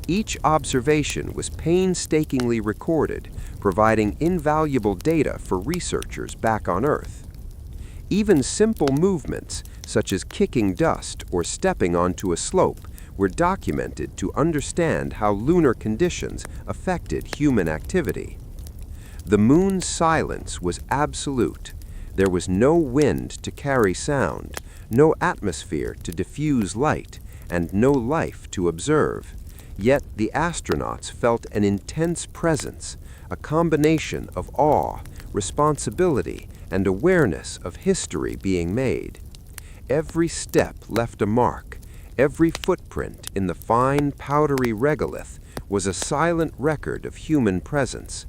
Each observation was painstakingly recorded, providing invaluable data for researchers back on Earth. Even simple movements, such as kicking dust or stepping onto a slope, were documented to understand how lunar conditions affected human activity. The Moon's silence was absolute. There was no wind to carry sound, no atmosphere to diffuse light, and no life to observe. Yet the astronauts felt an intense presence, a combination of awe, responsibility, and awareness of history being made. Every step left a mark. Every footprint in the fine, powdery regolith was a silent record of human presence.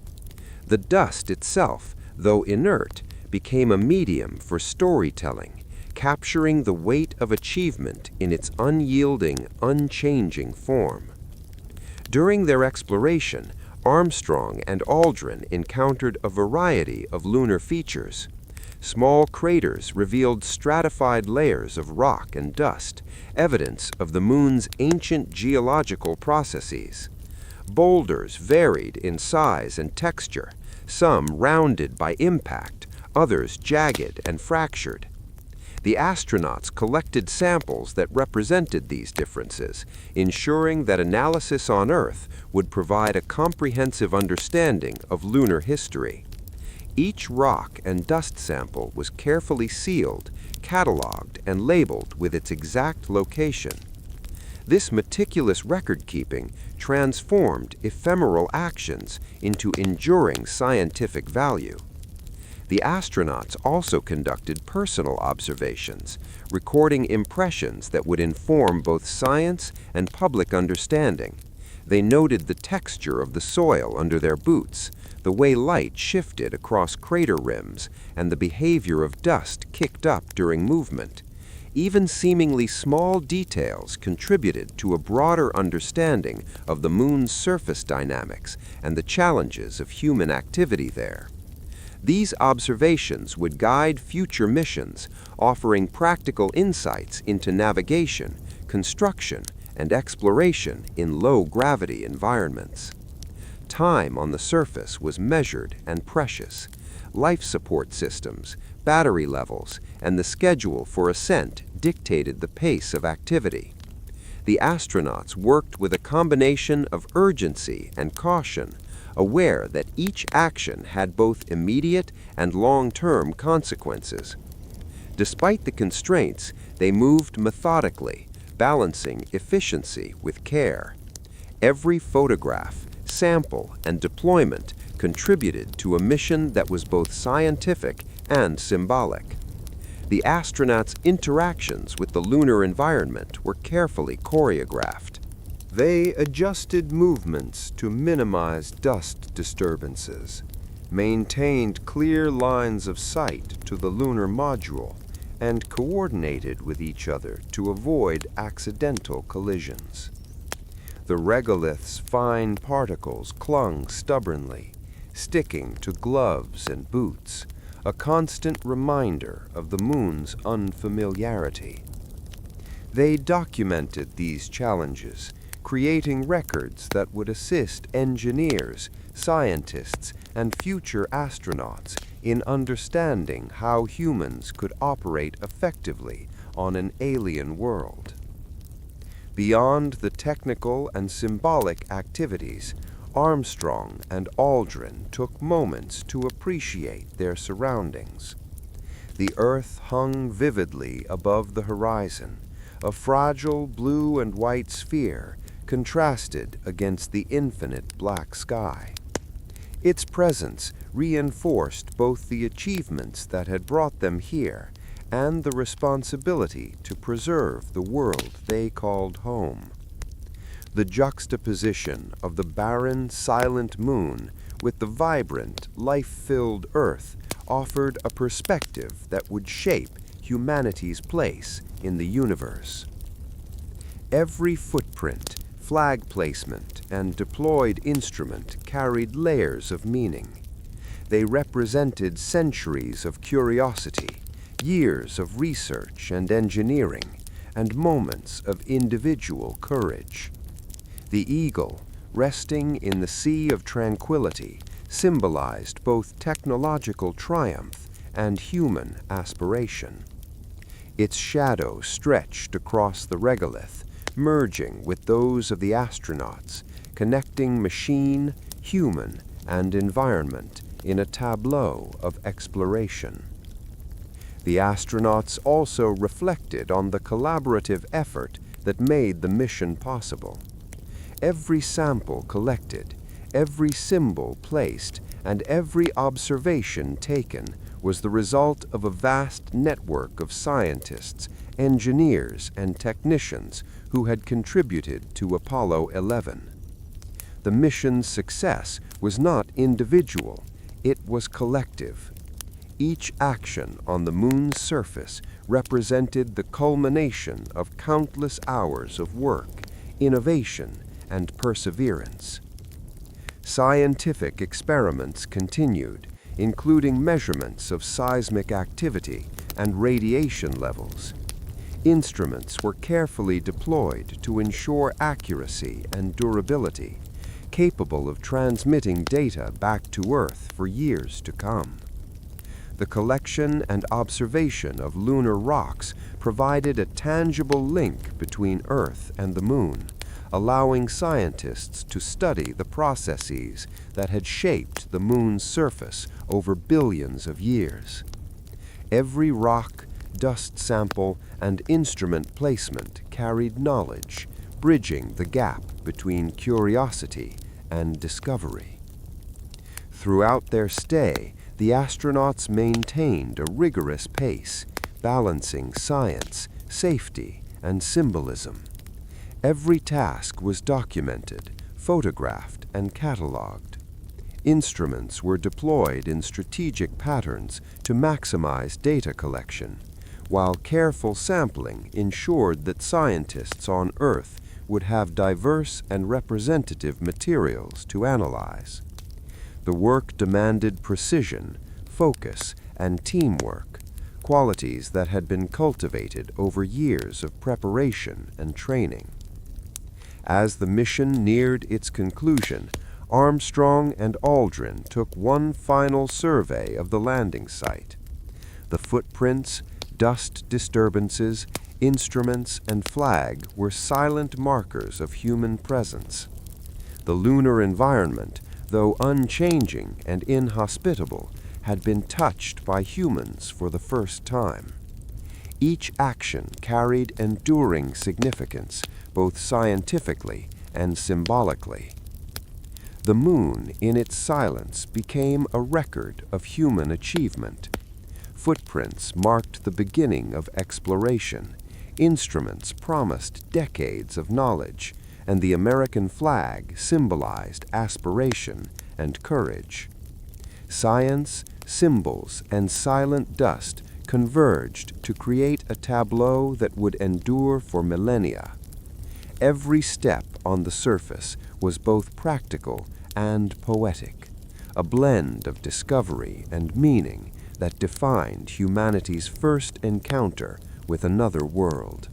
The dust itself, though inert, became a medium for storytelling, capturing the weight of achievement in its unyielding, unchanging form. During their exploration, Armstrong and Aldrin encountered a variety of lunar features. Small craters revealed stratified layers of rock and dust, evidence of the Moon's ancient geological processes. Boulders varied in size and texture, some rounded by impact, others jagged and fractured. The astronauts collected samples that represented these differences, ensuring that analysis on Earth would provide a comprehensive understanding of lunar history. Each rock and dust sample was carefully sealed, cataloged, and labeled with its exact location. This meticulous record-keeping transformed ephemeral actions into enduring scientific value. The astronauts also conducted personal observations, recording impressions that would inform both science and public understanding. They noted the texture of the soil under their boots, the way light shifted across crater rims, and the behavior of dust kicked up during movement. Even seemingly small details contributed to a broader understanding of the Moon's surface dynamics and the challenges of human activity there. These observations would guide future missions, offering practical insights into navigation, construction, and exploration in low-gravity environments. Time on the surface was measured and precious. Life support systems, battery levels, and the schedule for ascent dictated the pace of activity. The astronauts worked with a combination of urgency and caution, aware that each action had both immediate and long-term consequences. Despite the constraints, they moved methodically, balancing efficiency with care. Every photograph, sample, and deployment contributed to a mission that was both scientific and symbolic. The astronauts' interactions with the lunar environment were carefully choreographed. They adjusted movements to minimize dust disturbances, maintained clear lines of sight to the lunar module, and coordinated with each other to avoid accidental collisions. The regolith's fine particles clung stubbornly, sticking to gloves and boots, a constant reminder of the moon's unfamiliarity. They documented these challenges, creating records that would assist engineers, scientists, and future astronauts in understanding how humans could operate effectively on an alien world. Beyond the technical and symbolic activities, Armstrong and Aldrin took moments to appreciate their surroundings. The Earth hung vividly above the horizon, a fragile blue and white sphere contrasted against the infinite black sky. Its presence reinforced both the achievements that had brought them here and the responsibility to preserve the world they called home. The juxtaposition of the barren, silent moon with the vibrant, life-filled Earth offered a perspective that would shape humanity's place in the universe. Every footprint, flag placement, and deployed instrument carried layers of meaning. They represented centuries of curiosity, years of research and engineering, and moments of individual courage. The eagle, resting in the sea of tranquility, symbolized both technological triumph and human aspiration. Its shadow stretched across the regolith, merging with those of the astronauts, connecting machine, human, and environment in a tableau of exploration. The astronauts also reflected on the collaborative effort that made the mission possible. Every sample collected, every symbol placed, and every observation taken was the result of a vast network of scientists, engineers, and technicians who had contributed to Apollo 11. The mission's success was not individual, it was collective. Each action on the moon's surface represented the culmination of countless hours of work, innovation, and perseverance. Scientific experiments continued, including measurements of seismic activity and radiation levels. Instruments were carefully deployed to ensure accuracy and durability, capable of transmitting data back to Earth for years to come. The collection and observation of lunar rocks provided a tangible link between Earth and the Moon, allowing scientists to study the processes that had shaped the Moon's surface over billions of years. Every rock, dust sample, and instrument placement carried knowledge, bridging the gap between curiosity and discovery. Throughout their stay, the astronauts maintained a rigorous pace, balancing science, safety, and symbolism. Every task was documented, photographed, and cataloged. Instruments were deployed in strategic patterns to maximize data collection, while careful sampling ensured that scientists on Earth would have diverse and representative materials to analyze. The work demanded precision, focus, and teamwork, qualities that had been cultivated over years of preparation and training. As the mission neared its conclusion, Armstrong and Aldrin took one final survey of the landing site. The footprints, dust disturbances, instruments, and flag were silent markers of human presence. The lunar environment, though unchanging and inhospitable, had been touched by humans for the first time. Each action carried enduring significance, both scientifically and symbolically. The moon, in its silence, became a record of human achievement. Footprints marked the beginning of exploration. Instruments promised decades of knowledge, and the American flag symbolized aspiration and courage. Science, symbols, and silent dust converged to create a tableau that would endure for millennia. Every step on the surface was both practical and poetic, a blend of discovery and meaning that defined humanity's first encounter with another world.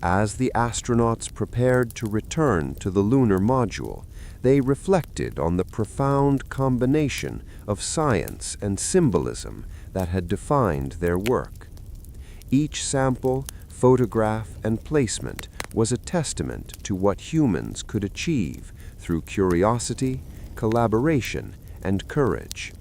As the astronauts prepared to return to the lunar module, they reflected on the profound combination of science and symbolism that had defined their work. Each sample, photograph, and placement was a testament to what humans could achieve through curiosity, collaboration, and courage.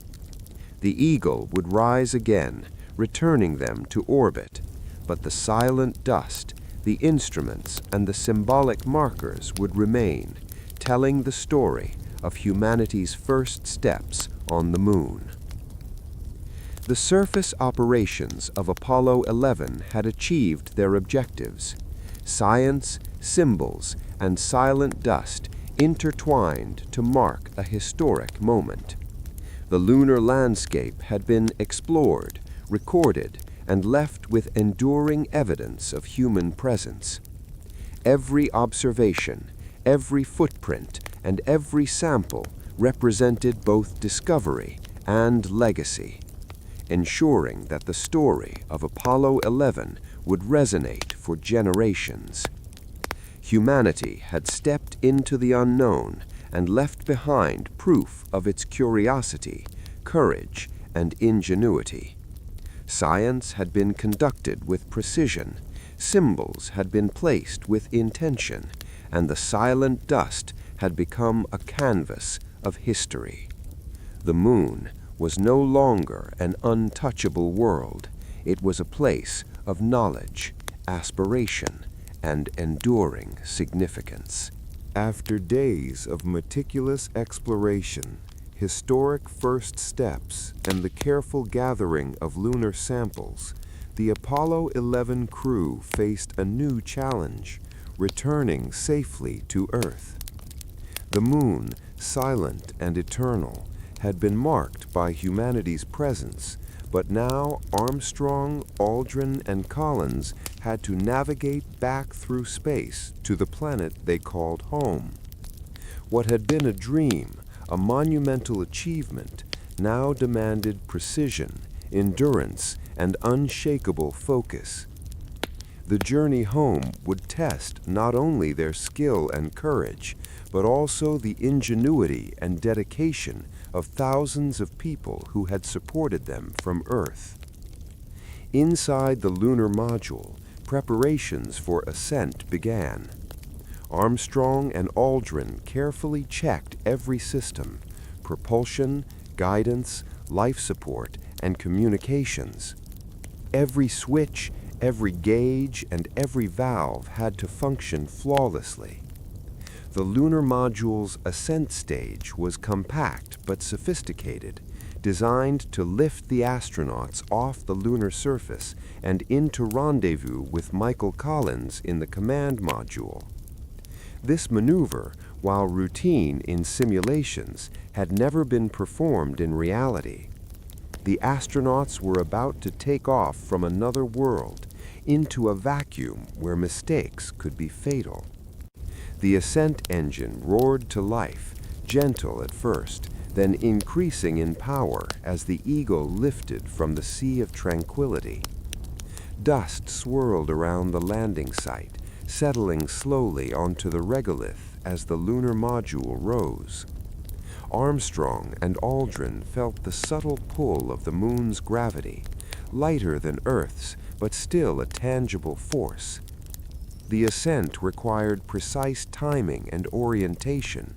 The Eagle would rise again, returning them to orbit, but the silent dust, the instruments, and the symbolic markers would remain, telling the story of humanity's first steps on the moon. The surface operations of Apollo 11 had achieved their objectives. Science, symbols, and silent dust intertwined to mark a historic moment. The lunar landscape had been explored, recorded, and left with enduring evidence of human presence. Every observation, every footprint, and every sample represented both discovery and legacy, ensuring that the story of Apollo 11 would resonate for generations. Humanity had stepped into the unknown and left behind proof of its curiosity, courage, and ingenuity. Science had been conducted with precision, symbols had been placed with intention, and the silent dust had become a canvas of history. The moon was no longer an untouchable world. It was a place of knowledge, aspiration, and enduring significance. After days of meticulous exploration, historic first steps, and the careful gathering of lunar samples, the Apollo 11 crew faced a new challenge, returning safely to Earth. The moon, silent and eternal, had been marked by humanity's presence, but now Armstrong, Aldrin, and Collins had to navigate back through space to the planet they called home. What had been a dream, a monumental achievement, now demanded precision, endurance, and unshakable focus. The journey home would test not only their skill and courage, but also the ingenuity and dedication of thousands of people who had supported them from Earth. Inside the lunar module, preparations for ascent began. Armstrong and Aldrin carefully checked every system: propulsion, guidance, life support, and communications. Every switch, every gauge, and every valve had to function flawlessly. The lunar module's ascent stage was compact but sophisticated, designed to lift the astronauts off the lunar surface and into rendezvous with Michael Collins in the command module. This maneuver, while routine in simulations, had never been performed in reality. The astronauts were about to take off from another world into a vacuum where mistakes could be fatal. The ascent engine roared to life, gentle at first, then increasing in power as the Eagle lifted from the sea of tranquility. Dust swirled around the landing site, settling slowly onto the regolith as the lunar module rose. Armstrong and Aldrin felt the subtle pull of the moon's gravity, lighter than Earth's, but still a tangible force. The ascent required precise timing and orientation.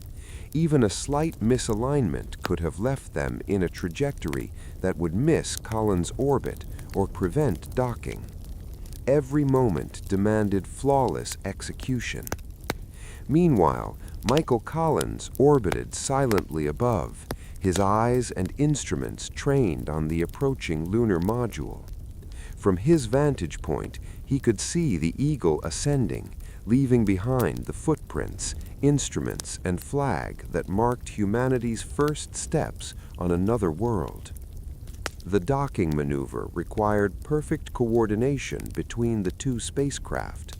Even a slight misalignment could have left them in a trajectory that would miss Collins' orbit or prevent docking. Every moment demanded flawless execution. Meanwhile, Michael Collins orbited silently above, his eyes and instruments trained on the approaching lunar module. From his vantage point, he could see the Eagle ascending, leaving behind the footprints, instruments, and flag that marked humanity's first steps on another world. The docking maneuver required perfect coordination between the two spacecraft.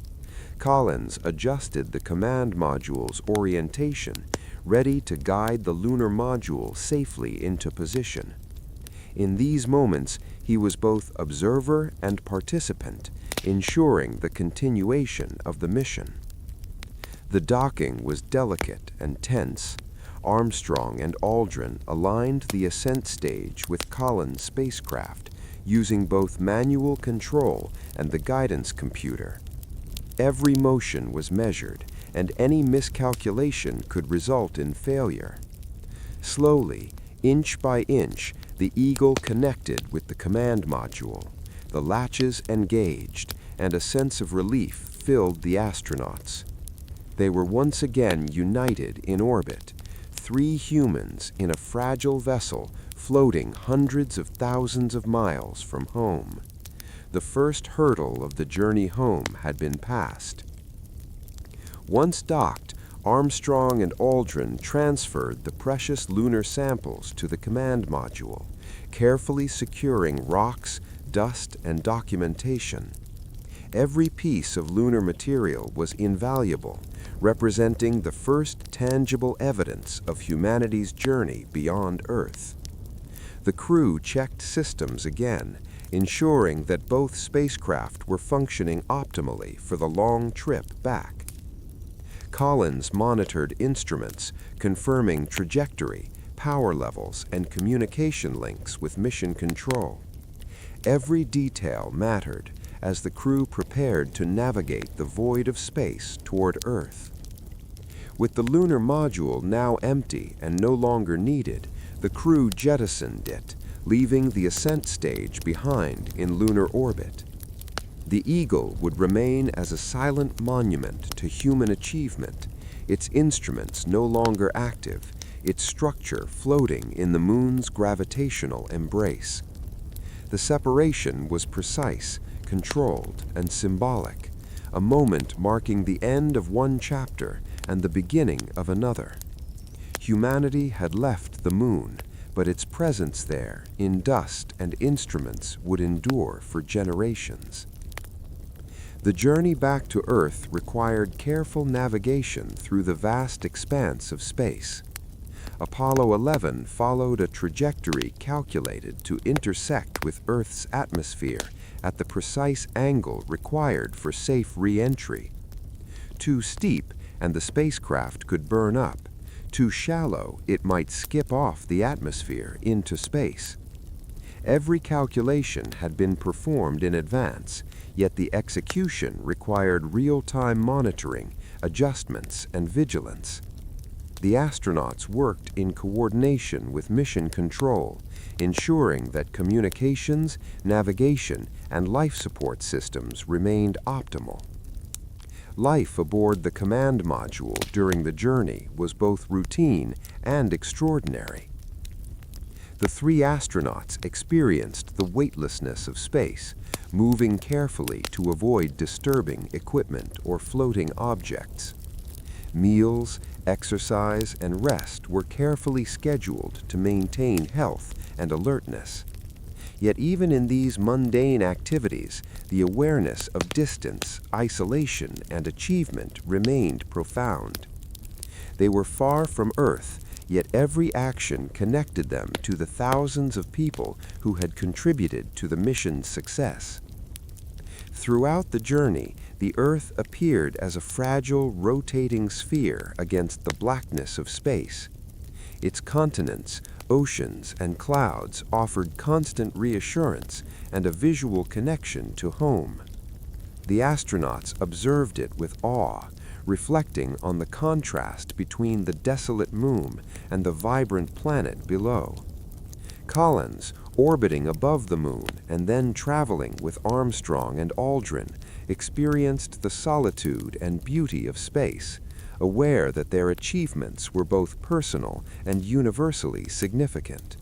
Collins adjusted the command module's orientation, ready to guide the lunar module safely into position. In these moments, he was both observer and participant, ensuring the continuation of the mission. The docking was delicate and tense. Armstrong and Aldrin aligned the ascent stage with Collins' spacecraft, using both manual control and the guidance computer. Every motion was measured, and any miscalculation could result in failure. Slowly, inch by inch, the Eagle connected with the command module. The latches engaged, and a sense of relief filled the astronauts. They were once again united in orbit, 3 humans in a fragile vessel floating hundreds of thousands of miles from home. The first hurdle of the journey home had been passed. Once docked, Armstrong and Aldrin transferred the precious lunar samples to the command module, carefully securing rocks, dust, and documentation. Every piece of lunar material was invaluable, representing the first tangible evidence of humanity's journey beyond Earth. The crew checked systems again, ensuring that both spacecraft were functioning optimally for the long trip back. Collins monitored instruments, confirming trajectory, power levels, and communication links with mission control. Every detail mattered as the crew prepared to navigate the void of space toward Earth. With the lunar module now empty and no longer needed, the crew jettisoned it, leaving the ascent stage behind in lunar orbit. The Eagle would remain as a silent monument to human achievement, its instruments no longer active, its structure floating in the moon's gravitational embrace. The separation was precise, controlled, and symbolic, a moment marking the end of one chapter and the beginning of another. Humanity had left the moon, but its presence there, in dust and instruments, would endure for generations. The journey back to Earth required careful navigation through the vast expanse of space. Apollo 11 followed a trajectory calculated to intersect with Earth's atmosphere at the precise angle required for safe re-entry. Too steep, and the spacecraft could burn up. Too shallow, it might skip off the atmosphere into space. Every calculation had been performed in advance, yet the execution required real-time monitoring, adjustments, and vigilance. The astronauts worked in coordination with mission control, ensuring that communications, navigation, and life support systems remained optimal. Life aboard the command module during the journey was both routine and extraordinary. The 3 astronauts experienced the weightlessness of space, moving carefully to avoid disturbing equipment or floating objects. Meals, exercise, and rest were carefully scheduled to maintain health and alertness. Yet even in these mundane activities, the awareness of distance, isolation, and achievement remained profound. They were far from Earth, yet every action connected them to the thousands of people who had contributed to the mission's success. Throughout the journey, the Earth appeared as a fragile, rotating sphere against the blackness of space. Its continents, oceans, and clouds offered constant reassurance and a visual connection to home. The astronauts observed it with awe, reflecting on the contrast between the desolate moon and the vibrant planet below. Collins, orbiting above the moon and then traveling with Armstrong and Aldrin, experienced the solitude and beauty of space, aware that their achievements were both personal and universally significant.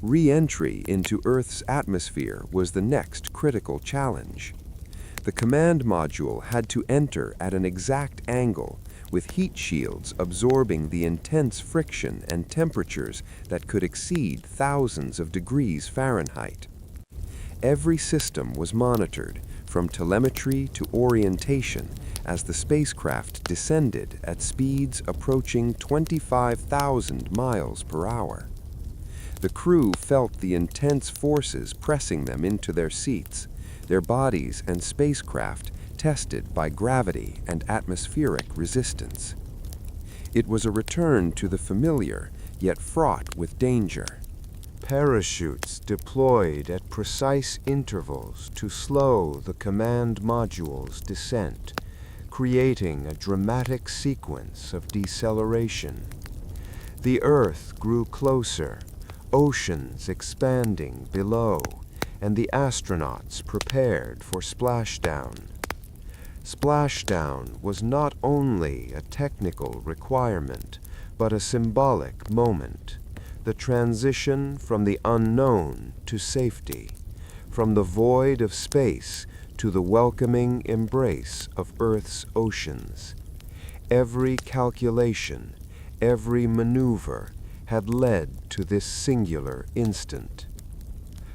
Re-entry into Earth's atmosphere was the next critical challenge. The command module had to enter at an exact angle, with heat shields absorbing the intense friction and temperatures that could exceed thousands of degrees Fahrenheit. Every system was monitored, from telemetry to orientation, as the spacecraft descended at speeds approaching 25,000 miles per hour. The crew felt the intense forces pressing them into their seats, their bodies and spacecraft tested by gravity and atmospheric resistance. It was a return to the familiar, yet fraught with danger. Parachutes deployed at precise intervals to slow the command module's descent, creating a dramatic sequence of deceleration. The Earth grew closer, oceans expanding below, and the astronauts prepared for splashdown. Splashdown was not only a technical requirement, but a symbolic moment, the transition from the unknown to safety, from the void of space to the welcoming embrace of Earth's oceans. Every calculation, every maneuver had led to this singular instant.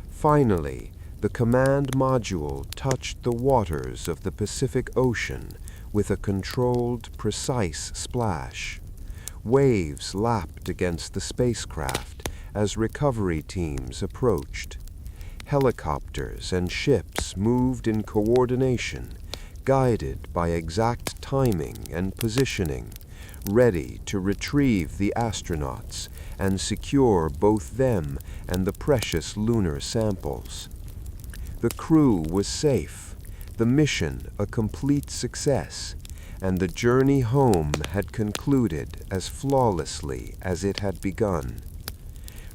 Finally, the command module touched the waters of the Pacific Ocean with a controlled, precise splash. Waves lapped against the spacecraft as recovery teams approached. Helicopters and ships moved in coordination, guided by exact timing and positioning, ready to retrieve the astronauts and secure both them and the precious lunar samples. The crew was safe, the mission a complete success, and the journey home had concluded as flawlessly as it had begun.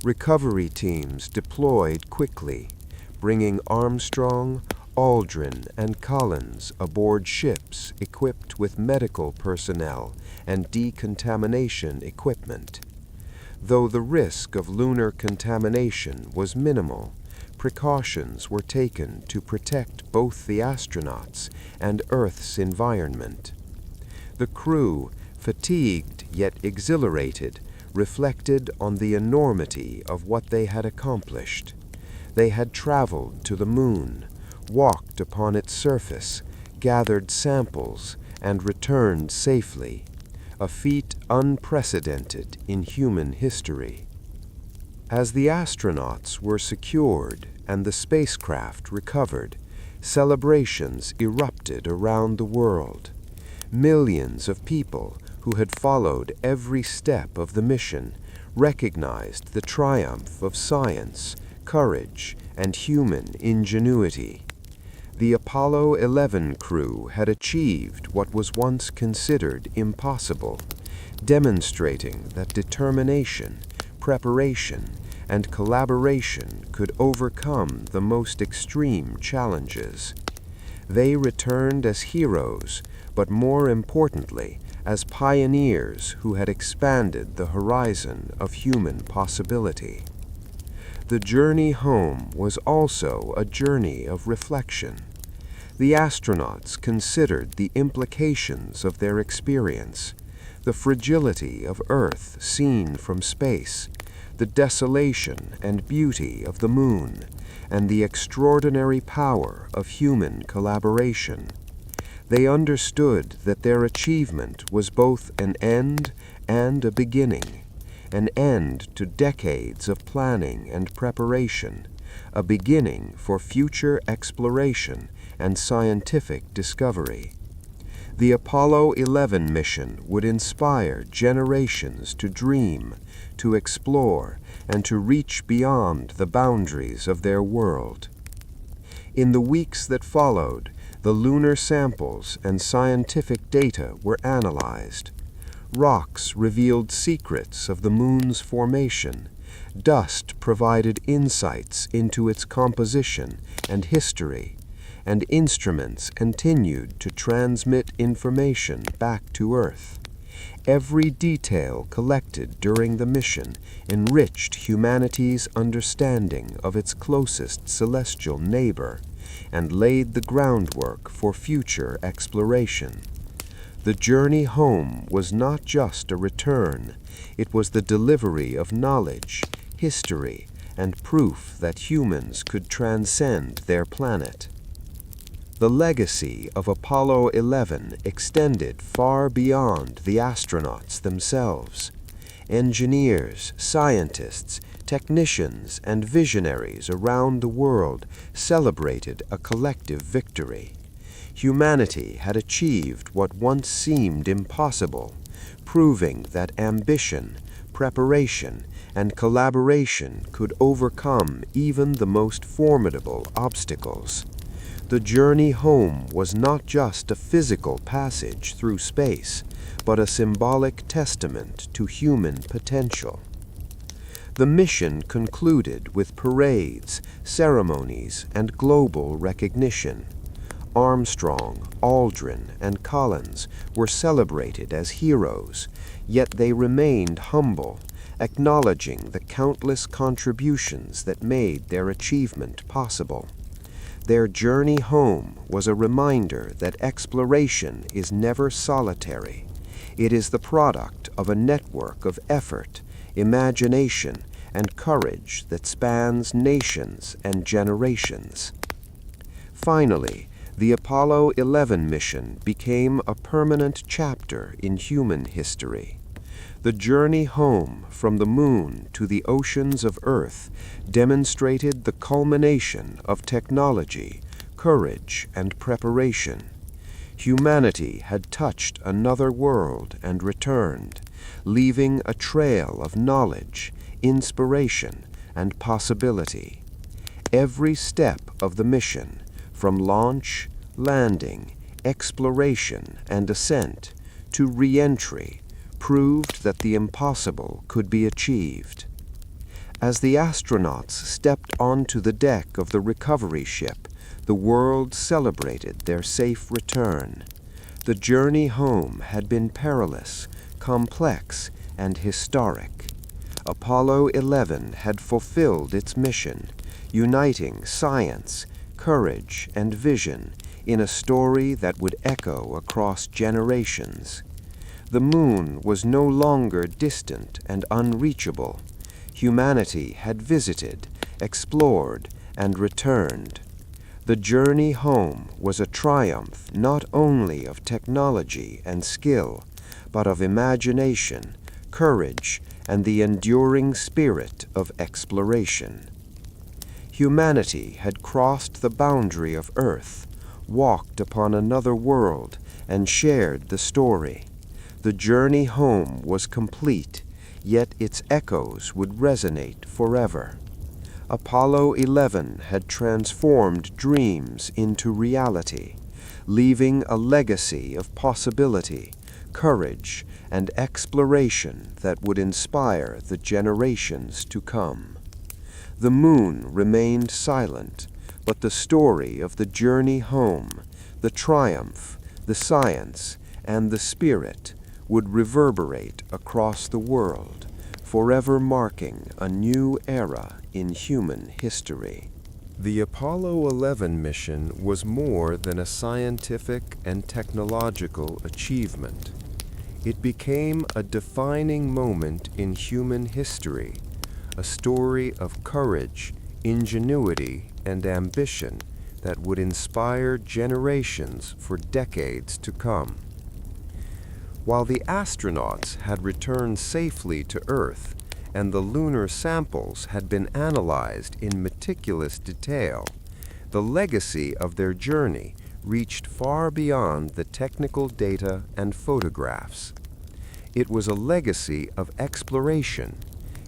Recovery teams deployed quickly, bringing Armstrong, Aldrin, and Collins aboard ships equipped with medical personnel and decontamination equipment. Though the risk of lunar contamination was minimal, precautions were taken to protect both the astronauts and Earth's environment. The crew, fatigued yet exhilarated, reflected on the enormity of what they had accomplished. They had traveled to the moon, walked upon its surface, gathered samples, and returned safely, a feat unprecedented in human history. As the astronauts were secured and the spacecraft recovered, celebrations erupted around the world. Millions of people who had followed every step of the mission recognized the triumph of science, courage, and human ingenuity. The Apollo 11 crew had achieved what was once considered impossible, demonstrating that determination, preparation, and collaboration could overcome the most extreme challenges. They returned as heroes, but more importantly, as pioneers who had expanded the horizon of human possibility. The journey home was also a journey of reflection. The astronauts considered the implications of their experience, the fragility of Earth seen from space, the desolation and beauty of the moon, and the extraordinary power of human collaboration. They understood that their achievement was both an end and a beginning, an end to decades of planning and preparation, a beginning for future exploration and scientific discovery. The Apollo 11 mission would inspire generations to dream, to explore, and to reach beyond the boundaries of their world. In the weeks that followed, the lunar samples and scientific data were analyzed. Rocks revealed secrets of the moon's formation. Dust provided insights into its composition and history, and instruments continued to transmit information back to Earth. Every detail collected during the mission enriched humanity's understanding of its closest celestial neighbor and laid the groundwork for future exploration. The journey home was not just a return, it was the delivery of knowledge, history, and proof that humans could transcend their planet. The legacy of Apollo 11 extended far beyond the astronauts themselves. Engineers, scientists, technicians, and visionaries around the world celebrated a collective victory. Humanity had achieved what once seemed impossible, proving that ambition, preparation, and collaboration could overcome even the most formidable obstacles. The journey home was not just a physical passage through space, but a symbolic testament to human potential. The mission concluded with parades, ceremonies, and global recognition. Armstrong, Aldrin, and Collins were celebrated as heroes, yet they remained humble, acknowledging the countless contributions that made their achievement possible. Their journey home was a reminder that exploration is never solitary. It is the product of a network of effort, imagination, and courage that spans nations and generations. Finally, the Apollo 11 mission became a permanent chapter in human history. The journey home from the moon to the oceans of Earth demonstrated the culmination of technology, courage, and preparation. Humanity had touched another world and returned, leaving a trail of knowledge, inspiration, and possibility. Every step of the mission, from launch, landing, exploration, and ascent, to re-entry, proved that the impossible could be achieved. As the astronauts stepped onto the deck of the recovery ship, the world celebrated their safe return. The journey home had been perilous, complex, and historic. Apollo 11 had fulfilled its mission, uniting science, courage, and vision in a story that would echo across generations. The moon was no longer distant and unreachable. Humanity had visited, explored, and returned. The journey home was a triumph not only of technology and skill, but of imagination, courage, and the enduring spirit of exploration. Humanity had crossed the boundary of Earth, walked upon another world, and shared the story. The journey home was complete, yet its echoes would resonate forever. Apollo 11 had transformed dreams into reality, leaving a legacy of possibility, courage, and exploration that would inspire the generations to come. The moon remained silent, but the story of the journey home, the triumph, the science, and the spirit would reverberate across the world, forever marking a new era in human history. The Apollo 11 mission was more than a scientific and technological achievement. It became a defining moment in human history, a story of courage, ingenuity, and ambition that would inspire generations for decades to come. While the astronauts had returned safely to Earth and the lunar samples had been analyzed in meticulous detail, the legacy of their journey reached far beyond the technical data and photographs. It was a legacy of exploration,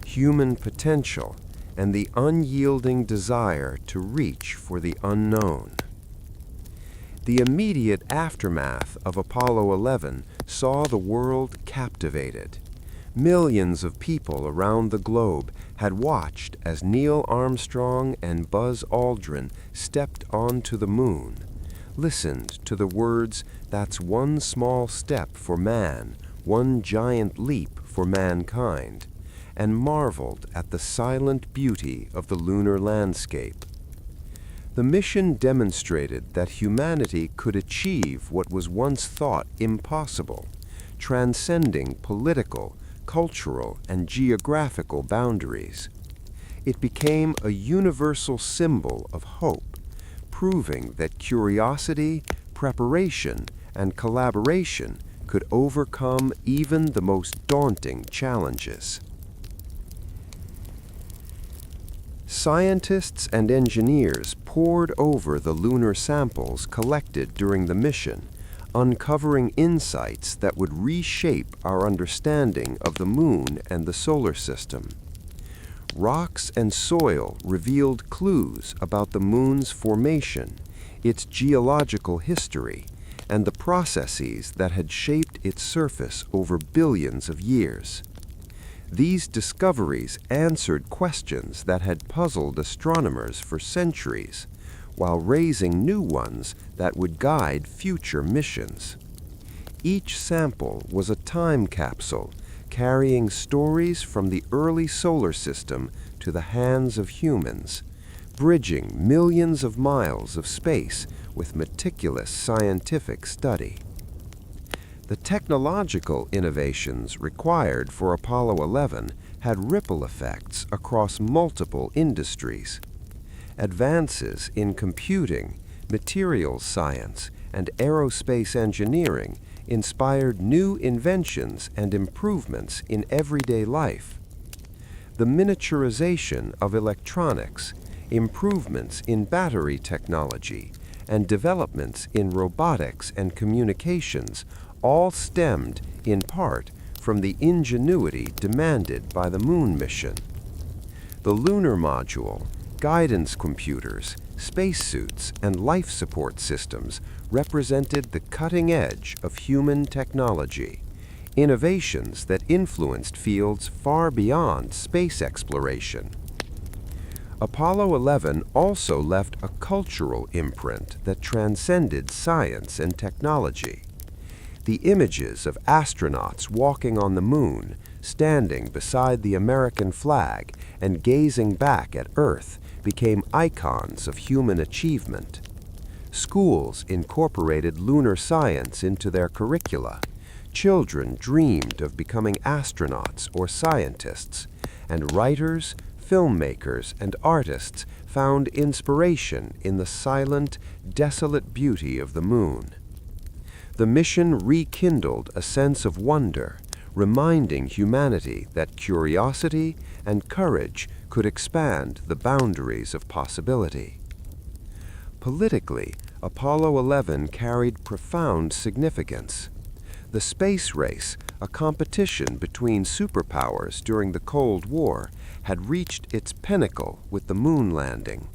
human potential, and the unyielding desire to reach for the unknown. The immediate aftermath of Apollo 11 saw the world captivated. Millions of people around the globe had watched as Neil Armstrong and Buzz Aldrin stepped onto the moon, listened to the words, "That's one small step for man, one giant leap for mankind," and marveled at the silent beauty of the lunar landscape. The mission demonstrated that humanity could achieve what was once thought impossible, transcending political, cultural, and geographical boundaries. It became a universal symbol of hope, proving that curiosity, preparation, and collaboration could overcome even the most daunting challenges. Scientists and engineers pored over the lunar samples collected during the mission, uncovering insights that would reshape our understanding of the moon and the solar system. Rocks and soil revealed clues about the moon's formation, its geological history, and the processes that had shaped its surface over billions of years. These discoveries answered questions that had puzzled astronomers for centuries, while raising new ones that would guide future missions. Each sample was a time capsule, carrying stories from the early solar system to the hands of humans, bridging millions of miles of space with meticulous scientific study. The technological innovations required for Apollo 11 had ripple effects across multiple industries. Advances in computing, materials science, and aerospace engineering inspired new inventions and improvements in everyday life. The miniaturization of electronics, improvements in battery technology, and developments in robotics and communications all stemmed, in part, from the ingenuity demanded by the moon mission. The lunar module, guidance computers, spacesuits, and life support systems represented the cutting edge of human technology, innovations that influenced fields far beyond space exploration. Apollo 11 also left a cultural imprint that transcended science and technology. The images of astronauts walking on the moon, standing beside the American flag, and gazing back at Earth became icons of human achievement. Schools incorporated lunar science into their curricula. Children dreamed of becoming astronauts or scientists, and writers, filmmakers, and artists found inspiration in the silent, desolate beauty of the moon. The mission rekindled a sense of wonder, reminding humanity that curiosity and courage could expand the boundaries of possibility. Politically, Apollo 11 carried profound significance. The space race, a competition between superpowers during the Cold War, had reached its pinnacle with the moon landing.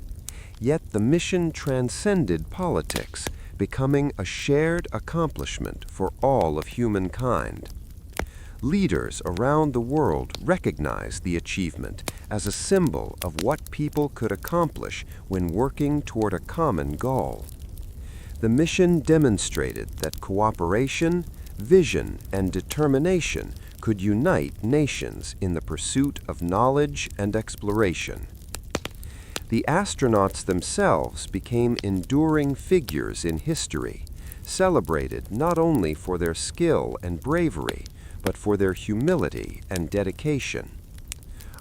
Yet the mission transcended politics, becoming a shared accomplishment for all of humankind. Leaders around the world recognized the achievement as a symbol of what people could accomplish when working toward a common goal. The mission demonstrated that cooperation, vision, and determination could unite nations in the pursuit of knowledge and exploration. The astronauts themselves became enduring figures in history, celebrated not only for their skill and bravery, but for their humility and dedication.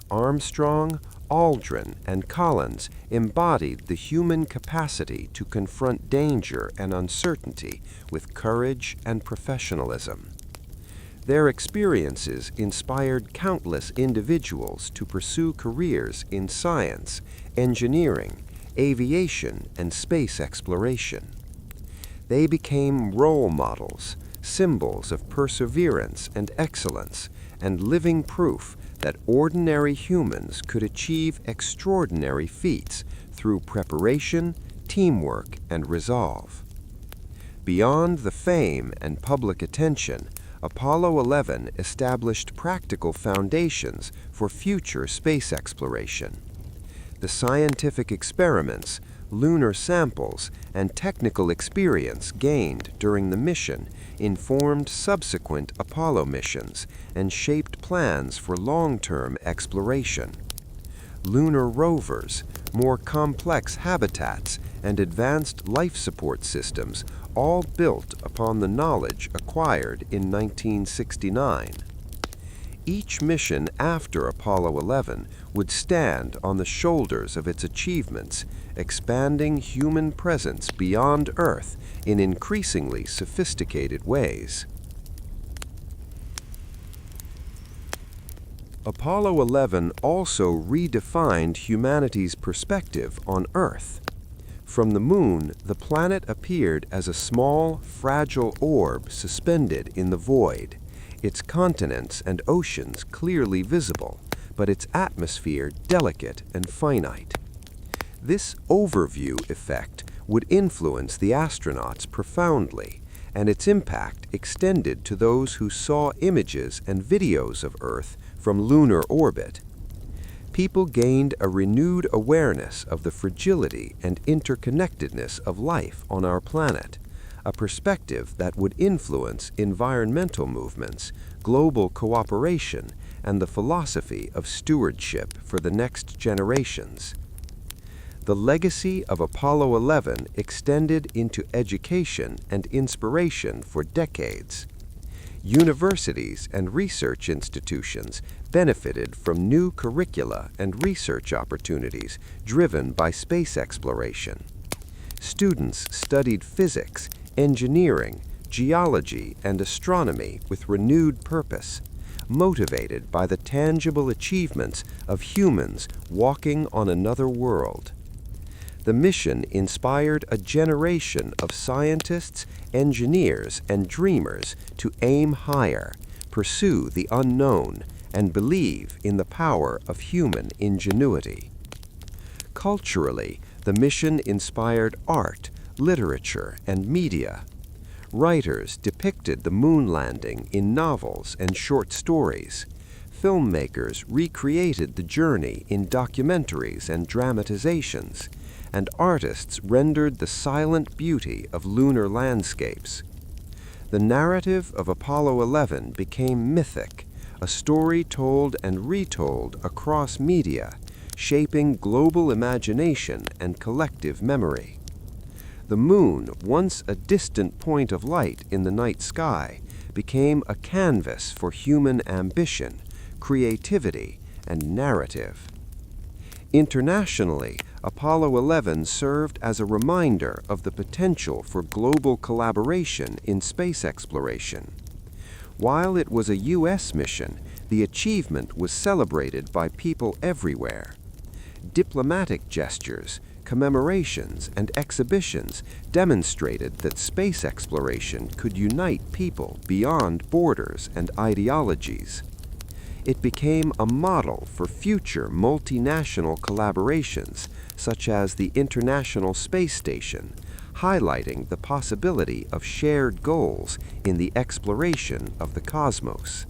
Armstrong, Aldrin, and Collins embodied the human capacity to confront danger and uncertainty with courage and professionalism. Their experiences inspired countless individuals to pursue careers in science, engineering, aviation, and space exploration. They became role models, symbols of perseverance and excellence, and living proof that ordinary humans could achieve extraordinary feats through preparation, teamwork, and resolve. Beyond the fame and public attention, Apollo 11 established practical foundations for future space exploration. The scientific experiments, lunar samples, and technical experience gained during the mission informed subsequent Apollo missions and shaped plans for long-term exploration. Lunar rovers, more complex habitats, and advanced life support systems all built upon the knowledge acquired in 1969. Each mission after Apollo 11 would stand on the shoulders of its achievements, expanding human presence beyond Earth in increasingly sophisticated ways. Apollo 11 also redefined humanity's perspective on Earth. From the Moon, the planet appeared as a small, fragile orb suspended in the void, its continents and oceans clearly visible, but its atmosphere delicate and finite. This overview effect would influence the astronauts profoundly, and its impact extended to those who saw images and videos of Earth from lunar orbit. People gained a renewed awareness of the fragility and interconnectedness of life on our planet, a perspective that would influence environmental movements, global cooperation, and the philosophy of stewardship for the next generations. The legacy of Apollo 11 extended into education and inspiration for decades. Universities and research institutions benefited from new curricula and research opportunities driven by space exploration. Students studied physics, engineering, geology, and astronomy with renewed purpose, motivated by the tangible achievements of humans walking on another world. The mission inspired a generation of scientists, engineers, and dreamers to aim higher, pursue the unknown, and believe in the power of human ingenuity. Culturally, the mission inspired art, literature, and media. Writers depicted the moon landing in novels and short stories. Filmmakers recreated the journey in documentaries and dramatizations, and artists rendered the silent beauty of lunar landscapes. The narrative of Apollo 11 became mythic, a story told and retold across media, shaping global imagination and collective memory. The moon, once a distant point of light in the night sky, became a canvas for human ambition, creativity, and narrative. Internationally, Apollo 11 served as a reminder of the potential for global collaboration in space exploration. While it was a U.S. mission, the achievement was celebrated by people everywhere. Diplomatic gestures, commemorations, and exhibitions demonstrated that space exploration could unite people beyond borders and ideologies. It became a model for future multinational collaborations, such as the International Space Station, highlighting the possibility of shared goals in the exploration of the cosmos.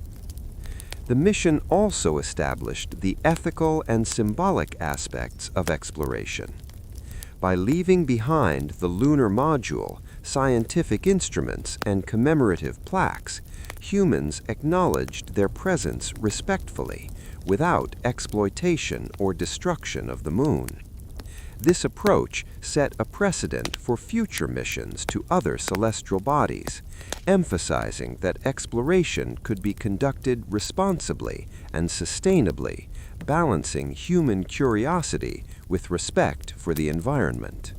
The mission also established the ethical and symbolic aspects of exploration. By leaving behind the lunar module, scientific instruments, and commemorative plaques, humans acknowledged their presence respectfully, without exploitation or destruction of the moon. This approach set a precedent for future missions to other celestial bodies, emphasizing that exploration could be conducted responsibly and sustainably, balancing human curiosity with respect for the environment.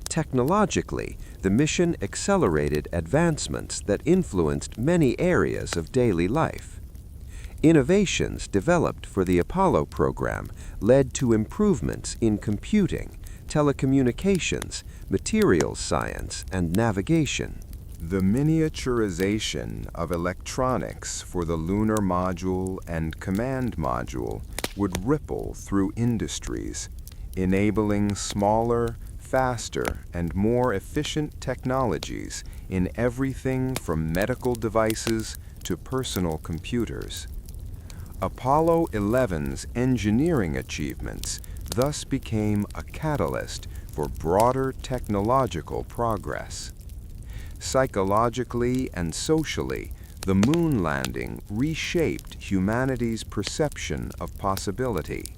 Technologically, the mission accelerated advancements that influenced many areas of daily life. Innovations developed for the Apollo program led to improvements in computing, telecommunications, materials science, and navigation. The miniaturization of electronics for the lunar module and command module would ripple through industries, enabling smaller, faster, and more efficient technologies in everything from medical devices to personal computers. Apollo 11's engineering achievements thus became a catalyst for broader technological progress. Psychologically and socially, the moon landing reshaped humanity's perception of possibility.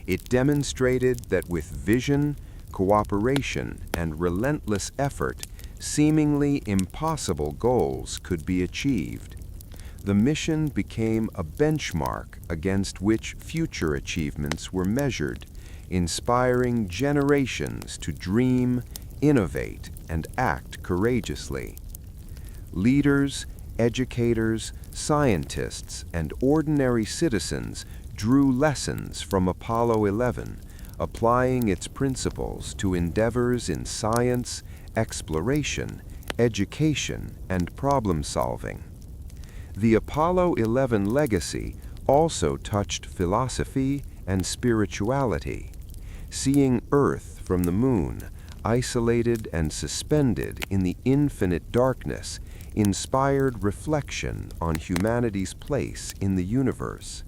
It demonstrated that with vision, cooperation, and relentless effort, seemingly impossible goals could be achieved. The mission became a benchmark against which future achievements were measured, inspiring generations to dream, innovate, and act courageously. Leaders, educators, scientists, and ordinary citizens drew lessons from Apollo 11, applying its principles to endeavors in science, exploration, education, and problem-solving. The Apollo 11 legacy also touched philosophy and spirituality. Seeing Earth from the moon, isolated and suspended in the infinite darkness, inspired reflection on humanity's place in the universe.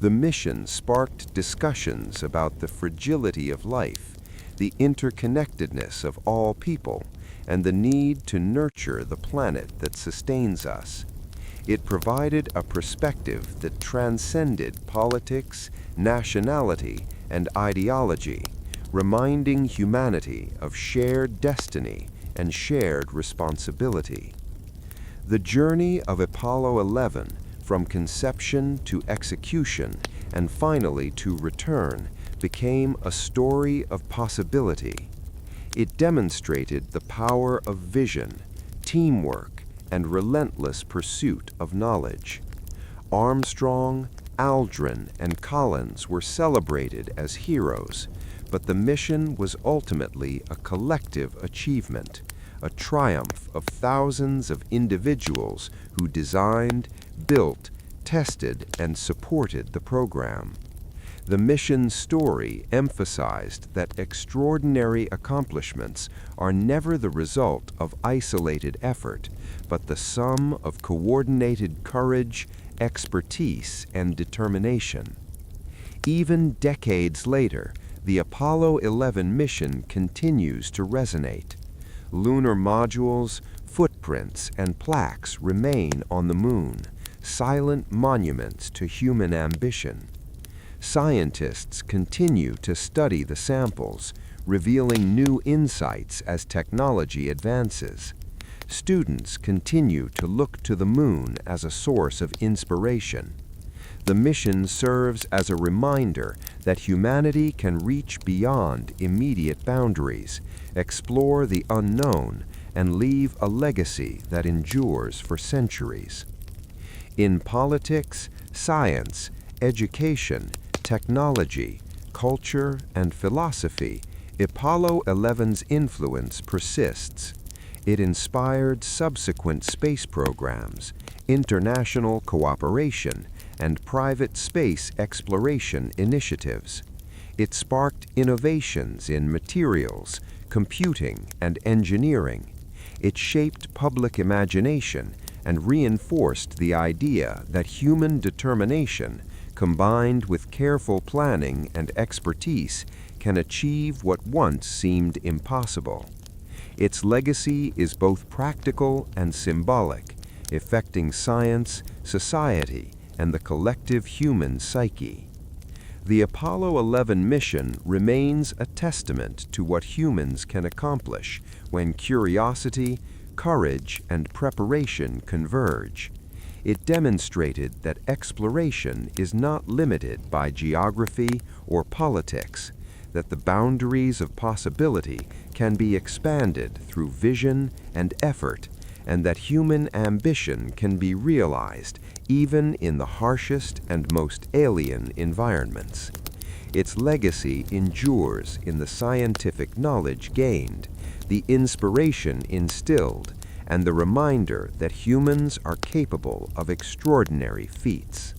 The mission sparked discussions about the fragility of life, the interconnectedness of all people, and the need to nurture the planet that sustains us. It provided a perspective that transcended politics, nationality, and ideology, reminding humanity of shared destiny and shared responsibility. The journey of Apollo 11, from conception to execution and finally to return, became a story of possibility. It demonstrated the power of vision, teamwork, and relentless pursuit of knowledge. Armstrong, Aldrin, and Collins were celebrated as heroes, but the mission was ultimately a collective achievement, a triumph of thousands of individuals who designed, built, tested, and supported the program. The mission's story emphasized that extraordinary accomplishments are never the result of isolated effort, but the sum of coordinated courage, expertise, and determination. Even decades later, the Apollo 11 mission continues to resonate. Lunar modules, footprints, and plaques remain on the moon, silent monuments to human ambition. Scientists continue to study the samples, revealing new insights as technology advances. Students continue to look to the moon as a source of inspiration. The mission serves as a reminder that humanity can reach beyond immediate boundaries, explore the unknown, and leave a legacy that endures for centuries. In politics, science, education, technology, culture, and philosophy, Apollo 11's influence persists. It inspired subsequent space programs, international cooperation, and private space exploration initiatives. It sparked innovations in materials, computing, and engineering. It shaped public imagination and reinforced the idea that human determination, combined with careful planning and expertise, can achieve what once seemed impossible. Its legacy is both practical and symbolic, affecting science, society, and the collective human psyche. The Apollo 11 mission remains a testament to what humans can accomplish when curiosity, courage, and preparation converge. It demonstrated that exploration is not limited by geography or politics, that the boundaries of possibility can be expanded through vision and effort, and that human ambition can be realized even in the harshest and most alien environments. Its legacy endures in the scientific knowledge gained, the inspiration instilled, and the reminder that humans are capable of extraordinary feats.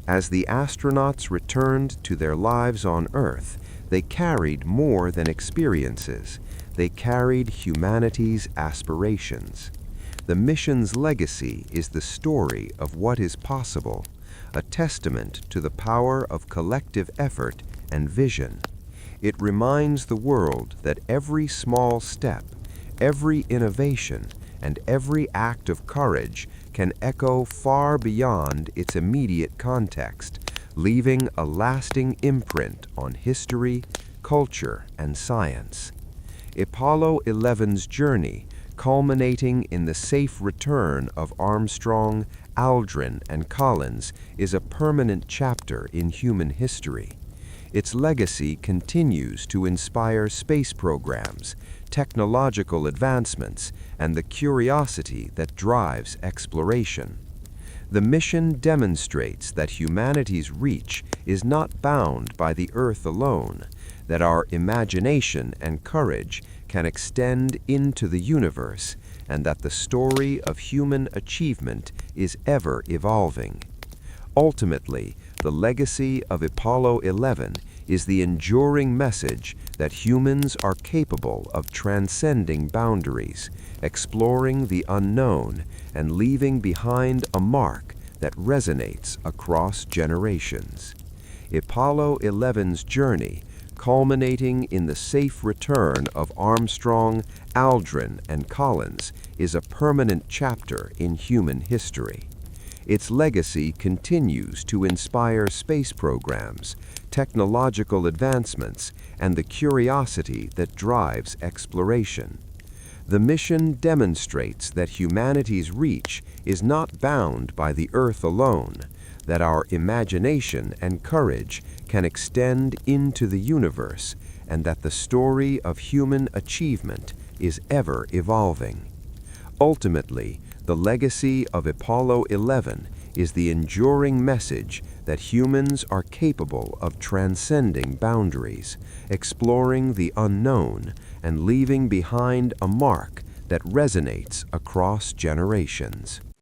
As the astronauts returned to their lives on Earth, they carried more than experiences. They carried humanity's aspirations. The mission's legacy is the story of what is possible, a testament to the power of collective effort and vision. It reminds the world that every small step, every innovation, and every act of courage can echo far beyond its immediate context, leaving a lasting imprint on history, culture, and science. Apollo 11's journey, culminating in the safe return of Armstrong, Aldrin, and Collins, is a permanent chapter in human history. Its legacy continues to inspire space programs, technological advancements, and the curiosity that drives exploration. The mission demonstrates that humanity's reach is not bound by the Earth alone, that our imagination and courage can extend into the universe, and that the story of human achievement is ever evolving. Ultimately, the legacy of Apollo 11 is the enduring message that humans are capable of transcending boundaries, exploring the unknown, and leaving behind a mark that resonates across generations. Apollo 11's journey, culminating in the safe return of Armstrong, Aldrin, and Collins, is a permanent chapter in human history. Its legacy continues to inspire space programs, technological advancements, and the curiosity that drives exploration. The mission demonstrates that humanity's reach is not bound by the Earth alone, that our imagination and courage can extend into the universe, and that the story of human achievement is ever evolving. Ultimately, the legacy of Apollo 11 is the enduring message that humans are capable of transcending boundaries, exploring the unknown, and leaving behind a mark that resonates across generations.